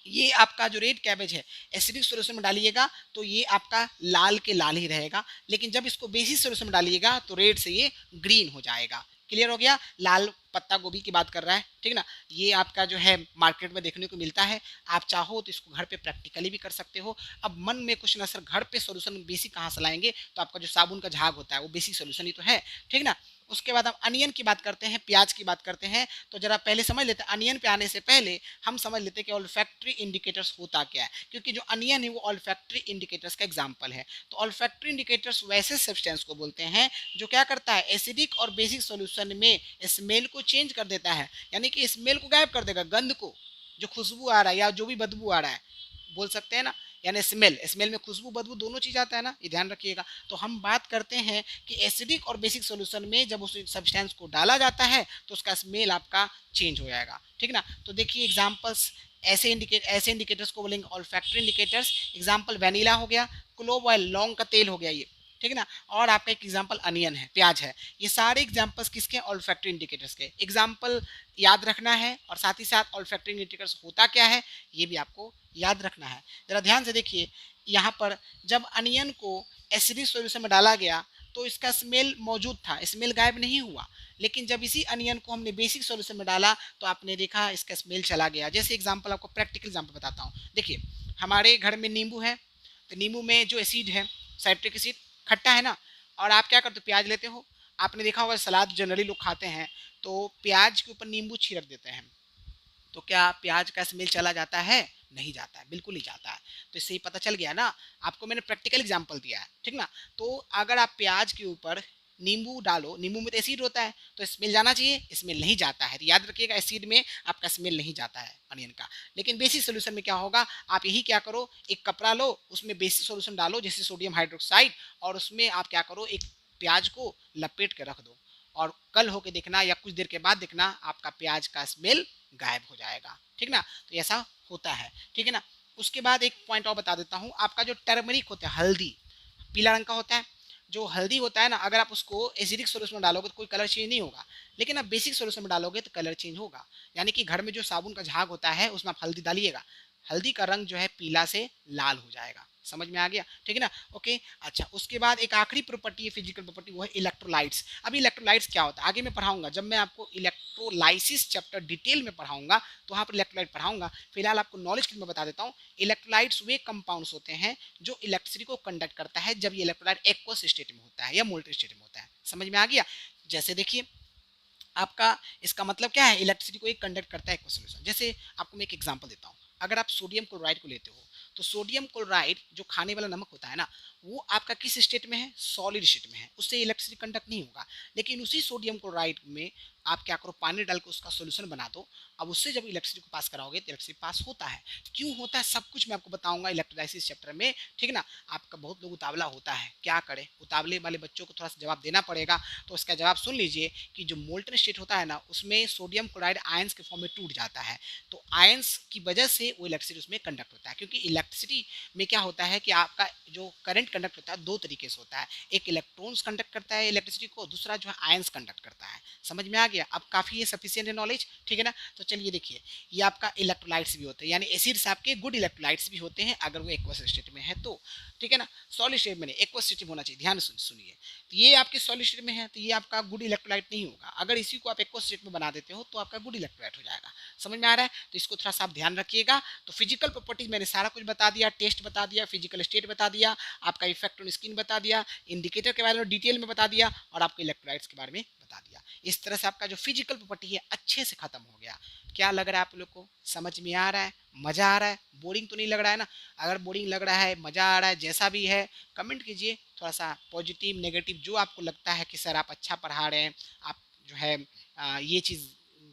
ये आपका जो रेड कैबेज है एसिडिक सॉल्यूशन में डालिएगा तो ये आपका लाल के लाल ही रहेगा, लेकिन जब इसको बेसिक सॉल्यूशन में डालिएगा तो रेड से ये ग्रीन हो जाएगा। क्लियर हो गया। लाल पत्ता गोभी की बात कर रहा है, ठीक ना। ये आपका जो है मार्केट में देखने को मिलता है, आप चाहो तो इसको घर पे प्रैक्टिकली भी कर सकते हो। अब मन में क्वेश्चन है सर घर पे सॉल्यूशन बेसिक कहाँ से लाएंगे, तो आपका जो साबुन का झाग होता है वो बेसिक सॉल्यूशन ही तो है, ठीक ना। उसके बाद हम अनियन की बात करते हैं, प्याज की बात करते हैं। तो जरा पहले समझ लेते हैं, अनियन पे आने से पहले हम समझ लेते हैं कि ऑल्फैक्टरी इंडिकेटर्स होता क्या है, क्योंकि जो अनियन है वो ऑल्फैक्टरी इंडिकेटर्स का एग्जांपल है। तो ऑल्फैक्टरी इंडिकेटर्स वैसे सब्सटेंस को बोलते हैं जो क्या करता है, एसिडिक और बेसिक सॉल्यूशन में स्मेल को चेंज कर देता है, यानी कि स्मेल को गायब कर देगा, गंध को, जो खुशबू आ रहा है या जो भी बदबू आ रहा है, बोल सकते हैं ना, यानी स्मेल, स्मेल में खुशबू बदबू दोनों चीज़ आता है ना, ये ध्यान रखिएगा। तो हम बात करते हैं कि एसिडिक और बेसिक सॉल्यूशन में जब उस सब्सटेंस को डाला जाता है तो उसका स्मेल आपका चेंज हो जाएगा, ठीक ना। तो देखिए एग्जांपल्स, ऐसे इंडिकेटर्स को बोलेंगे ऑल्फैक्टरी इंडिकेटर्स। एग्जांपल वैनिला हो गया, क्लोव ऑयल लौंग का तेल हो गया ये, ठीक है ना। और आपका एक एग्जांपल अनियन है, प्याज है। ये सारे एग्जांपल्स किसके, ऑल्फैक्टरी इंडिकेटर्स के। एग्जांपल याद रखना है और साथ ही साथ ऑल्फैक्टरी इंडिकेटर्स होता क्या है ये भी आपको याद रखना है। जरा ध्यान से देखिए, यहाँ पर जब अनियन को एसिडिक सॉल्यूशन में डाला गया तो इसका स्मेल मौजूद था, स्मेल गायब नहीं हुआ। लेकिन जब इसी अनियन को हमने बेसिक सॉल्यूशन में डाला तो आपने देखा इसका स्मेल चला गया। जैसे एग्जांपल, आपको प्रैक्टिकल एग्जांपल बताता हूँ। देखिए हमारे घर में नींबू है, तो नींबू में जो एसिड है, साइट्रिक एसिड, खट्टा है ना। और आप क्या करते हो, प्याज लेते हो। आपने देखा होगा सलाद जनरली लोग खाते हैं तो प्याज के ऊपर नींबू छिड़क देते हैं, तो क्या प्याज का स्मेल चला जाता है, नहीं जाता है, बिल्कुल नहीं जाता है। तो इससे ही पता चल गया ना, आपको मैंने प्रैक्टिकल एग्जांपल दिया है, ठीक ना। तो अगर आप प्याज के ऊपर नींबू डालो, नींबू में तो एसिड होता है तो स्मेल जाना चाहिए, स्मेल नहीं जाता है। तो याद रखिएगा एसिड में आपका स्मेल नहीं जाता है अनियन का। लेकिन बेसिक सोल्यूशन में क्या होगा, आप यही क्या करो, एक कपड़ा लो, उसमें बेसिक सोल्यूशन डालो जैसे सोडियम हाइड्रोक्साइड, और उसमें आप क्या करो, एक प्याज को लपेट के रख दो, और कल होके देखना या कुछ देर के बाद देखना आपका प्याज का स्मेल गायब हो जाएगा, ठीक ना। तो ऐसा होता है, ठीक है ना। उसके बाद एक पॉइंट और बता देता हूँ, आपका जो टर्मरिक होता है, हल्दी, पीला रंग का होता है। जो हल्दी होता है ना, अगर आप उसको एसिडिक सोल्यूशन में डालोगे तो कोई कलर चेंज नहीं होगा, लेकिन आप बेसिक सोल्यूशन में डालोगे तो कलर चेंज होगा। यानी कि घर में जो साबुन का झाग होता है उसमें आप हल्दी डालिएगा, हल्दी का रंग जो है पीला से लाल हो जाएगा। समझ में आ गया, ठीक है ना। ओके, अच्छा उसके बाद एक आखिरी प्रॉपर्टी है फिजिकल प्रॉपर्टी, वो है इलेक्ट्रोलाइट्स। अभी इलेक्ट्रोलाइट्स क्या होता है आगे मैं पढ़ाऊंगा, जब मैं आपको इलेक्ट्रोलाइसिस चैप्टर डिटेल में पढ़ाऊंगा तो वहाँ पर इलेक्ट्रोलाइट पढ़ाऊंगा। फिलहाल आपको नॉलेज के लिए मैं बता देता हूँ, इलेक्ट्रोलाइट्स वे कंपाउंड्स होते हैं जो इलेक्ट्रिसिटी को कंडक्ट करता है जब ये इलेक्ट्रोलाइट एक्वस स्टेट में होता है या मोल्टेन स्टेट में होता है। समझ में आ गया। जैसे देखिए आपका इसका मतलब क्या है, इलेक्ट्रिसिटी को एक कंडक्ट करता है एक्वस सॉल्यूशन। जैसे आपको मैं एक एग्जांपल देता हूँ, अगर आप सोडियम क्लोराइड को लेते हो तो सोडियम क्लोराइड जो खाने वाला नमक होता है ना, वो आपका किस स्टेट में है, सॉलिड स्टेट में है, उससे इलेक्ट्रिसिटी कंडक्ट नहीं होगा। लेकिन उसी सोडियम क्लोराइड में आप क्या करो, पानी डाल के उसका सोल्यूशन बना दो, अब उससे जब इलेक्ट्रिसिटी को पास कराओगे तो इलेक्ट्रिसिटी पास होता है। क्यों होता है सब कुछ मैं आपको बताऊंगा इलेक्ट्रोलाइसिस चैप्टर में, ठीक है ना। आपका बहुत लोग उतावला होता है, क्या करे, उतावले वाले बच्चों को थोड़ा सा जवाब देना पड़ेगा। तो उसका जवाब सुन लीजिए कि जो मोल्टन स्टेट होता है ना, उसमें सोडियम क्लोराइड आयंस के फॉर्म में टूट जाता है, तो आयंस की वजह से वो इलेक्ट्रिसिटी उसमें कंडक्ट होता है। क्योंकि इलेक्ट्रिसिटी में क्या होता है कि आपका जो करंट कंडक्ट होता है दो तरीके से होता है, एक इलेक्ट्रॉन्स कंडक्ट करता है इलेक्ट्रिसिटी को, दूसरा जो है आयंस कंडक्ट करता है। समझ में आ गया, अब काफ़ी ये सफिशियंट है नॉलेज, ठीक है ना। तो चलिए देखिए, ये आपका इलेक्ट्रोलाइट्स भी होते हैं, यानी एसिड्स आपके गुड इलेक्ट्रोलाइट्स भी होते हैं अगर वो एक्वस स्टेट में है तो, ठीक है ना। सॉलिड स्टेट में नहीं, एक्वस स्टेट में होना चाहिए, ध्यान सुनिए। तो ये आपके सॉलिड स्टेट में है तो ये आपका गुड इलेक्ट्रोलाइट नहीं होगा। अगर इसी को आप एक्वस स्टेट में बना देते हो तो आपका गुड इलेक्ट्रोलाइट हो जाएगा। समझ में आ रहा है, तो इसको थोड़ा सा आप ध्यान रखिएगा। तो फिजिकल प्रॉपर्टीज मैंने सारा कुछ बता दिया, टेस्ट बता दिया, फिजिकल स्टेट बता दिया, आपका इफेक्ट ऑन स्किन बता दिया, इंडिकेटर के बारे में डिटेल में बता दिया, और आपको इलेक्ट्रोलाइट्स के बारे में बता दिया। इस तरह से आपका जो फिजिकल प्रॉपर्टी है अच्छे से खत्म हो गया। क्या लग रहा है आप लोग को, समझ में आ रहा है, मजा आ रहा है, बोरिंग तो नहीं लग रहा है ना। अगर बोरिंग लग रहा है, मजा आ रहा है, जैसा भी है कमेंट कीजिए, थोड़ा सा पॉजिटिव नेगेटिव जो आपको लगता है कि सर आप अच्छा पढ़ा रहे हैं, आप जो है ये चीज़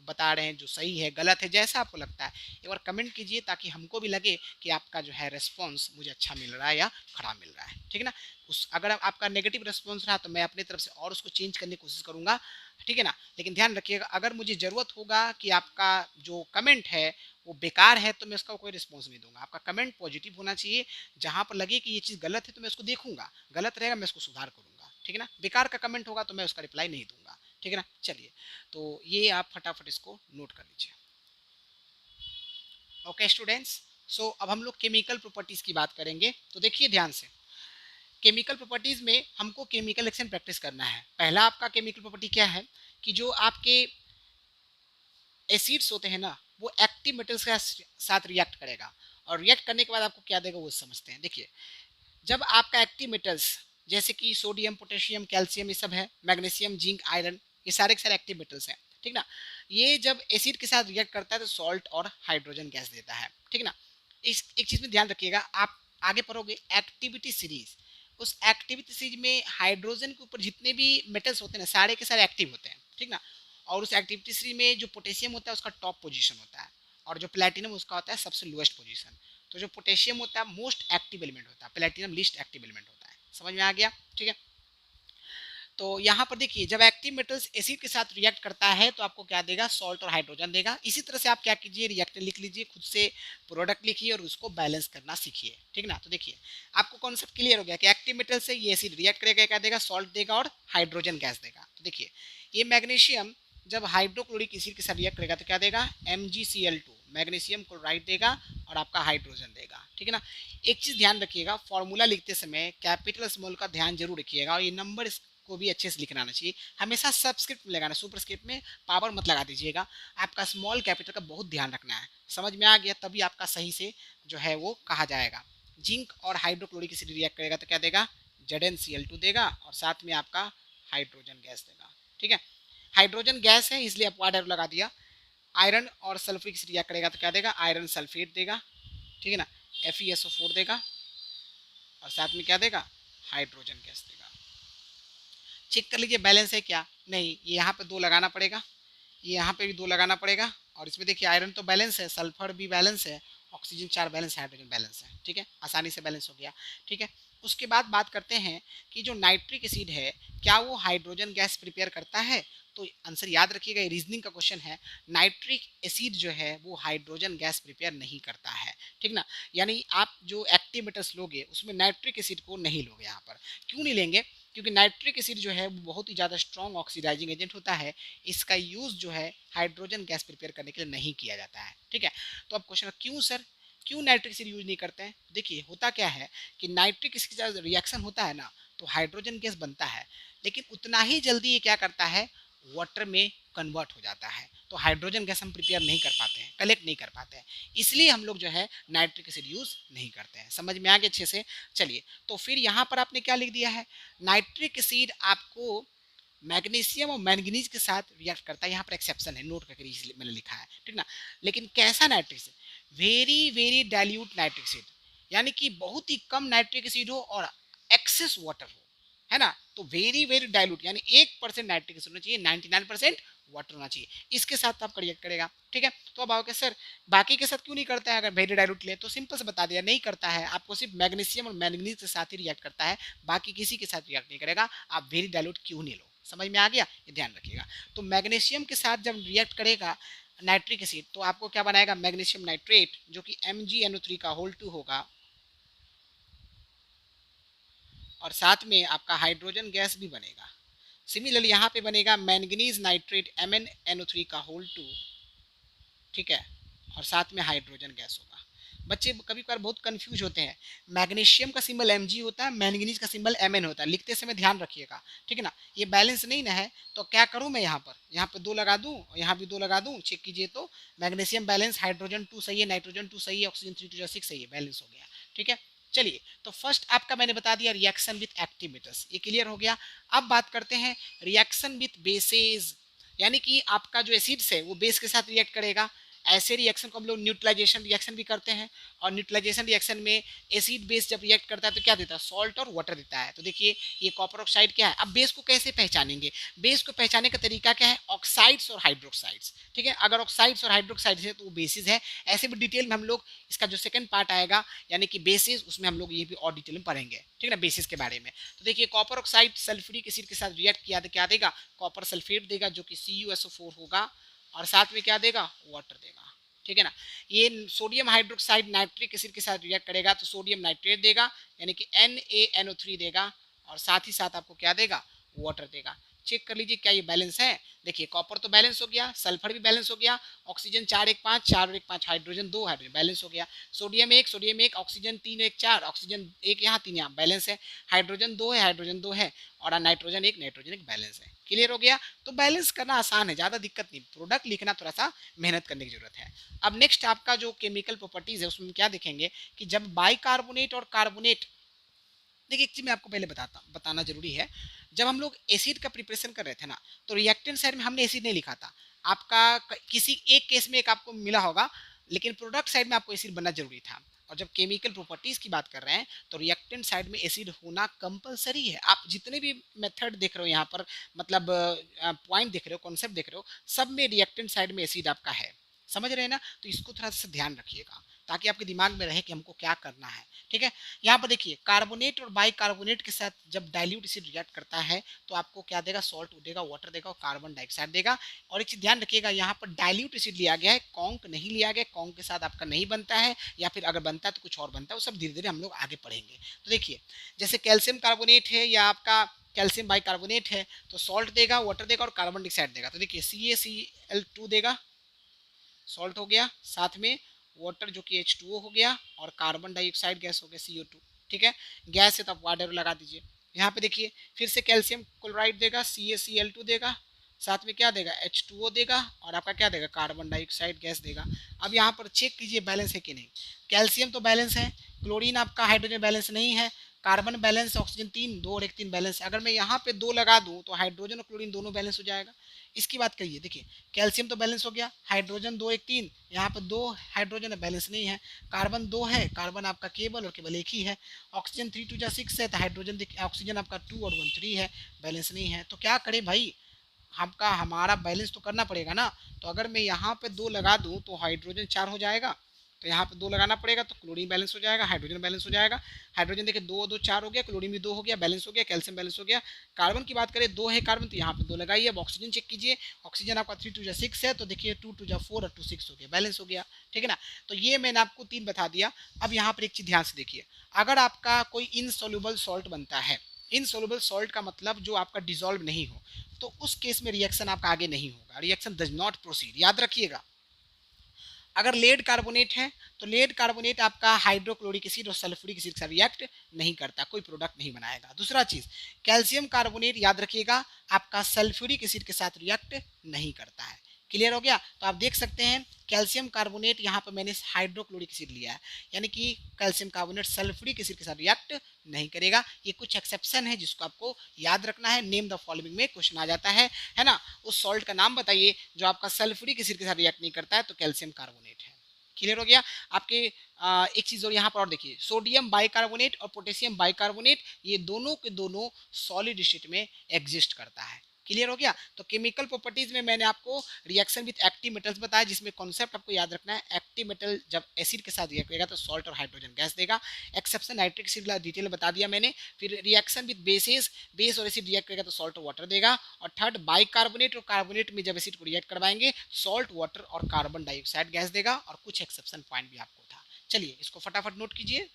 बता रहे हैं जो सही है गलत है, जैसा आपको लगता है एक बार कमेंट कीजिए, ताकि हमको भी लगे कि आपका जो है रिस्पॉन्स मुझे अच्छा मिल रहा है या खराब मिल रहा है, ठीक है ना। उस अगर आपका नेगेटिव रिस्पॉन्स रहा तो मैं अपनी तरफ से और उसको चेंज करने की कोशिश करूंगा, ठीक है ना। लेकिन ध्यान रखिएगा, अगर मुझे ज़रूरत होगा कि आपका जो कमेंट है वो बेकार है तो मैं उसका कोई रिस्पॉन्स नहीं दूंगा। आपका कमेंट पॉजिटिव होना चाहिए, जहाँ पर लगे कि ये चीज़ गलत है तो मैं उसको देखूंगा, गलत रहेगा मैं उसको सुधार करूंगा, ठीक है ना। बेकार का कमेंट होगा तो मैं उसका रिप्लाई नहीं दूंगा, ठीक है ना। चलिए, तो ये आप फटाफट इसको नोट कर लीजिए। ओके स्टूडेंट्स, सो अब हम लोग केमिकल प्रॉपर्टीज़ की बात करेंगे। तो देखिए ध्यान से, केमिकल प्रॉपर्टीज़ में हमको केमिकल रिएक्शन प्रैक्टिस करना है। पहला आपका केमिकल प्रॉपर्टी क्या है कि जो आपके एसिड्स होते हैं ना, वो एक्टिव मेटल्स के साथ रिएक्ट करेगा, और रिएक्ट करने के बाद आपको क्या देगा वो समझते हैं। देखिए, जब आपका एक्टिव मेटल्स जैसे कि सोडियम पोटेशियम कैल्शियम ये सब है, मैग्नीशियम जिंक आयरन, ये सारे के सारे एक्टिव मेटल्स हैं, ठीक ना। ये जब एसिड के साथ रिएक्ट करता है तो सॉल्ट और हाइड्रोजन गैस देता है, ठीक ना। इस एक चीज़ में ध्यान रखिएगा, आप आगे पढ़ोगे एक्टिविटी सीरीज, उस एक्टिविटी सीरीज में हाइड्रोजन के ऊपर जितने भी मेटल्स होते हैं ना सारे के सारे एक्टिव होते हैं, ठीक ना। और उस एक्टिविटी सीरीज में जो पोटेशियम होता है उसका टॉप पोजीशन होता है, और जो प्लेटिनम उसका होता है सबसे लोएस्ट पोजीशन। तो जो पोटेशियम होता है मोस्ट एक्टिव एलिमेंट होता है, प्लेटिनम लीस्ट एक्टिव एलिमेंट होता है। समझ में आ गया? ठीक है। तो यहाँ पर देखिए जब एक्टिव मेटल्स एसिड के साथ रिएक्ट करता है तो आपको क्या देगा, सॉल्ट और हाइड्रोजन देगा। इसी तरह से आप क्या कीजिए, रिएक्टेंट लिख लीजिए, खुद से प्रोडक्ट लिखिए और उसको बैलेंस करना सीखिए। ठीक ना? तो देखिए आपको कॉन्सेप्ट क्लियर हो गया कि एक्टिव मेटल से ये एसिड रिएक्ट करेगा, क्या देगा, सॉल्ट देगा और हाइड्रोजन गैस देगा। तो देखिए ये मैग्नीशियम जब हाइड्रोक्लोरिक एसिड के साथ रिएक्ट करेगा तो क्या देगा, MgCl2 मैग्नीशियम क्लोराइड देगा और आपका हाइड्रोजन देगा। ठीक है ना? एक चीज ध्यान रखिएगा, फॉर्मूला लिखते समय कैपिटल स्मॉल का ध्यान जरूर रखिएगा और ये नंबर को भी अच्छे से लिखना आना चाहिए। हमेशा सबस्क्रिप्ट में लगाना, सुपरस्क्रिप्ट में पावर मत लगा दीजिएगा। आपका स्मॉल कैपिटल का बहुत ध्यान रखना है। समझ में आ गया? तभी आपका सही से जो है वो कहा जाएगा। जिंक और हाइड्रोक्लोरिक एसिड रिएक्ट करेगा तो क्या देगा, ZnCl2 देगा और साथ में आपका हाइड्रोजन गैस देगा। ठीक है, हाइड्रोजन गैस है इसलिए आप वाटर लगा दिया। आयरन और सल्फ्यूरिक एसिड रिएक्ट करेगा तो क्या देगा, आयरन सल्फेट देगा। ठीक है ना, FeSO4 देगा और साथ में क्या देगा, हाइड्रोजन गैस देगा। चेक कर लीजिए बैलेंस है क्या, नहीं, ये यहाँ पे 2 लगाना पड़ेगा, ये यहाँ पे भी 2 लगाना पड़ेगा और इसमें देखिए आयरन तो बैलेंस है, सल्फर भी बैलेंस है, ऑक्सीजन 4 बैलेंस है, हाइड्रोजन बैलेंस है। ठीक है, आसानी से बैलेंस हो गया। ठीक है, उसके बाद बात करते हैं कि जो नाइट्रिक एसिड है क्या वो हाइड्रोजन गैस प्रिपेयर करता है। तो आंसर याद रखिएगा, ये रीजनिंग का क्वेश्चन है। नाइट्रिक एसिड जो है वो हाइड्रोजन गैस प्रिपेयर नहीं करता है। ठीक ना, यानी आप जो एक्टिव मेटल्स लोगे उसमें नाइट्रिक एसिड को नहीं लोगे। यहाँ पर क्यों नहीं लेंगे, क्योंकि नाइट्रिक एसिड जो है वो बहुत ही ज़्यादा स्ट्रॉन्ग ऑक्सीडाइजिंग एजेंट होता है। इसका यूज़ जो है हाइड्रोजन गैस प्रिपेयर करने के लिए नहीं किया जाता है। ठीक है, तो अब क्वेश्चन क्यों सर, क्यों नाइट्रिक एसिड यूज नहीं करते हैं। देखिए होता क्या है कि नाइट्रिक एसिड के साथ रिएक्शन होता है ना तो हाइड्रोजन गैस बनता है, लेकिन उतना ही जल्दी ये क्या करता है, वाटर में कन्वर्ट हो जाता है। तो हाइड्रोजन गैस हम प्रिपेयर नहीं कर पाते हैं, कलेक्ट नहीं कर पाते हैं, इसलिए हम लोग जो है नाइट्रिक एसिड यूज नहीं करते हैं। समझ में आ गया अच्छे से? चलिए, तो फिर यहाँ पर आपने क्या लिख दिया है, नाइट्रिक एसिड आपको मैग्नीशियम और मैंगनीज के साथ रिएक्ट करता है। यहाँ पर एक्सेप्शन है, नोट करके इसलिए मैंने लिखा है। ठीक ना, लेकिन कैसा nitric acid, very very dilute nitric acid, यानी कि बहुत ही कम नाइट्रिक एसिड हो और एक्सेस वाटर हो, है ना। तो वेरी वेरी डाइल्यूट यानी 1% नाइट्रिक एसिड होना चाहिए, 99% वाटर होना चाहिए, इसके साथ आपका रिएक्ट करेगा। ठीक है, तो अब आओगे सर बाकी के साथ क्यों नहीं करता है, अगर वेरी डाइल्यूट ले तो सिंपल से बता दिया, नहीं करता है, आपको सिर्फ मैग्नीशियम और मैंगनीज के साथ ही रिएक्ट करता है, बाकी किसी के साथ रिएक्ट नहीं करेगा। आप वेरी डाइल्यूट क्यों नहीं लो, समझ में आ गया, ये ध्यान रखिएगा। तो मैग्नीशियम के साथ जब रिएक्ट करेगा नाइट्रिक एसिड तो आपको क्या बनाएगा, मैग्नीशियम नाइट्रेट जो कि MgNO3 का होल 2 होगा और साथ में आपका हाइड्रोजन गैस भी बनेगा। सिमिलरली यहाँ पे बनेगा मैंगनीज नाइट्रेट MnNO3 का होल 2। ठीक है, और साथ में हाइड्रोजन गैस होगा। बच्चे कभी कभार बहुत कंफ्यूज होते हैं, मैग्नीशियम का सिंबल Mg होता है, मैंगनीज का सिंबल Mn होता है, लिखते समय ध्यान रखिएगा। ठीक है ना, ये बैलेंस नहीं ना है तो क्या करूँ मैं, यहाँ पे 2 लगा दूँ और यहाँ भी 2 लगा दूँ, चेक कीजिए तो मैग्नीशियम बैलेंस, हाइड्रोजन 2 सही है, नाइट्रोजन 2 सही है, ऑक्सीजन 3 2 6 सही है, बैलेंस हो गया। ठीक है, चलिए, तो फर्स्ट आपका मैंने बता दिया रिएक्शन विथ एक्टिव मेटल्स, ये क्लियर हो गया। अब बात करते हैं रिएक्शन विथ बेसेस, यानी कि आपका जो एसिड्स है वो बेस के साथ रिएक्ट करेगा। ऐसे रिएक्शन को हम लोग न्यूट्रलाइजेशन रिएक्शन भी करते हैं, और न्यूट्रलाइजेशन रिएक्शन में एसिड बेस जब रिएक्ट करता है तो क्या देता है, सॉल्ट और वाटर देता है। तो देखिए ये कॉपर ऑक्साइड क्या है। अब बेस को कैसे पहचानेंगे, बेस को पहचानने का तरीका क्या है, ऑक्साइड्स और हाइड्रोक्साइड्स। ठीक है, अगर ऑक्साइड्स और हाइड्रोक्साइड्स है तो वो बेसिस है। ऐसे भी डिटेल में हम लोग इसका जो सेकंड पार्ट आएगा यानी कि बेसिस, उसमें हम लोग ये भी और डिटेल में पढ़ेंगे। ठीक है ना, बेसिस के बारे में। तो देखिए कॉपर ऑक्साइड सल्फ्यूरिक एसिड के साथ रिएक्ट किया तो क्या देगा, कॉपर सल्फेट देगा जो कि CuSO4 होगा और साथ में क्या देगा, वाटर देगा। ठीक है ना, ये सोडियम हाइड्रोक्साइड नाइट्रिक एसिड के साथ रिएक्ट करेगा तो सोडियम नाइट्रेट देगा यानी कि NaNO3 देगा और साथ ही साथ आपको क्या देगा, वाटर देगा। चेक कर लीजिए क्या ये बैलेंस है। देखिए कॉपर तो बैलेंस हो गया, सल्फर भी बैलेंस हो गया, ऑक्सीजन 4 1 5 4 और 1 5, हाइड्रोजन 2 हाइड्रोजन बैलेंस हो गया, सोडियम 1 ऑक्सीजन 3 1 4 ऑक्सीजन 1 यहाँ 3 यहाँ बैलेंस है, हाइड्रोजन 2 है हाइड्रोजन 2 है और नाइट्रोजन 1 बैलेंस है। क्लियर हो गया, तो बैलेंस करना आसान है, ज़्यादा दिक्कत नहीं, प्रोडक्ट लिखना थोड़ा सा मेहनत करने की जरूरत है। अब नेक्स्ट आपका जो केमिकल प्रॉपर्टीज है उसमें क्या देखेंगे कि जब बाइकार्बोनेट और कार्बोनेट, देखिए एक चीज मैं आपको पहले बताना जरूरी है। जब हम लोग एसिड का प्रिपरेशन कर रहे थे ना तो रिएक्टेंट साइड में हमने एसिड नहीं लिखा था। आपका किसी एक केस में एक आपको मिला होगा, लेकिन प्रोडक्ट साइड में आपको एसिड बनना जरूरी था। और जब केमिकल प्रॉपर्टीज की बात कर रहे हैं तो रिएक्टेंट साइड में एसिड होना कंपलसरी है। आप जितने भी मेथड देख रहे हो यहाँ पर, मतलब पॉइंट देख रहे हो, कॉन्सेप्ट देख रहे हो, सब में रिएक्टेंट साइड में एसिड आपका है। समझ रहे हैं ना, तो इसको थोड़ा सा ध्यान रखिएगा। ताकि आपके दिमाग में रहे कि हमको क्या करना है। ठीक है, यहाँ पर देखिए कार्बोनेट और बाइकार्बोनेट के साथ जब डाइल्यूट एसिड रिएक्ट करता है तो आपको क्या देगा, सॉल्ट देगा, वाटर देगा और कार्बन डाइऑक्साइड देगा। और एक चीज ध्यान रखिएगा, यहाँ पर डाइल्यूट एसिड लिया गया है, कॉन्क नहीं लिया गया। कॉन्क के साथ आपका नहीं बनता है, या फिर अगर बनता है तो कुछ और बनता है, वो सब धीरे धीरे हम लोग आगे पढ़ेंगे। तो देखिए जैसे कैल्शियम कार्बोनेट है या आपका कैल्शियम बाइकार्बोनेट है, तो सॉल्ट देगा, वाटर देगा और कार्बन डाइऑक्साइड देगा। तो देखिए CaCl2 देगा, सॉल्ट हो गया, साथ में वाटर जो कि H2O हो गया, और कार्बन डाइऑक्साइड गैस हो गया CO2। ठीक है, गैस है तो आप वाटर लगा दीजिए। यहाँ पे देखिए फिर से कैल्शियम क्लोराइड देगा, CaCl2 देगा, साथ में क्या देगा, H2O देगा, और आपका क्या देगा, कार्बन डाइऑक्साइड गैस देगा। अब यहाँ पर चेक कीजिए बैलेंस है कि नहीं। कैल्शियम तो बैलेंस है, क्लोरीन आपका हाइड्रोजन बैलेंस नहीं है, कार्बन बैलेंस, ऑक्सीजन 3, 2 और 1 3 बैलेंस। अगर मैं यहाँ पे 2 लगा दूँ तो हाइड्रोजन और क्लोरीन दोनों बैलेंस हो जाएगा। इसकी बात करिए, देखिए कैल्शियम तो बैलेंस हो गया, हाइड्रोजन 2 1 3, यहाँ पर 2 हाइड्रोजन है, बैलेंस नहीं है। कार्बन 2 है, कार्बन आपका केवल और केवल एक ही है। ऑक्सीजन 3 2 6 है, तो हाइड्रोजन ऑक्सीजन आपका 2 और 1 3 है, बैलेंस नहीं है। तो क्या करें भाई, हमारा बैलेंस तो करना पड़ेगा ना। तो अगर मैं यहाँ पे 2 लगा दूँ तो हाइड्रोजन 4 हो जाएगा, तो यहाँ पे 2 लगाना पड़ेगा, तो क्लोरीन बैलेंस हो जाएगा, हाइड्रोजन बैलेंस हो जाएगा। हाइड्रोजन देखिए 2 2 4 हो गया, क्लोरीन भी 2 हो गया, बैलेंस हो गया, कैल्शियम बैलेंस हो गया। कार्बन की बात करें 2 है कार्बन, तो यहाँ पे 2 लगाइए। अब ऑक्सीजन चेक कीजिए, ऑक्सीजन आपका 3 2 6 है, तो देखिए 2 2 4 और 2 6 हो गया, बैलेंस हो गया। ठीक है ना, तो ये मैंने आपको 3 बता दिया। अब यहाँ पर एक चीज ध्यान से देखिए, अगर आपका कोई इनसोल्यूबल सॉल्ट बनता है, इनसोल्यूबल सॉल्ट का मतलब जो आपका डिजोल्व नहीं हो, तो उस केस में रिएक्शन आपका आगे नहीं होगा, रिएक्शन डज नॉट प्रोसीड, याद रखिएगा। अगर लेड कार्बोनेट है तो लेड कार्बोनेट आपका हाइड्रोक्लोरिक एसिड और सल्फ्यूरिक एसिड के साथ रिएक्ट नहीं करता, कोई प्रोडक्ट नहीं बनाएगा। दूसरा चीज, कैल्शियम कार्बोनेट याद रखिएगा आपका सल्फ्यूरिक एसिड के साथ रिएक्ट नहीं करता है। क्लियर हो गया, तो आप देख सकते हैं कैल्शियम कार्बोनेट यहाँ पर मैंने हाइड्रोक्लोरिक एसिड लिया है, यानी कि कैल्शियम कार्बोनेट सल्फ्यूरिक एसिड के साथ रिएक्ट नहीं करेगा। ये कुछ एक्सेप्शन है जिसको आपको याद रखना है, नेम द फॉलोइंग में क्वेश्चन आ जाता है ना। उस सॉल्ट का नाम बताइए जो आपका सल्फ्यूरिक एसिड के साथ रिएक्ट नहीं करता है, तो कैल्शियम कार्बोनेट है। क्लियर हो गया आपके। एक चीज और यहाँ पर और देखिए, सोडियम बाइकार्बोनेट और पोटेशियम बाइकार्बोनेट ये दोनों के दोनों सॉलिड स्टेट में एग्जिस्ट करता है। क्लियर हो गया, तो केमिकल प्रॉपर्टीज में मैंने आपको रिएक्शन विद एक्टिव मेटल्स बताया, जिसमें कॉन्सेप्ट आपको याद रखना है, एक्टिव मेटल जब एसिड के साथ रिएक्ट करेगा तो सॉल्ट और हाइड्रोजन गैस देगा। एक्सेप्शन नाइट्रिक एसिड डिटेल बता दिया मैंने। फिर रिएक्शन विद बेसेस, बेस और एसिड रिएक्ट करेगा तो सॉल्ट और वाटर देगा। और थर्ड, बाइकार्बोनेट और कार्बोनेट में जब एसिड को रिएक्ट करवाएंगे सॉल्ट, वाटर और कार्बन डाइऑक्साइड गैस देगा। और कुछ एक्सेप्शन पॉइंट भी आपको था। चलिए इसको फटाफट नोट कीजिए।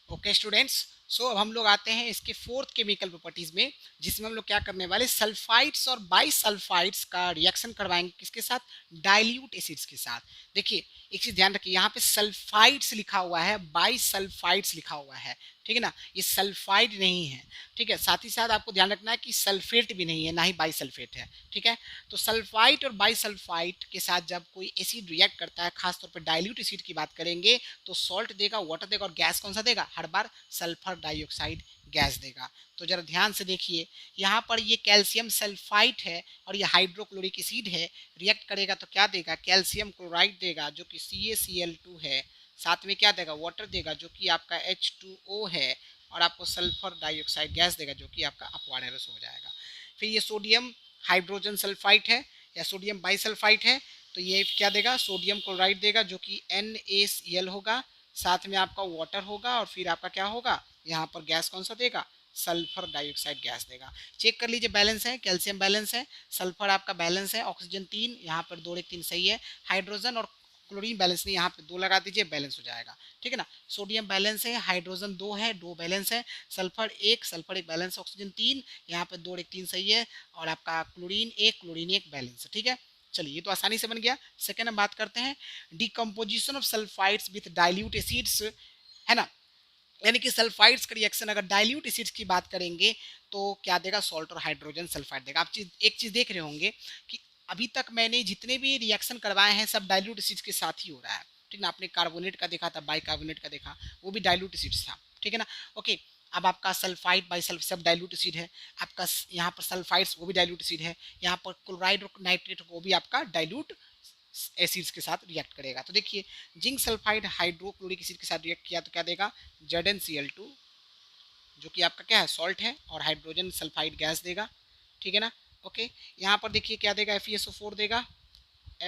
ओके स्टूडेंट्स, सो अब हम लोग आते हैं इसके फोर्थ केमिकल प्रॉपर्टीज में, जिसमें हम लोग क्या करने वाले, सल्फाइड्स और बाइसल्फाइड्स का रिएक्शन करवाएंगे किसके साथ, डाइल्यूट एसिड्स के साथ। देखिए एक चीज ध्यान रखिए, यहाँ पे सल्फाइड्स लिखा हुआ है, बाइसल्फाइड्स लिखा हुआ है, ठीक है ना, ये सल्फाइड नहीं है। ठीक है, साथ ही साथ आपको ध्यान रखना है कि सल्फेट भी नहीं है, ना ही बाइसल्फेट है। ठीक है, तो सल्फाइड और बाइसल्फाइड के साथ जब कोई एसिड रिएक्ट करता है, खासतौर पर डाइल्यूट एसिड की बात करेंगे, तो सॉल्ट देगा, वाटर देगा और गैस कौन सा देगा, हर बार सल्फर डाइऑक्साइड गैस देगा। तो जरा ध्यान से देखिए, यहाँ पर ये कैल्शियम सल्फाइड है और ये हाइड्रोक्लोरिक एसिड है, रिएक्ट करेगा तो क्या देगा, कैल्शियम क्लोराइड देगा जो कि CaCl2 है, साथ में क्या देगा, वाटर देगा जो कि आपका H2O है, और आपको सल्फर डाइऑक्साइड गैस देगा जो कि आपका अपवाडरस हो जाएगा। फिर ये सोडियम हाइड्रोजन सल्फाइड है या सोडियम बाइसल्फाइड है, तो ये क्या देगा, सोडियम क्लोराइड देगा जो कि NaCl होगा, साथ में आपका वाटर होगा, और फिर आपका क्या होगा, यहाँ पर गैस कौन सा देगा, सल्फर डाइऑक्साइड गैस देगा। चेक कर लीजिए, बैलेंस है, कैल्शियम बैलेंस है, सल्फर आपका बैलेंस है, ऑक्सीजन 3, यहाँ पर 2 1 3 सही है, हाइड्रोजन और क्लोरीन बैलेंस नहीं, यहाँ पे 2 लगा दीजिए, बैलेंस हो जाएगा। ठीक है ना, सोडियम बैलेंस है, हाइड्रोजन 2 है, 2 बैलेंस है, सल्फर 1 बैलेंस, ऑक्सीजन 3, यहाँ पे 2 1 3 सही है, और आपका क्लोरीन 1 बैलेंस। ठीक है, चलिए ये तो आसानी से बन गया। सेकेंड हम बात करते हैं decomposition of sulphides with dilute acids, है ना, यानी कि सल्फाइड्स का रिएक्शन अगर डाइल्यूट एसिड्स की बात करेंगे तो क्या देगा, सॉल्ट और हाइड्रोजन सल्फाइड देगा। आप एक चीज देख रहे होंगे कि अभी तक मैंने जितने भी रिएक्शन करवाए हैं सब डाइल्यूट एसिड्स के साथ ही हो रहा है। ठीक ना, आपने कार्बोनेट का देखा था, बाइकार्बोनेट का देखा, वो भी डाइल्यूट एसिड्स था। ठीक है ना, ओके। अब आपका सल्फाइड बाइसल्फ सब डाइल्यूट एसिड है, आपका यहाँ पर सल्फाइड्स वो भी डाइल्यूट एसिड है, यहाँ पर क्लोराइड और नाइट्रेट वो भी आपका डाइल्यूट एसिड्स के साथ रिएक्ट करेगा। तो देखिए जिंक सल्फाइड हाइड्रोक्लोरिक एसिड के साथ रिएक्ट किया तो क्या देगा, ZnCl2 जो कि आपका क्या है, सॉल्ट है, और हाइड्रोजन सल्फाइड गैस देगा। ठीक है ना, ओके। यहाँ पर देखिए क्या देगा, FeSO4 देगा,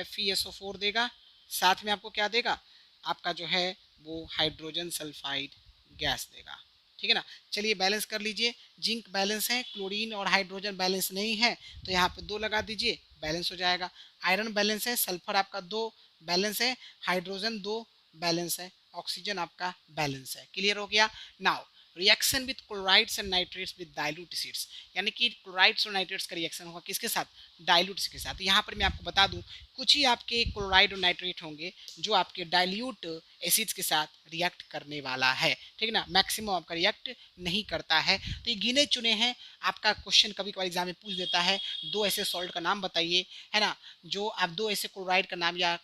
FeSO4 देगा, साथ में आपको क्या देगा, आपका जो है वो हाइड्रोजन सल्फाइड गैस देगा। ठीक है ना। चलिए बैलेंस कर लीजिए, जिंक बैलेंस है, क्लोरीन और हाइड्रोजन बैलेंस नहीं है, तो यहाँ पे 2 लगा दीजिए, बैलेंस हो जाएगा। आयरन बैलेंस है, सल्फर आपका 2 बैलेंस है, हाइड्रोजन 2 बैलेंस है, ऑक्सीजन आपका बैलेंस है। क्लियर हो गया। Now reaction with chlorides and nitrates with dilute acids, यानी कि क्लोराइड्स और नाइट्रेट्स का रिएक्शन होगा किसके साथ, डाइल्यूट्स के साथ। यहाँ पर मैं आपको बता दूं कुछ ही आपके क्लोराइड और नाइट्रेट होंगे जो आपके डाइल्यूट एसिड्स के साथ रिएक्ट करने वाला है। ठीक है ना, मैक्सिमम आपका रिएक्ट नहीं करता है। तो ये गिने चुने हैं। आपका क्वेश्चन कभी कभार एग्जाम में पूछ देता है 2 ऐसे सॉल्ट का नाम बताइए, है ना, जो आप 2 ऐसे क्लोराइड का नाम या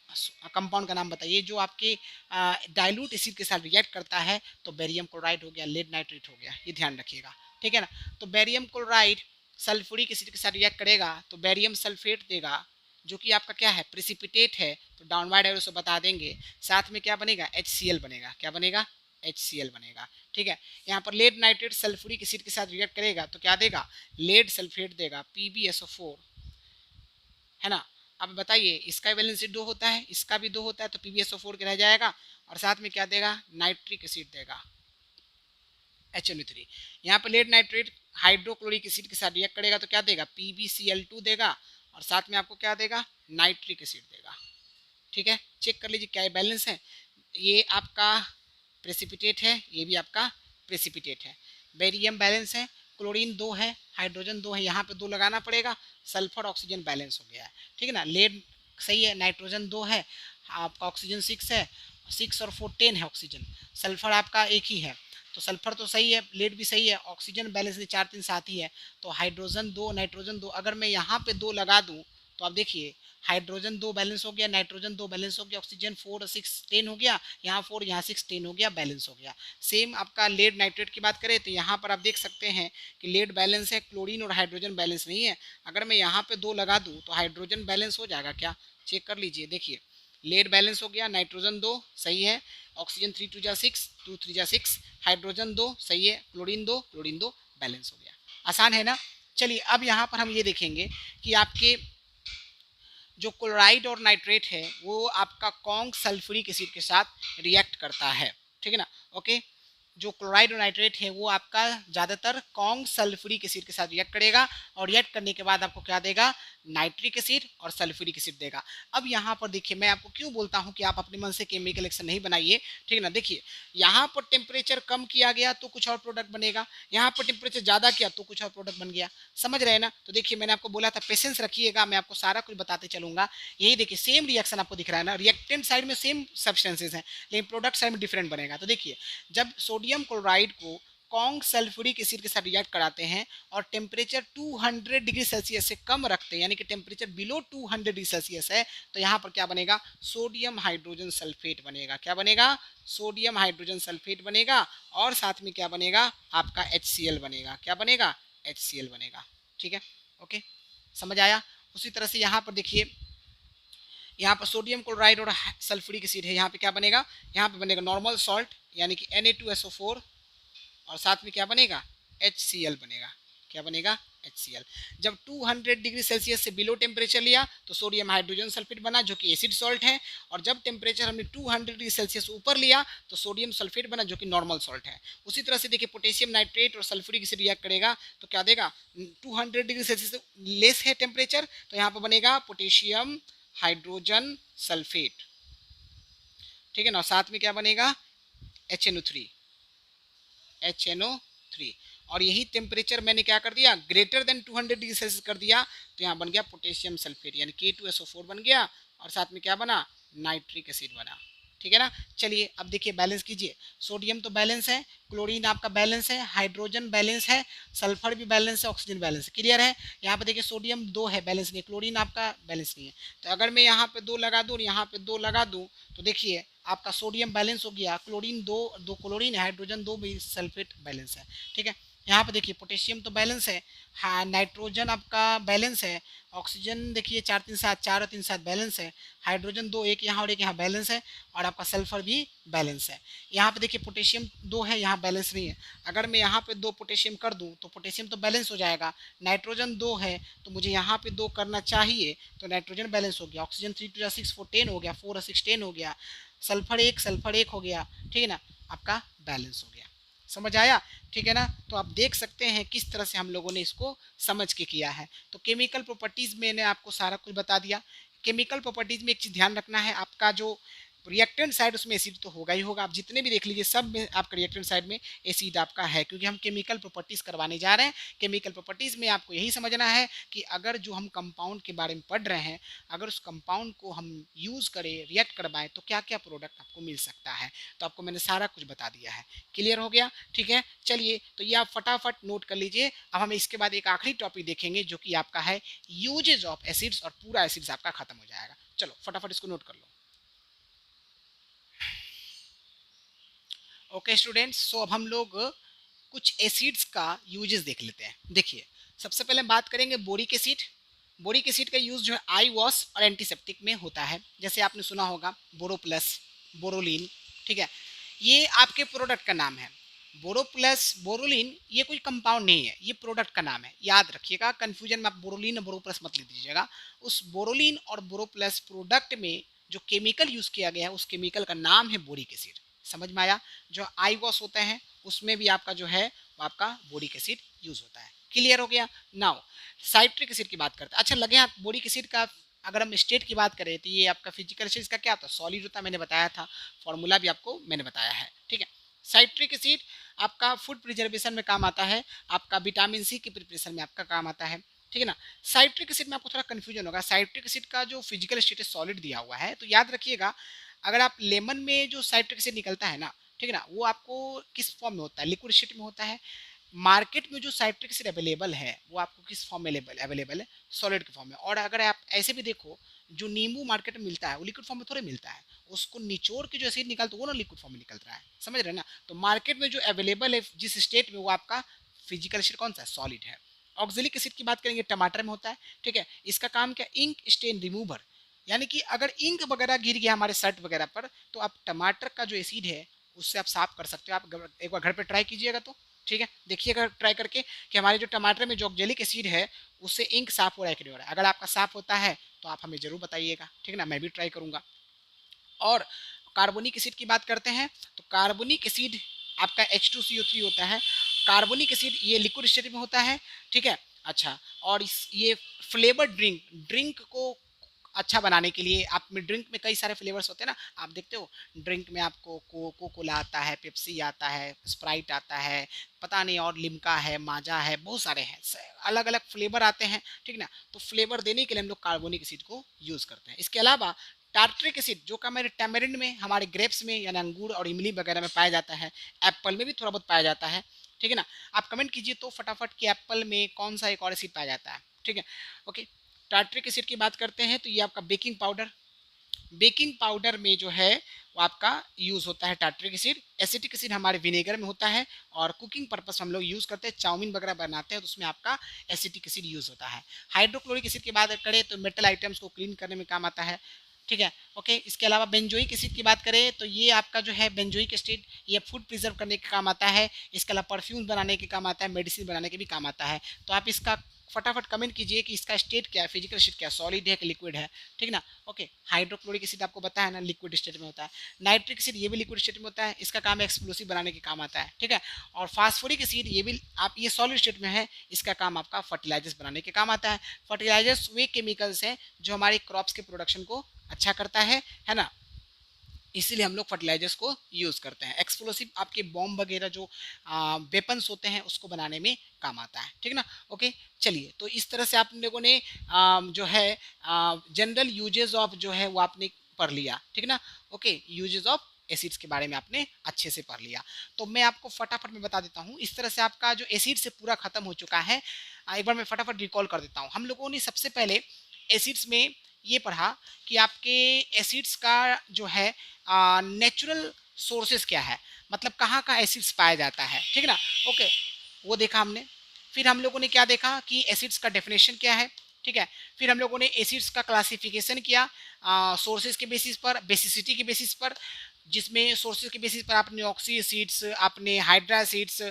कंपाउंड का नाम बताइए जो आपके डाइल्यूट एसिड के साथ रिएक्ट करता है। तो बेरियम क्लोराइड हो गया, लेड नाइट्रेट हो गया, ये ध्यान रखिएगा। ठीक है ना। तो बेरियम क्लोराइड सल्फ्यूरिक एसिड के साथ रिएक्ट करेगा तो बेरियम सल्फेट देगा, जो कि आपका क्या है, प्रेसिपिटेट है, तो डाउनवर्ड एरो से बता देंगे। साथ में क्या बनेगा, HCl बनेगा। क्या बनेगा, HCl बनेगा। ठीक है। यहाँ पर लेड नाइट्रेट सल्फ्यूरिक एसिड के साथ रिएक्ट करेगा तो क्या देगा, लेड सल्फेट देगा, PbSO4, है ना। अब बताइए इसका वैलेंस 2 होता है, इसका भी 2 होता है, तो PbSO4 के रह जाएगा, और साथ में क्या देगा, नाइट्रिक एसिड देगा, HNO3। यहाँ पर लेड नाइट्रेट हाइड्रोक्लोरिक एसिड के साथ रिएक्ट करेगा तो क्या देगा, PbCl2 देगा, और साथ में आपको क्या देगा, नाइट्रिक एसिड देगा। ठीक है, चेक कर लीजिए क्या ये बैलेंस है। ये आपका प्रेसिपिटेट है, ये भी आपका प्रेसिपिटेट है। बेरियम बैलेंस है, क्लोरीन 2 है, हाइड्रोजन 2 है, यहाँ पे 2 लगाना पड़ेगा। सल्फर ऑक्सीजन बैलेंस हो गया है। ठीक है ना। लेड सही है, नाइट्रोजन 2 है, आपका ऑक्सीजन 6 है, 6 और 4 10 है ऑक्सीजन। सल्फर आपका एक ही है, तो सल्फर तो सही है, लेड भी सही है, ऑक्सीजन बैलेंस 4 3 7 ही है, तो हाइड्रोजन 2 नाइट्रोजन 2। अगर मैं यहाँ पे 2 लगा दूँ तो आप देखिए हाइड्रोजन 2 बैलेंस हो गया, नाइट्रोजन 2 बैलेंस हो गया, ऑक्सीजन 4 और 6 10 हो गया, यहाँ 4 यहाँ 6 10 हो गया, बैलेंस हो गया। सेम आपका लेड नाइट्रेट की बात करें तो यहाँ पर आप देख सकते हैं कि लेड बैलेंस है, क्लोरीन और हाइड्रोजन बैलेंस नहीं है। अगर मैं यहाँ पे 2 लगा दूँ तो हाइड्रोजन बैलेंस हो जाएगा क्या, चेक कर लीजिए। देखिए लेड बैलेंस हो गया, नाइट्रोजन 2 सही है, ऑक्सीजन 3 2 जा 6 2 3 जा 6, हाइड्रोजन 2 सही है, क्लोरीन 2 बैलेंस हो गया। आसान है ना। चलिए अब यहाँ पर हम ये देखेंगे कि आपके जो क्लोराइड और नाइट्रेट है वो आपका कौन सल्फ्यूरिक एसिड के साथ रिएक्ट करता है। ठीक है ना। ओके, जो क्लोराइड और नाइट्रेट है वो आपका ज़्यादातर कौन सल्फ्यूरिक एसिड के साथ रिएक्ट करेगा, और रिएक्ट करने के बाद आपको क्या देगा, नाइट्रिक एसिड और सल्फ्यूरिक एसिड देगा। अब यहाँ पर देखिए मैं आपको क्यों बोलता हूँ कि आप अपने मन से केमिकल रिएक्शन नहीं बनाइए। ठीक है ना। देखिए यहाँ पर टेम्परेचर कम किया गया तो कुछ और प्रोडक्ट बनेगा, यहाँ पर टेम्परेचर ज़्यादा किया तो कुछ और प्रोडक्ट बन गया। समझ रहे हैं ना। तो देखिए मैंने आपको बोला था पेशेंस रखिएगा, मैं आपको सारा कुछ बताते चलूंगा। यही देखिए सेम रिएक्शन आपको दिख रहा है ना, रिएक्टेंट साइड में सेम सब्सटेंसेज हैं लेकिन प्रोडक्ट साइड में डिफरेंट बनेगा। तो देखिए जब सोडियम क्लोराइड को कौन सल्फ्यूरिक एसिड के साथ रिएक्ट कराते हैं और टेम्परेचर 200 डिग्री सेल्सियस से कम रखते हैं, यानी कि टेम्परेचर बिलो 200 डिग्री सेल्सियस है, तो यहाँ पर क्या बनेगा, सोडियम हाइड्रोजन सल्फेट बनेगा। क्या बनेगा, सोडियम हाइड्रोजन सल्फेट बनेगा, और साथ में क्या बनेगा, आपका HCl बनेगा। क्या बनेगा, HCl बनेगा। ठीक है, ओके, समझ आया। उसी तरह से यहाँ पर देखिए, यहाँ पर सोडियम क्लोराइड और सल्फ्यूरिक एसिड है, यहाँ पे क्या बनेगा, यहाँ पे बनेगा नॉर्मल सॉल्ट यानी कि Na2SO4, और साथ में क्या बनेगा, HCl बनेगा। क्या बनेगा, HCl। जब 200 डिग्री सेल्सियस से बिलो टेम्परेचर लिया तो सोडियम हाइड्रोजन सल्फेट बना जो कि एसिड सॉल्ट है, और जब टेम्परेचर हमने 200 डिग्री सेल्सियस ऊपर लिया तो सोडियम सल्फेट बना जो कि नॉर्मल सॉल्ट है। उसी तरह से देखिए पोटेशियम नाइट्रेट और सल्फ्यूरिक एसिड रिएक्ट करेगा तो क्या देगा, 200 डिग्री सेल्सियस से लेस है टेम्परेचर, तो यहाँ पर बनेगा पोटेशियम हाइड्रोजन सल्फेट। ठीक है ना। साथ में क्या बनेगा, HNO3, HNO3। और यही टेम्परेचर मैंने क्या कर दिया, ग्रेटर देन 200 डिग्री सेल्सियस कर दिया, तो यहाँ बन गया पोटेशियम सल्फेट यानी K2SO4 बन गया, और साथ में क्या बना, नाइट्रिक एसिड बना। ठीक है ना। चलिए अब देखिए बैलेंस कीजिए, सोडियम तो बैलेंस है, क्लोरीन आपका बैलेंस है, हाइड्रोजन बैलेंस है, सल्फर भी बैलेंस है, ऑक्सीजन बैलेंस है। क्लियर है। यहाँ पे देखिए सोडियम 2 है, बैलेंस नहीं है, क्लोरीन आपका बैलेंस नहीं है। तो अगर मैं यहाँ पे 2 लगा दूँ और यहाँ पे 2 लगा दूँ तो देखिए आपका सोडियम बैलेंस हो गया, क्लोरीन 2 क्लोरीन है, हाइड्रोजन 2 भी सल्फेट बैलेंस है। ठीक है। यहाँ पे देखिए पोटेशियम तो बैलेंस है, हाँ नाइट्रोजन आपका बैलेंस है, ऑक्सीजन देखिए 4 3 7 4 और 3 7 बैलेंस है, हाइड्रोजन 2 एक यहाँ और एक यहाँ बैलेंस है, और आपका सल्फर भी बैलेंस है। यहाँ पे देखिए पोटेशियम 2 है, यहाँ बैलेंस नहीं है। अगर मैं यहाँ पे 2 पोटेशियम कर दूँ तो पोटेशियम तो बैलेंस हो जाएगा। नाइट्रोजन 2 है तो मुझे यहाँ पे 2 करना चाहिए, तो नाइट्रोजन बैलेंस हो गया। ऑक्सीजन 3 2 6 4 10 हो गया, 4 और 6 10 हो गया। सल्फर एक हो गया, ठीक है ना, आपका बैलेंस हो गया। समझ आया? ठीक है ना। तो आप देख सकते हैं किस तरह से हम लोगों ने इसको समझ के किया है। तो केमिकल प्रॉपर्टीज मैंने आपको सारा कुछ बता दिया। केमिकल प्रॉपर्टीज में एक चीज ध्यान रखना है, आपका जो रिएक्टेंट साइड उसमें एसिड तो होगा ही होगा। आप जितने भी देख लीजिए सब में आपका रिएक्टेंट साइड में एसिड आपका है, क्योंकि हम केमिकल प्रॉपर्टीज करवाने जा रहे हैं। केमिकल प्रॉपर्टीज में आपको यही समझना है कि अगर जो हम कंपाउंड के बारे में पढ़ रहे हैं, अगर उस कंपाउंड को हम यूज करें, रिएक्ट करवाएं, तो क्या क्या प्रोडक्ट आपको मिल सकता है। तो आपको मैंने सारा कुछ बता दिया है। क्लियर हो गया? ठीक है, चलिए तो ये आप फटाफट नोट कर लीजिए। अब हम इसके बाद एक आखिरी टॉपिक देखेंगे जो कि आपका है यूजेज ऑफ एसिड्स, और पूरा एसिड्स आपका खत्म हो जाएगा। चलो फटाफट इसको नोट कर लो। ओके स्टूडेंट्स, सो अब हम लोग कुछ एसिड्स का यूजेस देख लेते हैं। देखिए सबसे पहले बात करेंगे बोरिक एसिड। बोरिक एसिड का यूज जो है आई वॉश और एंटीसेप्टिक में होता है। जैसे आपने सुना होगा बोरो प्लस, बोरोलिन, ठीक है, ये आपके प्रोडक्ट का नाम है। बोरो प्लस बोरोलिन ये कोई कंपाउंड नहीं है, ये प्रोडक्ट का नाम है। याद रखिएगा, कंफ्यूजन में आप बोरोलिन और बोरो प्लस मत लिख दीजिएगा। उस बोरोलिन और बोरो प्लस प्रोडक्ट में जो केमिकल यूज किया गया है उस केमिकल का नाम है बोरिक एसिड। समझ में आया? जो आई वॉश होते हैं उसमें भी आपका जो है वो आपका बोरिक एसिड यूज होता है। क्लियर हो गया? नाउ साइट्रिक एसिड की बात करते हैं। अच्छा लगे आप बोरिक एसिड का अगर हम स्टेट की बात करें तो ये आपका फिजिकल स्टेट का क्या होता है, सॉलिड होता है, मैंने बताया था, फॉर्मूला भी आपको मैंने बताया है। ठीक है, साइट्रिक एसिड आपका फूड प्रिजर्वेशन में काम आता है, आपका विटामिन सी की प्रिपरेशन में आपका काम आता है। ठीक है ना। साइट्रिक एसिड में आपको थोड़ा कंफ्यूजन होगा, साइट्रिक एसिड का जो फिजिकल स्टेटस सॉलिड दिया हुआ है, तो याद रखिएगा अगर आप लेमन में जो साइट्रिक एसिड निकलता है ना, ठीक है ना, वो आपको किस फॉर्म में होता है, लिक्विड स्टेट में होता है। मार्केट में जो साइट्रिक एसिड अवेलेबल है वो आपको किस फॉर्म में अवेलेबल है, सॉलिड के फॉर्म में। और अगर आप ऐसे भी देखो, जो नींबू मार्केट में मिलता है वो लिक्विड फॉर्म में थोड़े मिलता है, उसको निचोड़ के जो एसिड निकलता है वो ना लिक्विड फॉर्म में निकल रहा है। समझ रहे हैं ना। तो मार्केट में जो अवेलेबल है जिस स्टेट में, वो आपका फिजिकल एसिड कौन सा है, सॉलिड है। ऑक्जेलिक एसिड की बात करेंगे, टमाटर में होता है। ठीक है, इसका काम क्या, इंक स्टेन रिमूवर, यानी कि अगर इंक वगैरह गिर गया हमारे शर्ट वगैरह पर, तो आप टमाटर का जो एसिड है उससे आप साफ कर सकते हो। आप एक बार घर पे ट्राई कीजिएगा तो, ठीक है, देखिएगा ट्राई करके कि हमारे जो टमाटर में जो ऑक्जेलिक एसिड है उससे इंक साफ हो रहा है कि नहीं हो रहा है। अगर आपका साफ होता है तो आप हमें जरूर बताइएगा, ठीक है ना, मैं भी ट्राई करूंगा। और कार्बोनिक एसिड की बात करते हैं, तो कार्बोनिक एसिड आपका H2CO3 होता है। कार्बोनिक एसिड ये लिक्विड स्टेट में होता है। ठीक है, अच्छा, और ये फ्लेवर ड्रिंक को अच्छा बनाने के लिए, आप में ड्रिंक में कई सारे फ्लेवर्स होते हैं ना, आप देखते हो ड्रिंक में आपको कोको कोला आता है, पेप्सी आता है, स्प्राइट आता है, पता नहीं, और लिम्का है, माजा है, बहुत सारे हैं, अलग अलग फ्लेवर आते हैं। ठीक ना, तो फ्लेवर देने के लिए हम लोग कार्बोनिक एसिड को यूज करते हैं। इसके अलावा टार्ट्रिक एसिड जो कि हमारे टैमरिंड में, हमारे ग्रेप्स में यानी अंगूर और इमली वगैरह में पाया जाता है, एप्पल में भी थोड़ा बहुत पाया जाता है। ठीक है ना, आप कमेंट कीजिए तो फटाफट कि एप्पल में कौन सा एक और एसिड पाया जाता है। ठीक है, ओके। टार्ट्रिक एसिड की बात करते हैं तो ये आपका बेकिंग पाउडर, बेकिंग पाउडर में जो है वो आपका यूज़ होता है टार्ट्रिक एसिड। एसिटिक एसिड हमारे विनेगर में होता है, और कुकिंग पर्पस हम लोग यूज़ करते हैं, चाउमीन वगैरह बनाते हैं तो उसमें आपका एसिटिक एसिड यूज़ होता है। हाइड्रोक्लोरिक एसिड की बात करें तो मेटल आइटम्स को क्लीन करने में काम आता है। ठीक है, ओके। इसके अलावा बेंजोइक एसिड की बात करें तो ये आपका जो है बेंजोइक एसिड, ये फूड प्रिजर्व करने के काम आता है। इसके अलावा परफ्यूम बनाने के काम आता है, मेडिसिन बनाने के भी काम आता है। तो आप इसका फटाफट कमेंट कीजिए कि इसका स्टेट क्या है, फिजिकल स्टेट क्या है, सॉलिड है कि लिक्विड है। ठीक ना, ओके। हाइड्रोक्लोरिक एसिड आपको बताया ना लिक्विड स्टेट में होता है। नाइट्रिक एसिड ये भी लिक्विड स्टेट में होता है, इसका काम एक्सप्लोसिव बनाने के काम आता है। ठीक है, और फास्फोरिक एसिड ये भी आप, ये सॉलिड स्टेट में है, इसका काम आपका फर्टिलाइजर्स बनाने के काम आता है। फर्टिलाइजर्स वे केमिकल्स हैं जो हमारे क्रॉप्स के प्रोडक्शन को अच्छा करता है ना, इसीलिए हम लोग फर्टिलाइजर्स को यूज़ करते हैं। एक्सप्लोसिव आपके बॉम्ब वगैरह जो वेपन्स होते हैं उसको बनाने में काम आता है। ठीक ना, ओके। चलिए, तो इस तरह से आप लोगों ने जो है जनरल यूजेस ऑफ जो है वो आपने पढ़ लिया। ठीक ना, ओके। यूजेस ऑफ एसिड्स के बारे में आपने अच्छे से पढ़ लिया। तो मैं आपको फटाफट में बता देता हूँ, इस तरह से आपका जो एसिड से पूरा खत्म हो चुका है। एक बार मैं फटाफट रिकॉल कर देता हूँ। हम लोगों ने सबसे पहले एसिड्स में ये पढ़ा कि आपके एसिड्स का जो है नेचुरल सोर्सेस क्या है, मतलब कहाँ कहाँ एसिड्स पाया जाता है। ठीक है ना, ओके। वो देखा हमने। फिर हम लोगों ने क्या देखा कि एसिड्स का डेफिनेशन क्या है, ठीक है। फिर हम लोगों ने एसिड्स का क्लासिफिकेशन किया सोर्सेज के बेसिस पर, बेसिसिटी के बेसिस पर, जिसमें सोर्सेज के बेसिस पर आपने ऑक्सी एसिड्स, आपने hydra acids,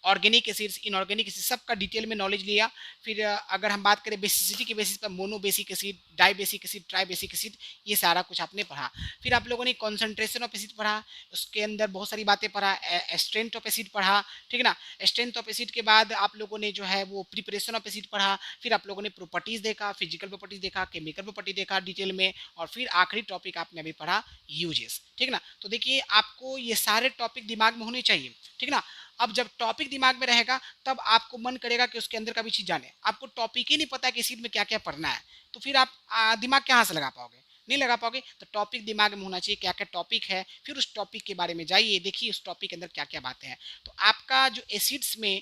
organic acids, inorganic acid सबका डिटेल में नॉलेज लिया। फिर अगर हम बात करें बेसिसिटी के बेसिस पर, mono basic acid, di basic acid, tri basic acid, ये सारा कुछ आपने पढ़ा। फिर आप लोगों ने कॉन्सेंट्रेशन ऑफ एसिड पढ़ा, उसके अंदर बहुत सारी बातें पढ़ा, स्ट्रेंथ ऑफ एसिड पढ़ा, ठीक है ना। स्ट्रेंथ ऑफ एसिड के बाद आप लोगों ने जो है वो प्रिपरेशन ऑफ एसिड पढ़ा। फिर आप लोगों ने प्रॉपर्टीज देखा, फिजिकल प्रॉपर्टीज देखा, केमिकल प्रॉपर्टी देखा डिटेल में, और फिर आखिरी टॉपिक आपने अभी पढ़ा यूजेस, ठीक ना। तो देखिए आपको ये सारे टॉपिक दिमाग में होने चाहिए, ठीक ना। अब जब टॉपिक दिमाग में रहेगा तब आपको मन करेगा कि उसके अंदर का भी चीज जाने। आपको टॉपिक ही नहीं पता कि इसी में क्या क्या पढ़ना है, तो फिर आप दिमाग कहाँ से लगा पाओगे, नहीं लगा पाओगे। तो टॉपिक दिमाग में होना चाहिए, क्या क्या टॉपिक है, फिर उस टॉपिक के बारे में जाइए, देखिए उस टॉपिक के अंदर क्या क्या बातें हैं। तो आपका जो एसिड्स में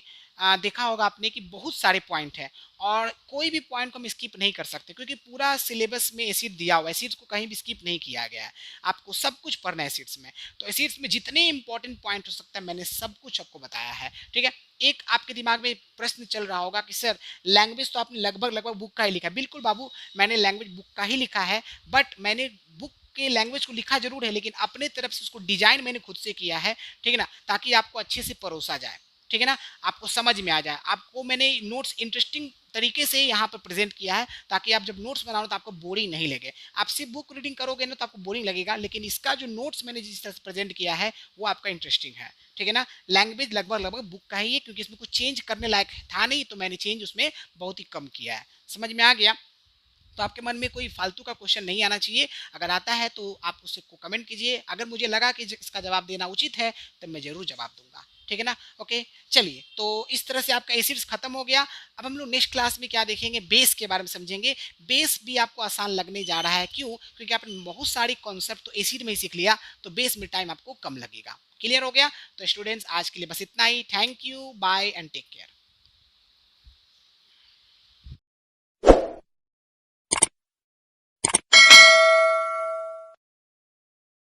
देखा होगा आपने कि बहुत सारे पॉइंट है, और कोई भी पॉइंट को हम स्किप नहीं कर सकते, क्योंकि पूरा सिलेबस में एसिड दिया हुआ है, एसिड्स को कहीं भी स्किप नहीं किया गया है। आपको सब कुछ पढ़ना है एसिड्स में। तो एसिड्स में जितने इंपॉर्टेंट पॉइंट हो सकता है मैंने सब कुछ आपको बताया है, ठीक है। एक आपके दिमाग में प्रश्न चल रहा होगा कि सर लैंग्वेज तो आपने लगभग लगभग बुक का ही लिखा है। बिल्कुल बाबू, मैंने लैंग्वेज बुक का ही लिखा है, बट मैंने बुक के लैंग्वेज को लिखा जरूर है, लेकिन अपने तरफ से उसको डिजाइन मैंने खुद से किया है, ठीक है ना, ताकि आपको अच्छे से परोसा जाए, ठीक है ना, आपको समझ में आ जाए। आपको मैंने नोट्स इंटरेस्टिंग तरीके से यहाँ पर प्रेजेंट किया है, ताकि आप जब नोट्स बनाओ तो आपको बोरिंग नहीं लगे। आप सिर्फ बुक रीडिंग करोगे ना तो आपको बोरिंग लगेगा, लेकिन इसका जो नोट्स मैंने जिस तरह से प्रेजेंट किया है वो आपका इंटरेस्टिंग है, ठीक है ना। लैंग्वेज लगभग लगभग बुक का ही है, क्योंकि इसमें कुछ चेंज करने लायक था नहीं, तो मैंने चेंज उसमें बहुत ही कम किया है। समझ में आ गया? तो आपके मन में कोई फालतू का क्वेश्चन नहीं आना चाहिए। अगर आता है तो आप उससे को कमेंट कीजिए, अगर मुझे लगा कि इसका जवाब देना उचित है तब मैं जरूर जवाब दूंगा, ठीक है ना। ओके, चलिए, तो इस तरह से आपका एसिड्स खत्म हो गया। अब हम लोग नेक्स्ट क्लास में क्या देखेंगे, बेस के बारे में समझेंगे। बेस भी आपको आसान लगने जा रहा है, क्यों? क्योंकि आपने बहुत सारी कॉन्सेप्ट तो एसिड में ही सीख लिया, तो बेस में टाइम आपको कम लगेगा। क्लियर हो गया? तो स्टूडेंट्स आज के लिए बस इतना ही। Thank you, bye and take care.